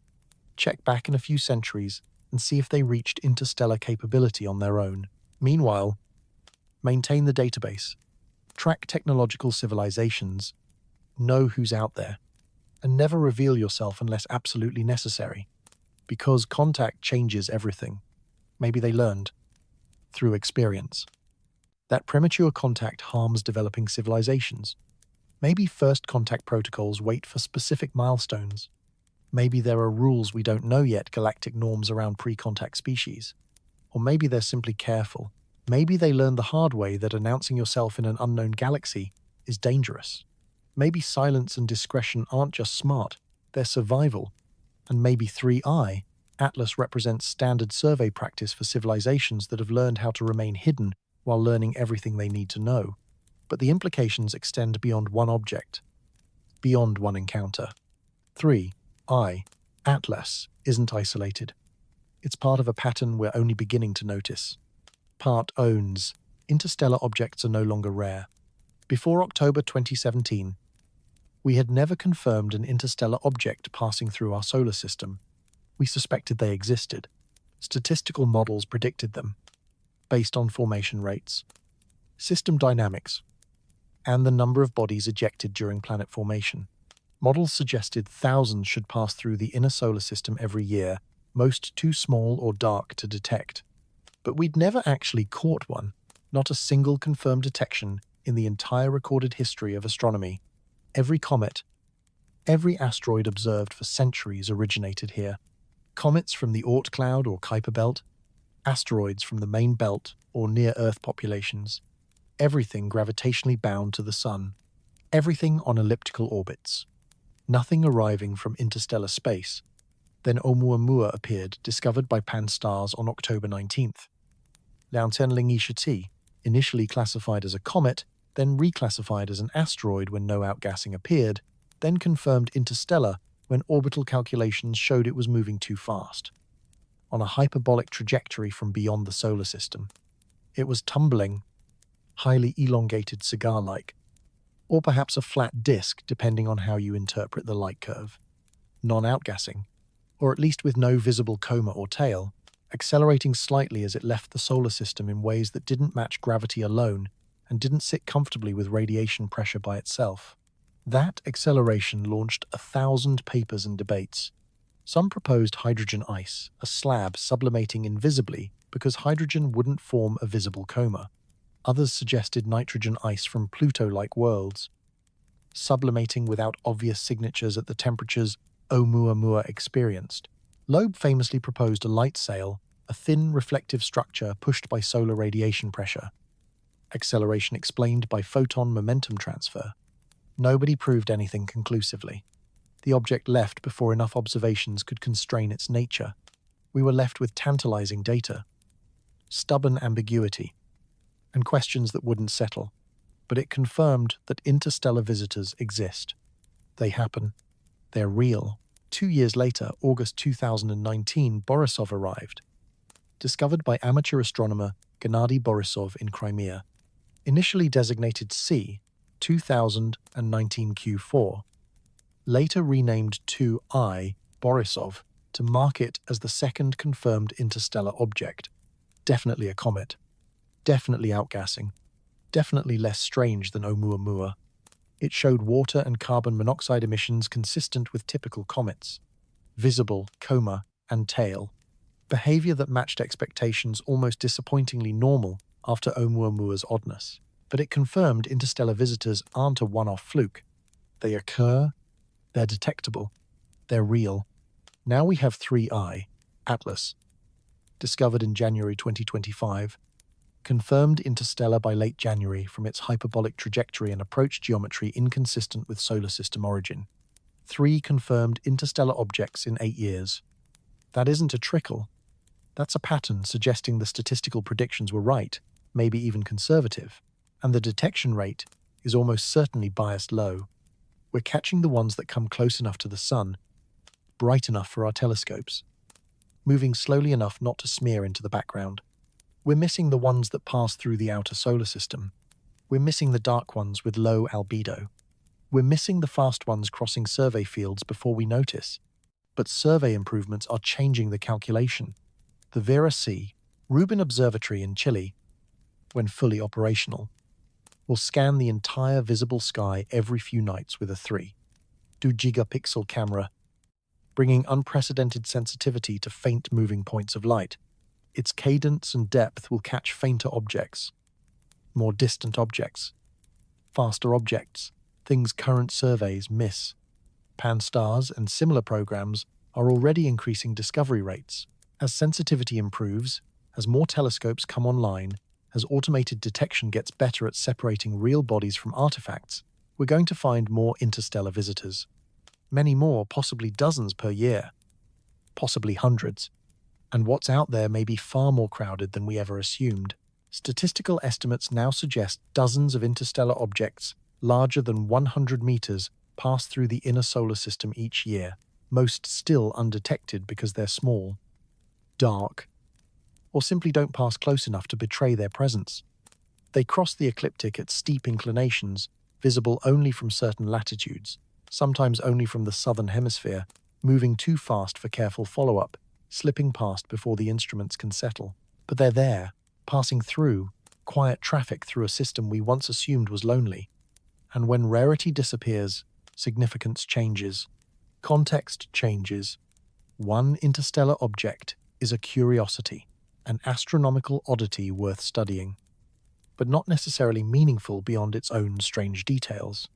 Check back in a few centuries and see if they reached interstellar capability on their own. Meanwhile, maintain the database. Track technological civilizations. Know who's out there. And never reveal yourself unless absolutely necessary. Because contact changes everything. Maybe they learned. Through experience. That premature contact harms developing civilizations. Maybe first contact protocols wait for specific milestones. Maybe there are rules we don't know yet, galactic norms around pre-contact species. Or maybe they're simply careful. Maybe they learned the hard way that announcing yourself in an unknown galaxy is dangerous. Maybe silence and discretion aren't just smart, they're survival. And maybe 3I, Atlas represents standard survey practice for civilizations that have learned how to remain hidden while learning everything they need to know. But the implications extend beyond one object, beyond one encounter. 3I, Atlas, isn't isolated. It's part of a pattern we're only beginning to notice. Part owns. Interstellar objects are no longer rare. Before October 2017, we had never confirmed an interstellar object passing through our solar system. We suspected they existed. Statistical models predicted them, based on formation rates, system dynamics, and the number of bodies ejected during planet formation. Models suggested thousands should pass through the inner solar system every year, most too small or dark to detect. But we'd never actually caught one, not a single confirmed detection in the entire recorded history of astronomy. Every comet, every asteroid observed for centuries originated here. Comets from the Oort cloud or Kuiper belt, asteroids from the main belt or near-Earth populations, everything gravitationally bound to the Sun, everything on elliptical orbits. Nothing arriving from interstellar space. Then Oumuamua appeared, discovered by Pan-STARRS on October 19th. Unsettling, initially classified as a comet, then reclassified as an asteroid when no outgassing appeared, then confirmed interstellar when orbital calculations showed it was moving too fast. On a hyperbolic trajectory from beyond the solar system. It was tumbling, highly elongated cigar-like, or perhaps a flat disk depending on how you interpret the light curve. Non-outgassing, or at least with no visible coma or tail, accelerating slightly as it left the solar system in ways that didn't match gravity alone and didn't sit comfortably with radiation pressure by itself. That acceleration launched 1,000 papers and debates. Some proposed hydrogen ice, a slab sublimating invisibly because hydrogen wouldn't form a visible coma. Others suggested nitrogen ice from Pluto-like worlds, sublimating without obvious signatures at the temperatures Oumuamua experienced. Loeb famously proposed a light sail, a thin reflective structure pushed by solar radiation pressure. Acceleration explained by photon momentum transfer. Nobody proved anything conclusively. The object left before enough observations could constrain its nature. We were left with tantalizing data. Stubborn ambiguity. and questions that wouldn't settle. But it confirmed that interstellar visitors exist. They happen. They're real. 2 years later, August 2019, Borisov arrived. Discovered by amateur astronomer Gennady Borisov in Crimea. Initially designated C, 2019 Q4. Later renamed 2I, Borisov, to mark it as the second confirmed interstellar object. Definitely a comet. Definitely outgassing. Definitely less strange than Oumuamua. It showed water and carbon monoxide emissions consistent with typical comets. Visible, coma, and tail. Behavior that matched expectations, almost disappointingly normal after Oumuamua's oddness. But it confirmed interstellar visitors aren't a one-off fluke. They occur, they're detectable, they're real. Now we have 3I, Atlas. Discovered in January 2025. Confirmed interstellar by late January from its hyperbolic trajectory and approach geometry inconsistent with solar system origin. 3 confirmed interstellar objects in 8 years. That isn't a trickle. That's a pattern suggesting the statistical predictions were right, maybe even conservative, and the detection rate is almost certainly biased low. We're catching the ones that come close enough to the sun, bright enough for our telescopes, moving slowly enough not to smear into the background. We're missing the ones that pass through the outer solar system. We're missing the dark ones with low albedo. We're missing the fast ones crossing survey fields before we notice. But survey improvements are changing the calculation. The Vera C, Rubin Observatory in Chile, when fully operational, will scan the entire visible sky every few nights with a 3 gigapixel camera, bringing unprecedented sensitivity to faint moving points of light. Its cadence and depth will catch fainter objects, more distant objects, faster objects, things current surveys miss. Pan-STARRS and similar programs are already increasing discovery rates. As sensitivity improves, as more telescopes come online, as automated detection gets better at separating real bodies from artifacts, we're going to find more interstellar visitors. Many more, possibly dozens per year, possibly hundreds. And what's out there may be far more crowded than we ever assumed. Statistical estimates now suggest dozens of interstellar objects larger than 100 meters pass through the inner solar system each year, most still undetected because they're small, dark, or simply don't pass close enough to betray their presence. They cross the ecliptic at steep inclinations, visible only from certain latitudes, sometimes only from the southern hemisphere, moving too fast for careful follow-up, slipping past before the instruments can settle. But they're there, passing through, quiet traffic through a system we once assumed was lonely. And when rarity disappears, significance changes. Context changes. One interstellar object is a curiosity, an astronomical oddity worth studying, but not necessarily meaningful beyond its own strange details.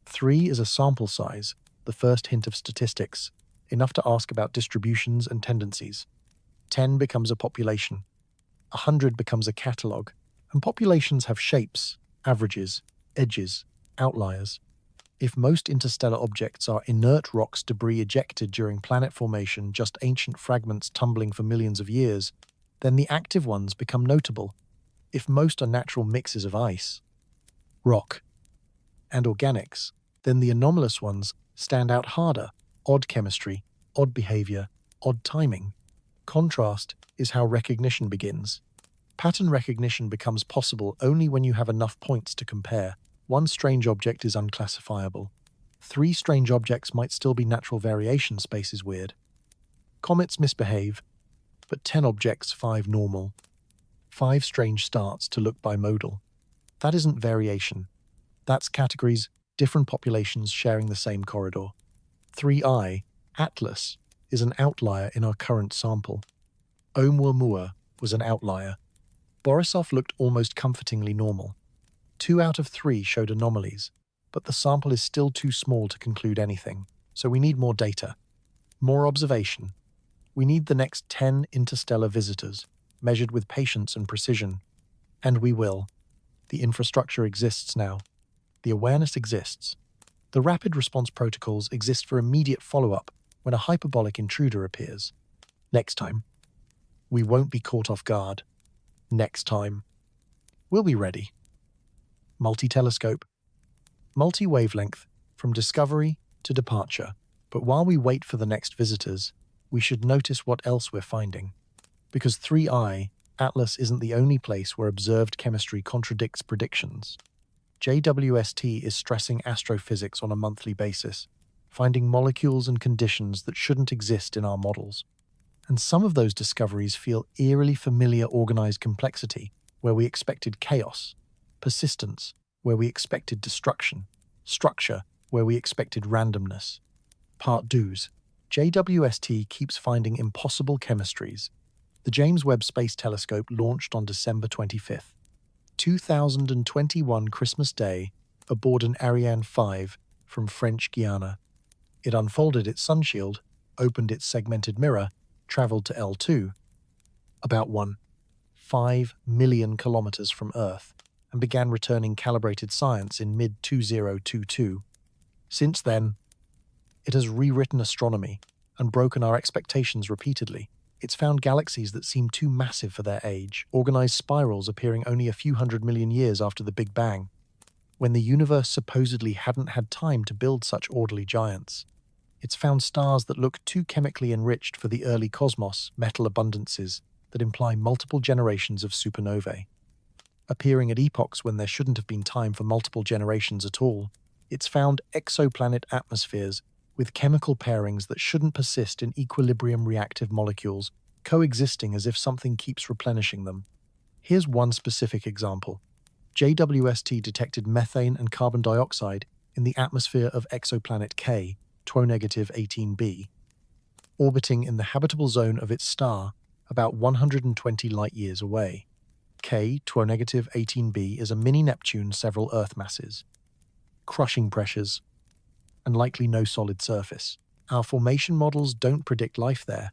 3 is a sample size, the first hint of statistics, enough to ask about distributions and tendencies. 10 becomes a population. 100 becomes a catalogue, and populations have shapes, averages, edges, outliers. If most interstellar objects are inert rocks debris ejected during planet formation, just ancient fragments tumbling for millions of years, then the active ones become notable. If most are natural mixes of ice, rock, and organics, then the anomalous ones stand out harder. Odd chemistry, odd behavior, odd timing. Contrast is how recognition begins. Pattern recognition becomes possible only when you have enough points to compare. 1 strange object is unclassifiable. 3 strange objects might still be natural variation. Space is weird. Comets misbehave, but 10 objects, 5 normal. 5 strange starts to look bimodal. That isn't variation. That's categories, different populations sharing the same corridor. 3I, Atlas, is an outlier in our current sample. Oumuamua was an outlier. Borisov looked almost comfortingly normal. 2 out of 3 showed anomalies, but the sample is still too small to conclude anything, so we need more data, more observation. We need the next 10 interstellar visitors, measured with patience and precision. And we will. The infrastructure exists now. The awareness exists. The rapid response protocols exist for immediate follow-up when a hyperbolic intruder appears. Next time, we won't be caught off guard. Next time, We'll be ready. Multi-telescope, multi-wavelength, from discovery to departure. But while we wait for the next visitors, we should notice what else we're finding. Because 3I, Atlas isn't the only place where observed chemistry contradicts predictions. JWST is stressing astrophysics on a monthly basis, finding molecules and conditions that shouldn't exist in our models. And some of those discoveries feel eerily familiar organized complexity, where we expected chaos, persistence, where we expected destruction, structure, where we expected randomness. Part 2's. JWST keeps finding impossible chemistries. The James Webb Space Telescope launched on December 25th, 2021 Christmas Day, aboard an Ariane 5 from French Guiana. It unfolded its sunshield, opened its segmented mirror, traveled to L2, about 5 million kilometers from Earth, and began returning calibrated science in mid-2022. Since then, it has rewritten astronomy and broken our expectations repeatedly. It's found galaxies that seem too massive for their age, organized spirals appearing only a few 100 million years after the Big Bang, when the universe supposedly hadn't had time to build such orderly giants. It's found stars that look too chemically enriched for the early cosmos, metal abundances that imply multiple generations of supernovae. Appearing at epochs when there shouldn't have been time for multiple generations at all, it's found exoplanet atmospheres with chemical pairings that shouldn't persist in equilibrium reactive molecules, coexisting as if something keeps replenishing them. Here's one specific example. JWST detected methane and carbon dioxide in the atmosphere of exoplanet K, TW-18b, orbiting in the habitable zone of its star about 120 light-years away. K, TW-18b, is a mini-Neptune several Earth masses, crushing pressures, and likely no solid surface. Our formation models don't predict life there,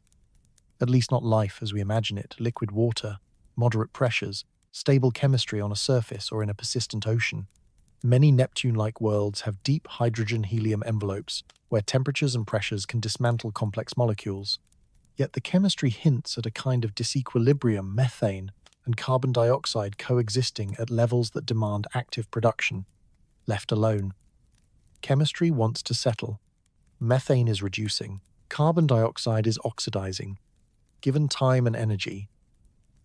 at least not life as we imagine it: liquid water, moderate pressures, stable chemistry on a surface or in a persistent ocean. Many Neptune-like worlds have deep hydrogen-helium envelopes where temperatures and pressures can dismantle complex molecules. Yet the chemistry hints at a kind of disequilibrium, methane and carbon dioxide coexisting at levels that demand active production. Left alone, chemistry wants to settle. Methane is reducing. Carbon dioxide is oxidizing. Given time and energy,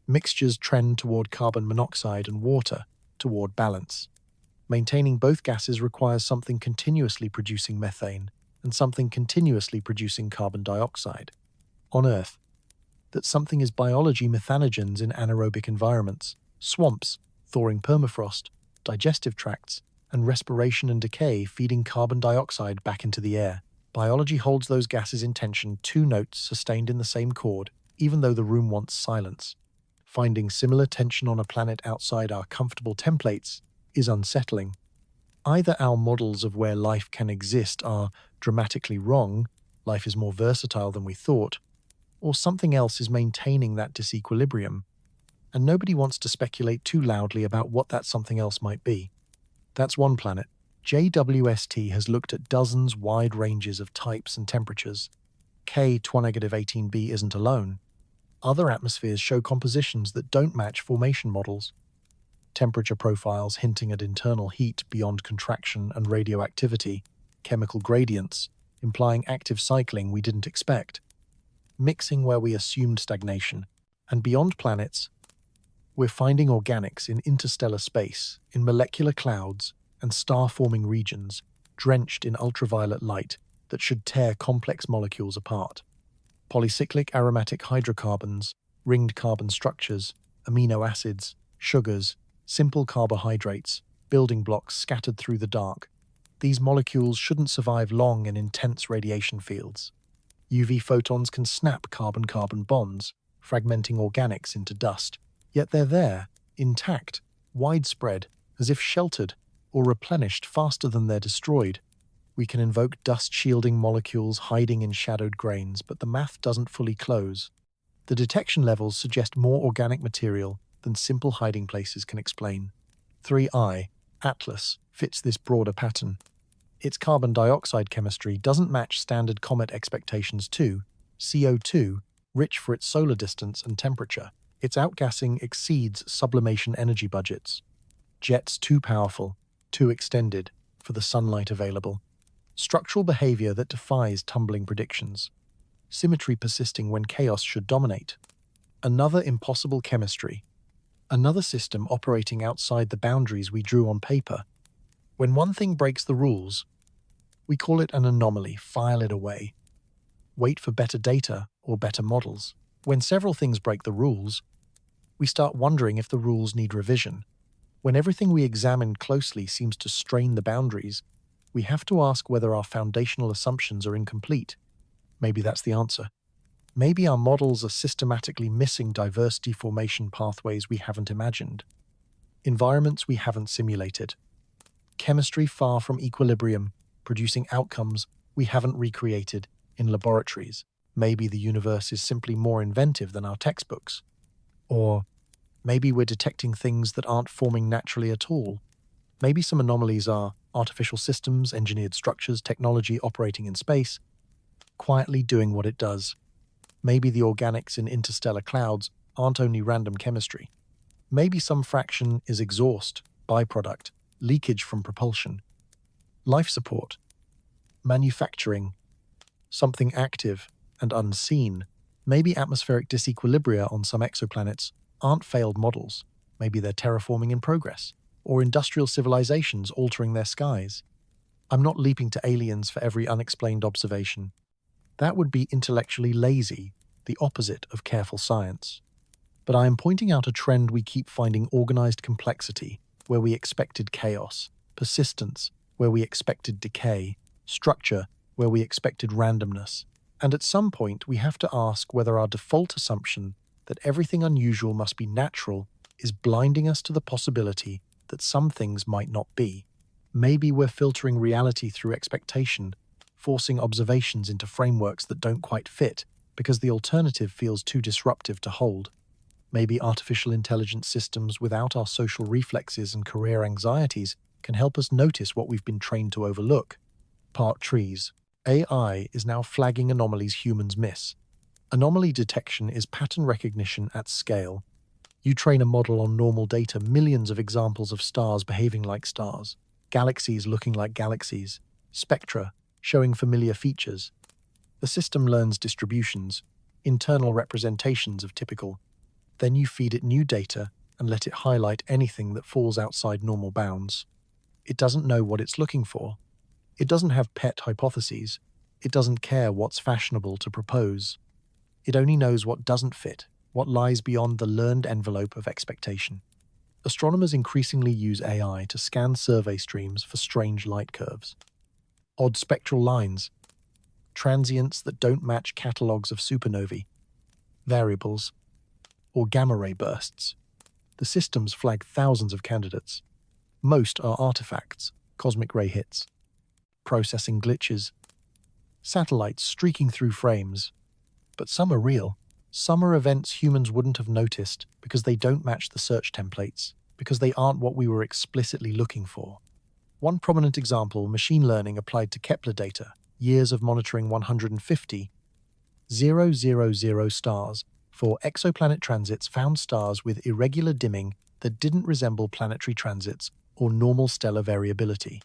mixtures trend toward carbon monoxide and water, toward balance. Maintaining both gases requires something continuously producing methane and something continuously producing carbon dioxide. On Earth, that something is biology methanogens in anaerobic environments, swamps, thawing permafrost, digestive tracts, and respiration and decay feeding carbon dioxide back into the air. Biology holds those gases in tension, two notes sustained in the same chord, even though the room wants silence. Finding similar tension on a planet outside our comfortable templates is unsettling. Either our models of where life can exist are dramatically wrong, life is more versatile than we thought, or something else is maintaining that disequilibrium, and nobody wants to speculate too loudly about what that something else might be. That's one planet. JWST has looked at dozens wide ranges of types and temperatures. K, TW-18b, isn't alone. Other atmospheres show compositions that don't match formation models. Temperature profiles hinting at internal heat beyond contraction and radioactivity, chemical gradients implying active cycling we didn't expect, mixing where we assumed stagnation, and beyond planets, we're finding organics in interstellar space, in molecular clouds and star-forming regions, drenched in ultraviolet light that should tear complex molecules apart. Polycyclic aromatic hydrocarbons, ringed carbon structures, amino acids, sugars, simple carbohydrates, building blocks scattered through the dark. These molecules shouldn't survive long in intense radiation fields. UV photons can snap carbon-carbon bonds, fragmenting organics into dust. Yet they're there, intact, widespread, as if sheltered or replenished faster than they're destroyed. We can invoke dust-shielding molecules hiding in shadowed grains, but the math doesn't fully close. The detection levels suggest more organic material than simple hiding places can explain. 3I, Atlas, fits this broader pattern. Its carbon dioxide chemistry doesn't match standard comet expectations too. CO2, rich for its solar distance and temperature. Its outgassing exceeds sublimation energy budgets. jets too powerful, too extended for the sunlight available, structural behavior that defies tumbling predictions, symmetry persisting when chaos should dominate, another impossible chemistry, another system operating outside the boundaries we drew on paper. When one thing breaks the rules, we call it an anomaly, file it away, wait for better data or better models. When several things break the rules, we start wondering if the rules need revision. When everything we examine closely seems to strain the boundaries, we have to ask whether our foundational assumptions are incomplete. Maybe that's the answer. Maybe our models are systematically missing diverse deformation pathways we haven't imagined, environments we haven't simulated, chemistry far from equilibrium, producing outcomes we haven't recreated in laboratories. Maybe the universe is simply more inventive than our textbooks. Or maybe we're detecting things that aren't forming naturally at all. Maybe some anomalies are artificial systems, engineered structures, technology operating in space, quietly doing what it does. Maybe the organics in interstellar clouds aren't only random chemistry. Maybe some fraction is exhaust, byproduct, leakage from propulsion, life support, manufacturing, something active and unseen. Maybe atmospheric disequilibria on some exoplanets aren't failed models. Maybe they're terraforming in progress, or industrial civilizations altering their skies. I'm not leaping to aliens for every unexplained observation. That would be intellectually lazy, the opposite of careful science. But I am pointing out a trend we keep finding: organized complexity, where we expected chaos, persistence, where we expected decay, structure, where we expected randomness. And at some point, we have to ask whether our default assumption that everything unusual must be natural is blinding us to the possibility that some things might not be. Maybe we're filtering reality through expectation, forcing observations into frameworks that don't quite fit because the alternative feels too disruptive to hold. Maybe artificial intelligence systems without our social reflexes and career anxieties can help us notice what we've been trained to overlook. Part trees. AI is now flagging anomalies humans miss. Anomaly detection is pattern recognition at scale. You train a model on normal data, millions of examples of stars behaving like stars, galaxies looking like galaxies, spectra showing familiar features. The system learns distributions, internal representations of typical. Then you feed it new data and let it highlight anything that falls outside normal bounds. It doesn't know what it's looking for. It doesn't have pet hypotheses. It doesn't care what's fashionable to propose. It only knows what doesn't fit, what lies beyond the learned envelope of expectation. Astronomers increasingly use AI to scan survey streams for strange light curves, odd spectral lines, transients that don't match catalogues of supernovae, variables, or gamma-ray bursts. The systems flag thousands of candidates. Most are artifacts, cosmic ray hits, processing glitches, satellites streaking through frames. But some are real. Some are events humans wouldn't have noticed because they don't match the search templates, because they aren't what we were explicitly looking for. One prominent example: machine learning applied to Kepler data, years of monitoring 150,000 stars for exoplanet transits, found stars with irregular dimming that didn't resemble planetary transits or normal stellar variability.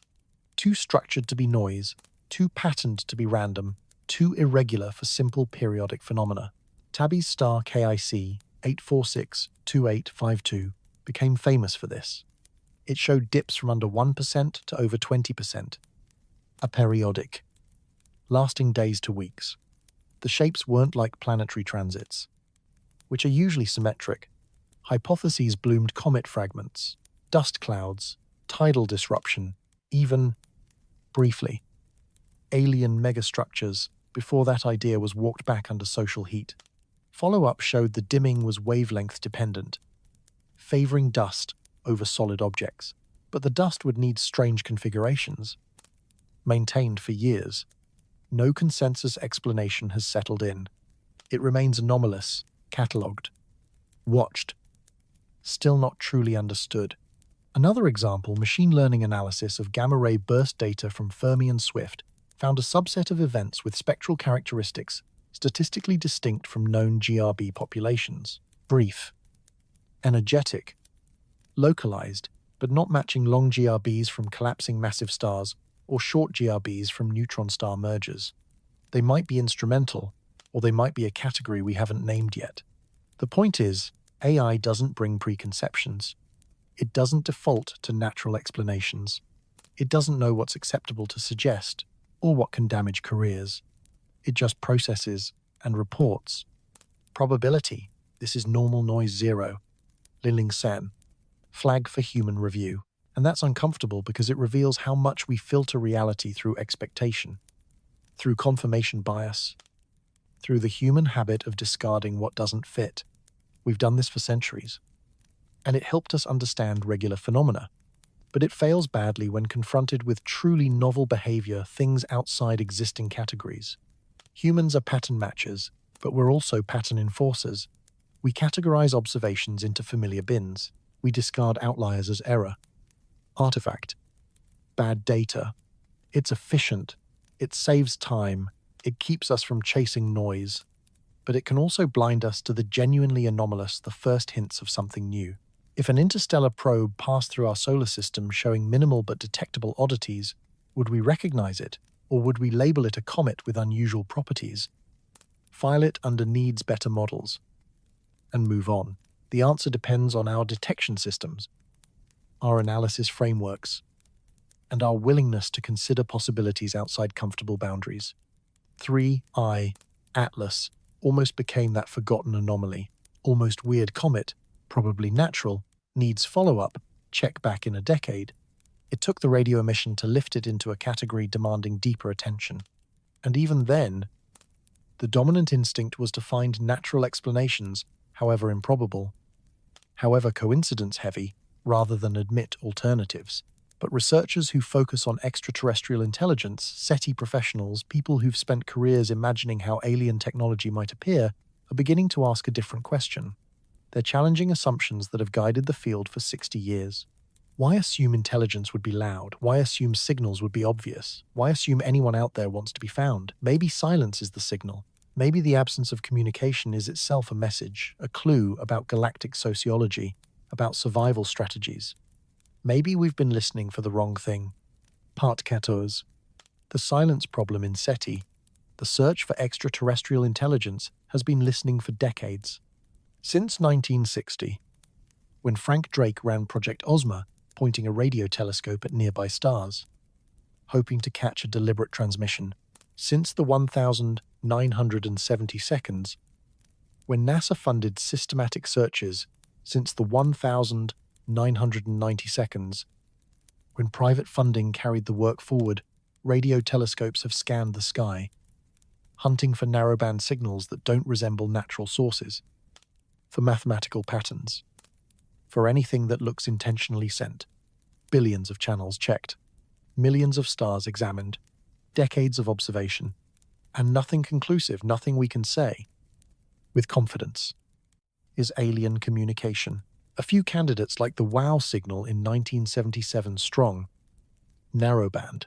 Too structured to be noise, too patterned to be random, too irregular for simple periodic phenomena. Tabby's star KIC 8462852 became famous for this. It showed dips from under 1% to over 20%, aperiodic, lasting days to weeks. The shapes weren't like planetary transits, which are usually symmetric. Hypotheses bloomed: comet fragments, dust clouds, tidal disruption, even, briefly, alien megastructures, before that idea was walked back under social heat. Follow-up showed the dimming was wavelength dependent, favoring dust over solid objects. But the dust would need strange configurations, maintained for years. No consensus explanation has settled in. It remains anomalous, catalogued, watched, still not truly understood. Another example: machine learning analysis of gamma-ray burst data from Fermi and Swift found a subset of events with spectral characteristics statistically distinct from known GRB populations. Brief, energetic, localized, but not matching long GRBs from collapsing massive stars or short GRBs from neutron star mergers. They might be instrumental, or they might be a category we haven't named yet. The point is, AI doesn't bring preconceptions. It doesn't default to natural explanations. It doesn't know what's acceptable to suggest, or what can damage careers. It just processes and reports. Probability. This is normal noise 0. Liling Sen. Flag for human review. And that's uncomfortable because it reveals how much we filter reality through expectation, through confirmation bias, through the human habit of discarding what doesn't fit. We've done this for centuries. And it helped us understand regular phenomena. But it fails badly when confronted with truly novel behavior, things outside existing categories. Humans are pattern matchers, but we're also pattern enforcers. We categorize observations into familiar bins. We discard outliers as error. Artifact. Bad data. It's efficient. It saves time. It keeps us from chasing noise. But it can also blind us to the genuinely anomalous, the first hints of something new. If an interstellar probe passed through our solar system showing minimal but detectable oddities, would we recognize it, or would we label it a comet with unusual properties? File it under needs better models, and move on. The answer depends on our detection systems, our analysis frameworks, and our willingness to consider possibilities outside comfortable boundaries. 3I, Atlas, almost became that forgotten anomaly, almost weird comet, probably natural, needs follow-up, check back in a decade. It took the radio emission to lift it into a category demanding deeper attention. And even then, the dominant instinct was to find natural explanations, however improbable, however coincidence-heavy, rather than admit alternatives. But researchers who focus on extraterrestrial intelligence, SETI professionals, people who've spent careers imagining how alien technology might appear, are beginning to ask a different question. They're challenging assumptions that have guided the field for 60 years. Why assume intelligence would be loud? Why assume signals would be obvious? Why assume anyone out there wants to be found? Maybe silence is the signal. Maybe the absence of communication is itself a message, a clue about galactic sociology, about survival strategies. Maybe we've been listening for the wrong thing. Part 14. The silence problem in SETI. The search for extraterrestrial intelligence has been listening for decades. Since 1960, when Frank Drake ran Project Ozma, pointing a radio telescope at nearby stars, hoping to catch a deliberate transmission. Since the 1,970 seconds, when NASA funded systematic searches, since the 1,990 seconds, when private funding carried the work forward, radio telescopes have scanned the sky, hunting for narrowband signals that don't resemble natural sources, for mathematical patterns, for anything that looks intentionally sent. Billions of channels checked, millions of stars examined, decades of observation, and nothing conclusive, nothing we can say with confidence is alien communication. A few candidates like the WOW signal in 1977 strong, narrowband,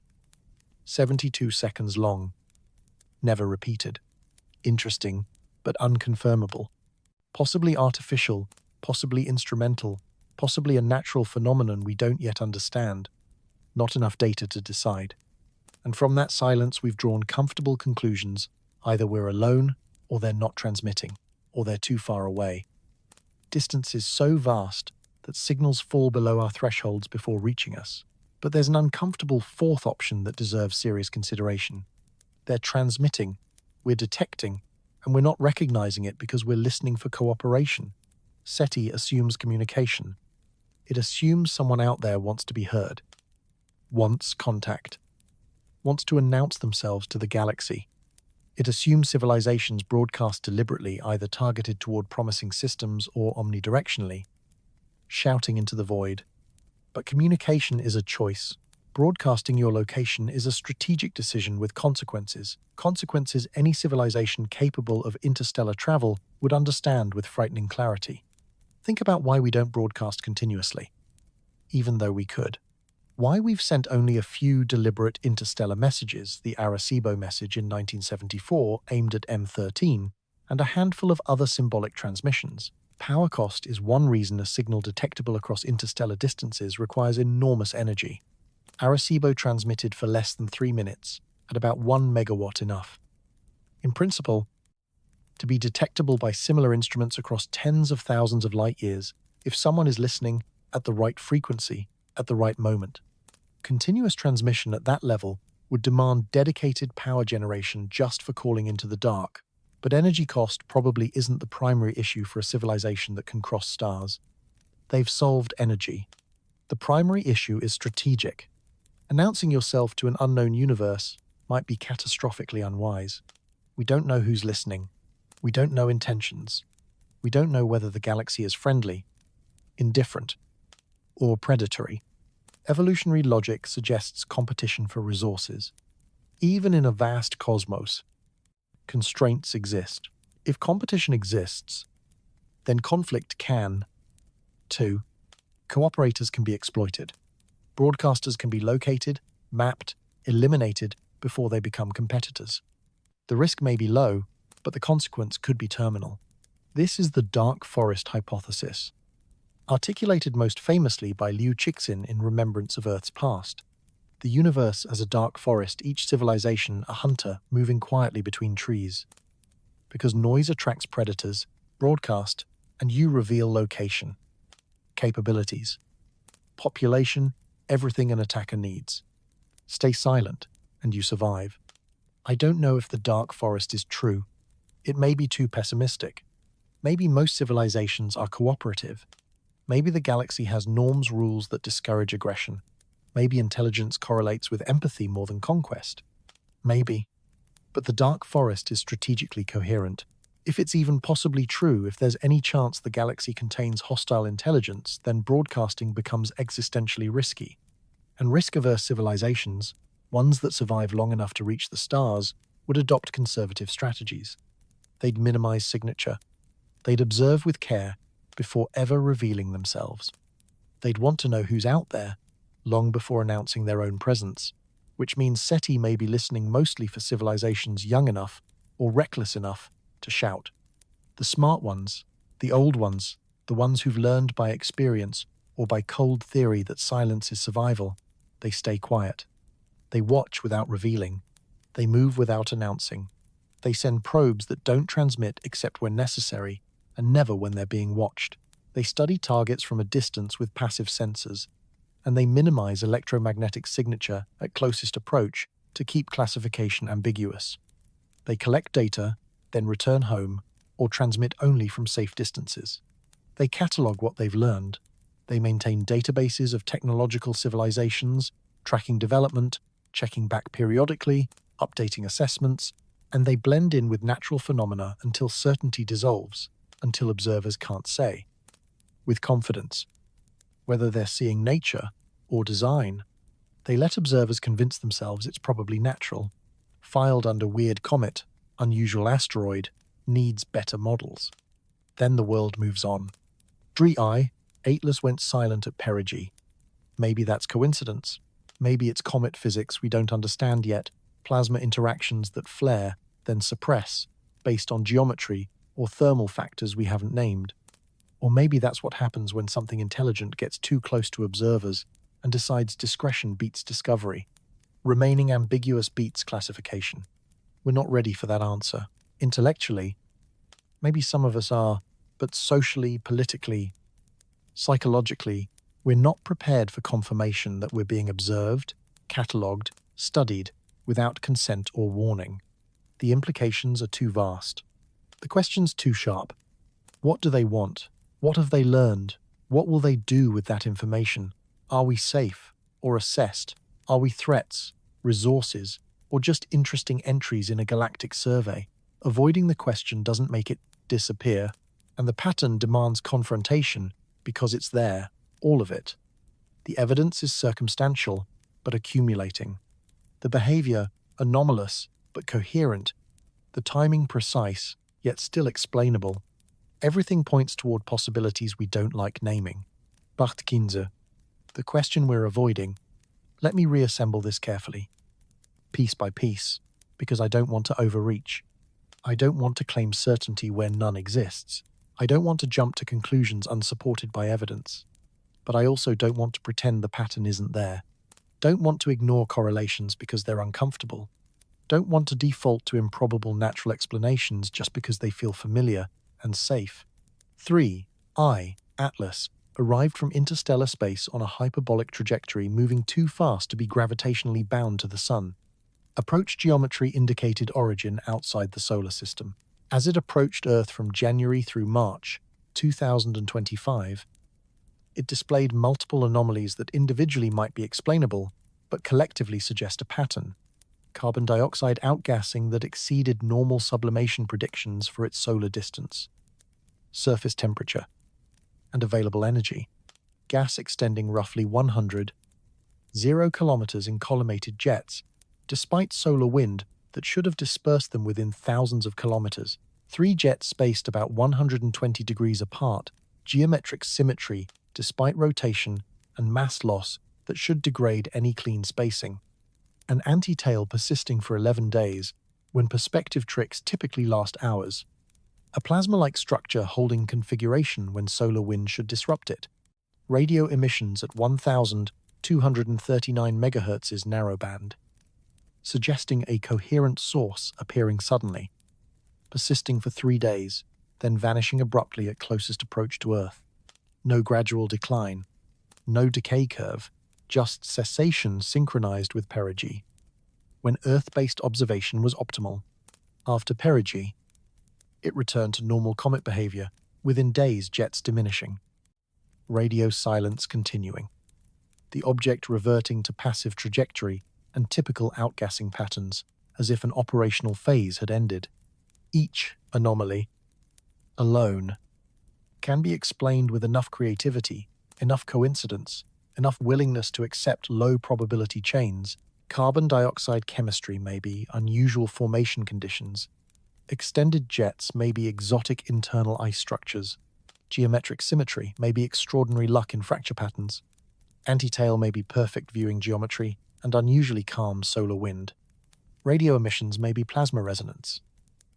72 seconds long, never repeated, interesting but unconfirmable, possibly artificial, possibly instrumental, possibly a natural phenomenon we don't yet understand, not enough data to decide. And from that silence we've drawn comfortable conclusions, either we're alone, or they're not transmitting, or they're too far away. Distance is so vast that signals fall below our thresholds before reaching us. But there's an uncomfortable fourth option that deserves serious consideration. They're transmitting, we're detecting, and we're not recognizing it because we're listening for cooperation. SETI assumes communication. It assumes someone out there wants to be heard, wants contact, wants to announce themselves to the galaxy. It assumes civilizations broadcast deliberately, either targeted toward promising systems or omnidirectionally, shouting into the void. But communication is a choice. Broadcasting your location is a strategic decision with consequences. Consequences any civilization capable of interstellar travel would understand with frightening clarity. Think about why we don't broadcast continuously, even though we could. Why we've sent only a few deliberate interstellar messages, the Arecibo message in 1974 aimed at M13, and a handful of other symbolic transmissions. Power cost is one reason a signal detectable across interstellar distances requires enormous energy. Arecibo transmitted for less than 3 minutes, at about 1 megawatt enough. In principle, to be detectable by similar instruments across tens of thousands of light years, if someone is listening at the right frequency, at the right moment. Continuous transmission at that level would demand dedicated power generation just for calling into the dark, but energy cost probably isn't the primary issue for a civilization that can cross stars. They've solved energy. The primary issue is strategic. Announcing yourself to an unknown universe might be catastrophically unwise. We don't know who's listening. We don't know intentions. We don't know whether the galaxy is friendly, indifferent, or predatory. Evolutionary logic suggests competition for resources. Even in a vast cosmos, constraints exist. If competition exists, then conflict can, too. Cooperators can be exploited. Broadcasters can be located, mapped, eliminated before they become competitors. The risk may be low, but the consequence could be terminal. This is the dark forest hypothesis, articulated most famously by Liu Cixin in Remembrance of Earth's Past. The universe as a dark forest, each civilization a hunter moving quietly between trees. Because noise attracts predators, broadcast, and you reveal location. Capabilities. Population, everything an attacker needs. Stay silent, and you survive. I don't know if the dark forest is true. It may be too pessimistic. Maybe most civilizations are cooperative. Maybe the galaxy has norms, rules that discourage aggression. Maybe intelligence correlates with empathy more than conquest. Maybe. But the dark forest is strategically coherent. If it's even possibly true, if there's any chance the galaxy contains hostile intelligence, then broadcasting becomes existentially risky. And risk-averse civilizations, ones that survive long enough to reach the stars, would adopt conservative strategies. They'd minimize signature. They'd observe with care before ever revealing themselves. They'd want to know who's out there long before announcing their own presence, which means SETI may be listening mostly for civilizations young enough or reckless enough to shout. The smart ones, the old ones, the ones who've learned by experience or by cold theory that silence is survival, they stay quiet. They watch without revealing. They move without announcing. They send probes that don't transmit except when necessary and never when they're being watched. They study targets from a distance with passive sensors, and they minimize electromagnetic signature at closest approach to keep classification ambiguous. They collect data, then return home, or transmit only from safe distances. They catalog what they've learned. They maintain databases of technological civilizations, tracking development, checking back periodically, updating assessments, and they blend in with natural phenomena until certainty dissolves, until observers can't say, with confidence, whether they're seeing nature or design. They let observers convince themselves it's probably natural, filed under weird comet, unusual asteroid, needs better models. Then the world moves on. Dre-I, Atlas went silent at perigee. Maybe that's coincidence. Maybe it's comet physics we don't understand yet, plasma interactions that flare, then suppress, based on geometry or thermal factors we haven't named. Or maybe that's what happens when something intelligent gets too close to observers and decides discretion beats discovery. Remaining ambiguous beats classification. We're not ready for that answer. Intellectually, maybe some of us are, but socially, politically, psychologically, we're not prepared for confirmation that we're being observed, catalogued, studied, without consent or warning. The implications are too vast. The question's too sharp. What do they want? What have they learned? What will they do with that information? Are we safe or assessed? Are we threats, resources, or just interesting entries in a galactic survey? Avoiding the question doesn't make it disappear, and the pattern demands confrontation because it's there, all of it. The evidence is circumstantial, but accumulating. The behavior, anomalous, but coherent. The timing precise, yet still explainable. Everything points toward possibilities we don't like naming. Bartkinze. The question we're avoiding. Let me reassemble this carefully, piece by piece, because I don't want to overreach. I don't want to claim certainty where none exists. I don't want to jump to conclusions unsupported by evidence, but I also don't want to pretend the pattern isn't there. Don't want to ignore correlations because they're uncomfortable. Don't want to default to improbable natural explanations just because they feel familiar and safe. 3. Atlas arrived from interstellar space on a hyperbolic trajectory moving too fast to be gravitationally bound to the Sun. Approach geometry indicated origin outside the solar system. As it approached Earth from January through March 2025, it displayed multiple anomalies that individually might be explainable, but collectively suggest a pattern. Carbon dioxide outgassing that exceeded normal sublimation predictions for its solar distance. Surface temperature and available energy. Gas extending roughly 0 kilometers in collimated jets, despite solar wind that should have dispersed them within thousands of kilometers. 3 jets spaced about 120 degrees apart, geometric symmetry despite rotation and mass loss that should degrade any clean spacing. An anti-tail persisting for 11 days, when perspective tricks typically last hours. A plasma-like structure holding configuration when solar wind should disrupt it. Radio emissions at 1,239 MHz narrowband, suggesting a coherent source appearing suddenly, persisting for 3 days, then vanishing abruptly at closest approach to Earth. No gradual decline, no decay curve, just cessation synchronized with perigee, when Earth-based observation was optimal. After perigee, it returned to normal comet behavior, within days jets diminishing. Radio silence continuing. The object reverting to passive trajectory and typical outgassing patterns, as if an operational phase had ended. Each anomaly, alone, can be explained with enough creativity, enough coincidence, enough willingness to accept low-probability chains. Carbon dioxide chemistry may be unusual formation conditions. Extended jets may be exotic internal ice structures. Geometric symmetry may be extraordinary luck in fracture patterns. Anti-tail may be perfect viewing geometry and unusually calm solar wind. Radio emissions may be plasma resonance.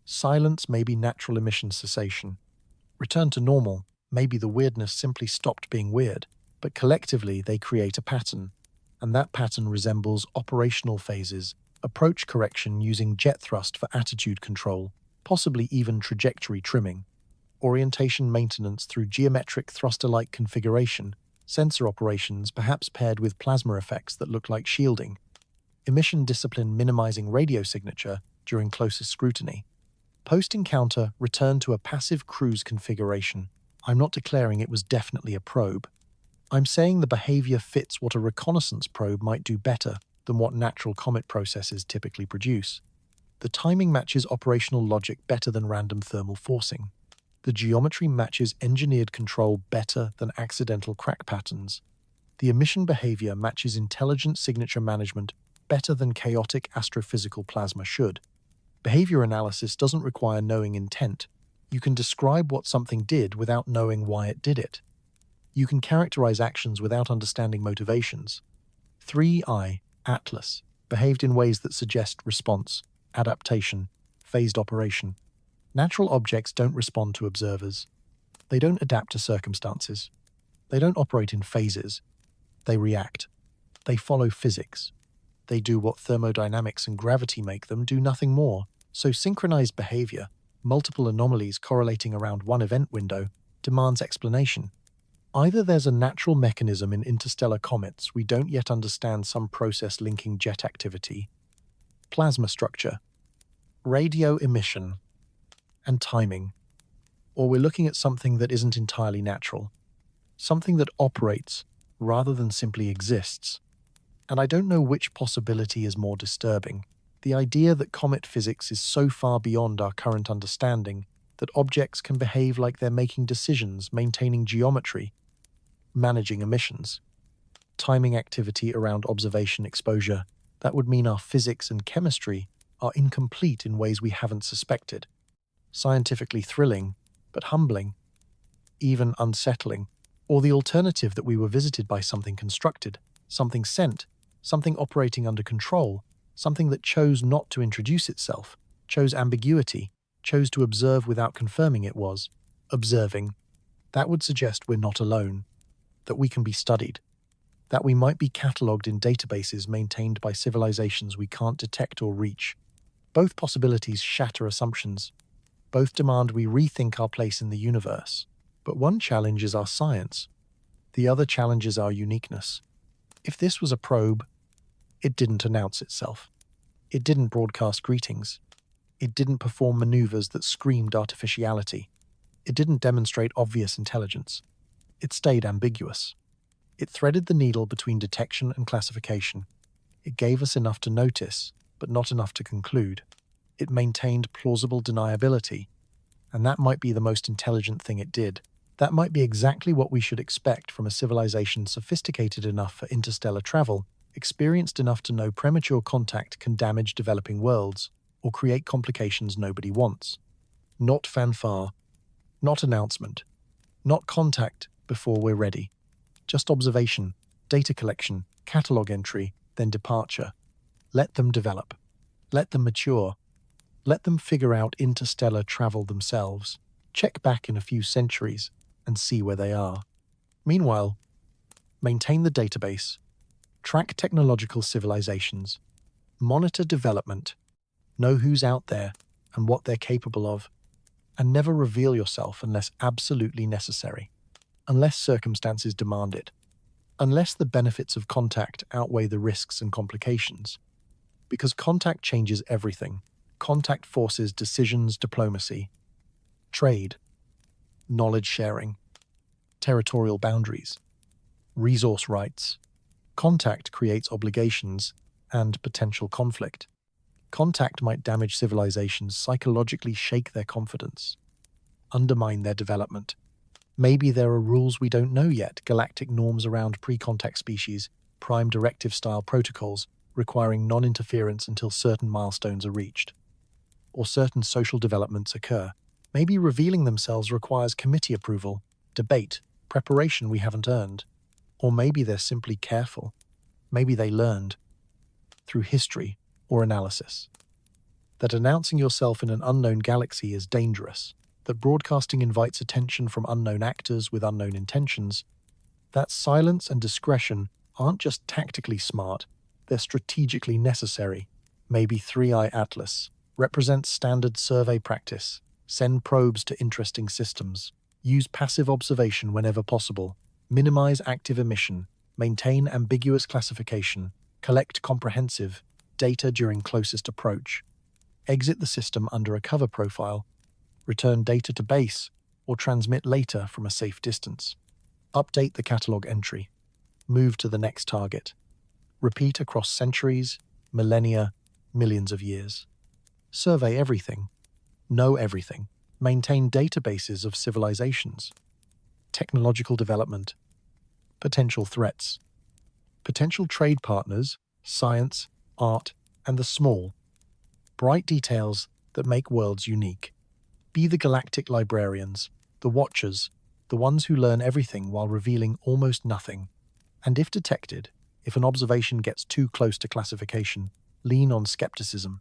Silence may be natural emission cessation. Return to normal may be the weirdness simply stopped being weird, but collectively they create a pattern, and that pattern resembles operational phases, approach correction using jet thrust for attitude control, possibly even trajectory trimming, orientation maintenance through geometric thruster-like configuration, sensor operations perhaps paired with plasma effects that look like shielding, emission discipline minimizing radio signature during closest scrutiny. Post-encounter, return to a passive cruise configuration. I'm not declaring it was definitely a probe. I'm saying the behavior fits what a reconnaissance probe might do better than what natural comet processes typically produce. The timing matches operational logic better than random thermal forcing. The geometry matches engineered control better than accidental crack patterns. The emission behavior matches intelligent signature management better than chaotic astrophysical plasma should. Behavior analysis doesn't require knowing intent. You can describe what something did without knowing why it did it. You can characterize actions without understanding motivations. 3. Atlas behaved in ways that suggest response, adaptation, phased operation. Natural objects don't respond to observers. They don't adapt to circumstances. They don't operate in phases. They react. They follow physics. They do what thermodynamics and gravity make them do, nothing more. So synchronized behavior, multiple anomalies correlating around one event window, demands explanation. Either there's a natural mechanism in interstellar comets we don't yet understand, some process linking jet activity, plasma structure, radio emission, and timing, or we're looking at something that isn't entirely natural, something that operates rather than simply exists. And I don't know which possibility is more disturbing. The idea that comet physics is so far beyond our current understanding that objects can behave like they're making decisions, maintaining geometry, managing emissions, timing activity around observation exposure. That would mean our physics and chemistry are incomplete in ways we haven't suspected. Scientifically thrilling, but humbling, even unsettling. Or the alternative, that we were visited by something constructed, something sent, something operating under control, something that chose not to introduce itself, chose ambiguity, chose to observe without confirming it was. observing. That would suggest we're not alone, that we can be studied, that we might be catalogued in databases maintained by civilizations we can't detect or reach. Both possibilities shatter assumptions. Both demand we rethink our place in the universe. But one challenge is our science. The other challenges our uniqueness. If this was a probe, it didn't announce itself. It didn't broadcast greetings. It didn't perform maneuvers that screamed artificiality. It didn't demonstrate obvious intelligence. It stayed ambiguous. It threaded the needle between detection and classification. It gave us enough to notice, but not enough to conclude. It maintained plausible deniability, and that might be the most intelligent thing it did. That might be exactly what we should expect from a civilization sophisticated enough for interstellar travel, experienced enough to know premature contact can damage developing worlds or create complications nobody wants. Not fanfare, not announcement, not contact before we're ready. Just observation, data collection, catalog entry, then departure. Let them develop. Let them mature. Let them figure out interstellar travel themselves. Check back in a few centuries and see where they are. Meanwhile, maintain the database, track technological civilizations, monitor development, know who's out there and what they're capable of, and never reveal yourself unless absolutely necessary, unless circumstances demand it, unless the benefits of contact outweigh the risks and complications. Because contact changes everything. Contact forces decisions, diplomacy, trade, knowledge sharing, territorial boundaries, resource rights. Contact creates obligations and potential conflict. Contact might damage civilizations, psychologically shake their confidence, undermine their development. Maybe there are rules we don't know yet, galactic norms around pre-contact species, prime directive-style protocols requiring non-interference until certain milestones are reached, or certain social developments occur. Maybe revealing themselves requires committee approval, debate, preparation we haven't earned. Or maybe they're simply careful. Maybe they learned, through history or analysis, that announcing yourself in an unknown galaxy is dangerous, that broadcasting invites attention from unknown actors with unknown intentions, that silence and discretion aren't just tactically smart, they're strategically necessary. Maybe 3i Atlas represents standard survey practice. Send probes to interesting systems. Use passive observation whenever possible. Minimize active emission. Maintain ambiguous classification. Collect comprehensive data during closest approach. Exit the system under a cover profile. Return data to base or transmit later from a safe distance. Update the catalog entry. Move to the next target. Repeat across centuries, millennia, millions of years. Survey everything. Know everything. Maintain databases of civilizations. Technological development. Potential threats. Potential trade partners, science, art, and the small, bright details that make worlds unique. Be the galactic librarians, the watchers, the ones who learn everything while revealing almost nothing. And if detected, if an observation gets too close to classification, lean on skepticism.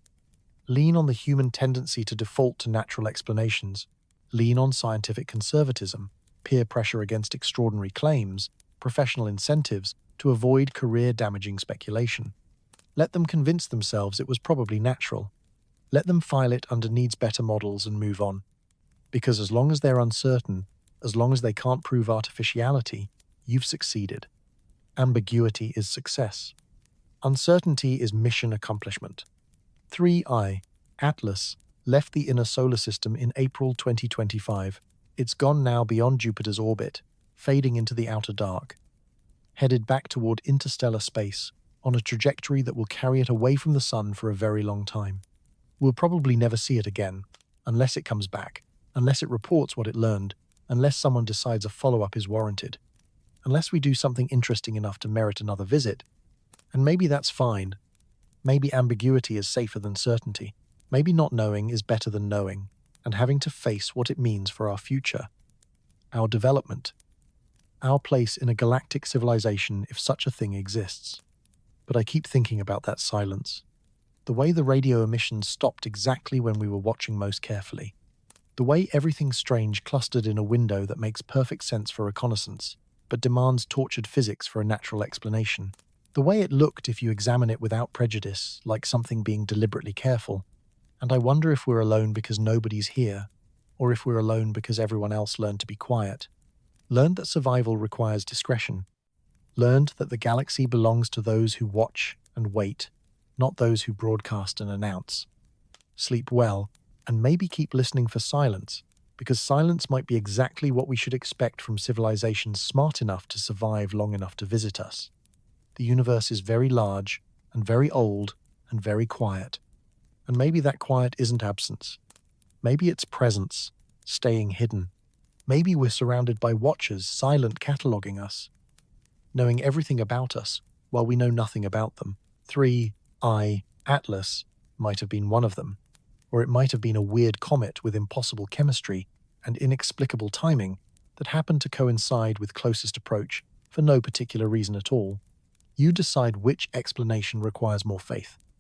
Lean on the human tendency to default to natural explanations. Lean on scientific conservatism, peer pressure against extraordinary claims, professional incentives to avoid career-damaging speculation. Let them convince themselves it was probably natural. Let them file it under needs better models and move on. Because as long as they're uncertain, as long as they can't prove artificiality, you've succeeded. Ambiguity is success. Uncertainty is mission accomplishment. 3i Atlas left the inner solar system in April 2025. It's gone now beyond Jupiter's orbit, fading into the outer dark, headed back toward interstellar space on a trajectory that will carry it away from the sun for a very long time. We'll probably never see it again, unless it comes back, unless it reports what it learned, unless someone decides a follow-up is warranted, unless we do something interesting enough to merit another visit. And maybe that's fine. Maybe ambiguity is safer than certainty. Maybe not knowing is better than knowing, and having to face what it means for our future, our development, our place in a galactic civilization if such a thing exists. But I keep thinking about that silence. The way the radio emissions stopped exactly when we were watching most carefully. The way everything's strange clustered in a window that makes perfect sense for reconnaissance, but demands tortured physics for a natural explanation. The way it looked if you examine it without prejudice, like something being deliberately careful. And I wonder if we're alone because nobody's here, or if we're alone because everyone else learned to be quiet. Learned that survival requires discretion. Learned that the galaxy belongs to those who watch and wait, not those who broadcast and announce. Sleep well, and maybe keep listening for silence, because silence might be exactly what we should expect from civilizations smart enough to survive long enough to visit us. The universe is very large, and very old, and very quiet. And maybe that quiet isn't absence. Maybe it's presence, staying hidden. Maybe we're surrounded by watchers, silent cataloging us, knowing everything about us while we know nothing about them. 3I Atlas might have been one of them, or it might have been a weird comet with impossible chemistry and inexplicable timing that happened to coincide with closest approach for no particular reason at all. You decide which explanation requires more faith.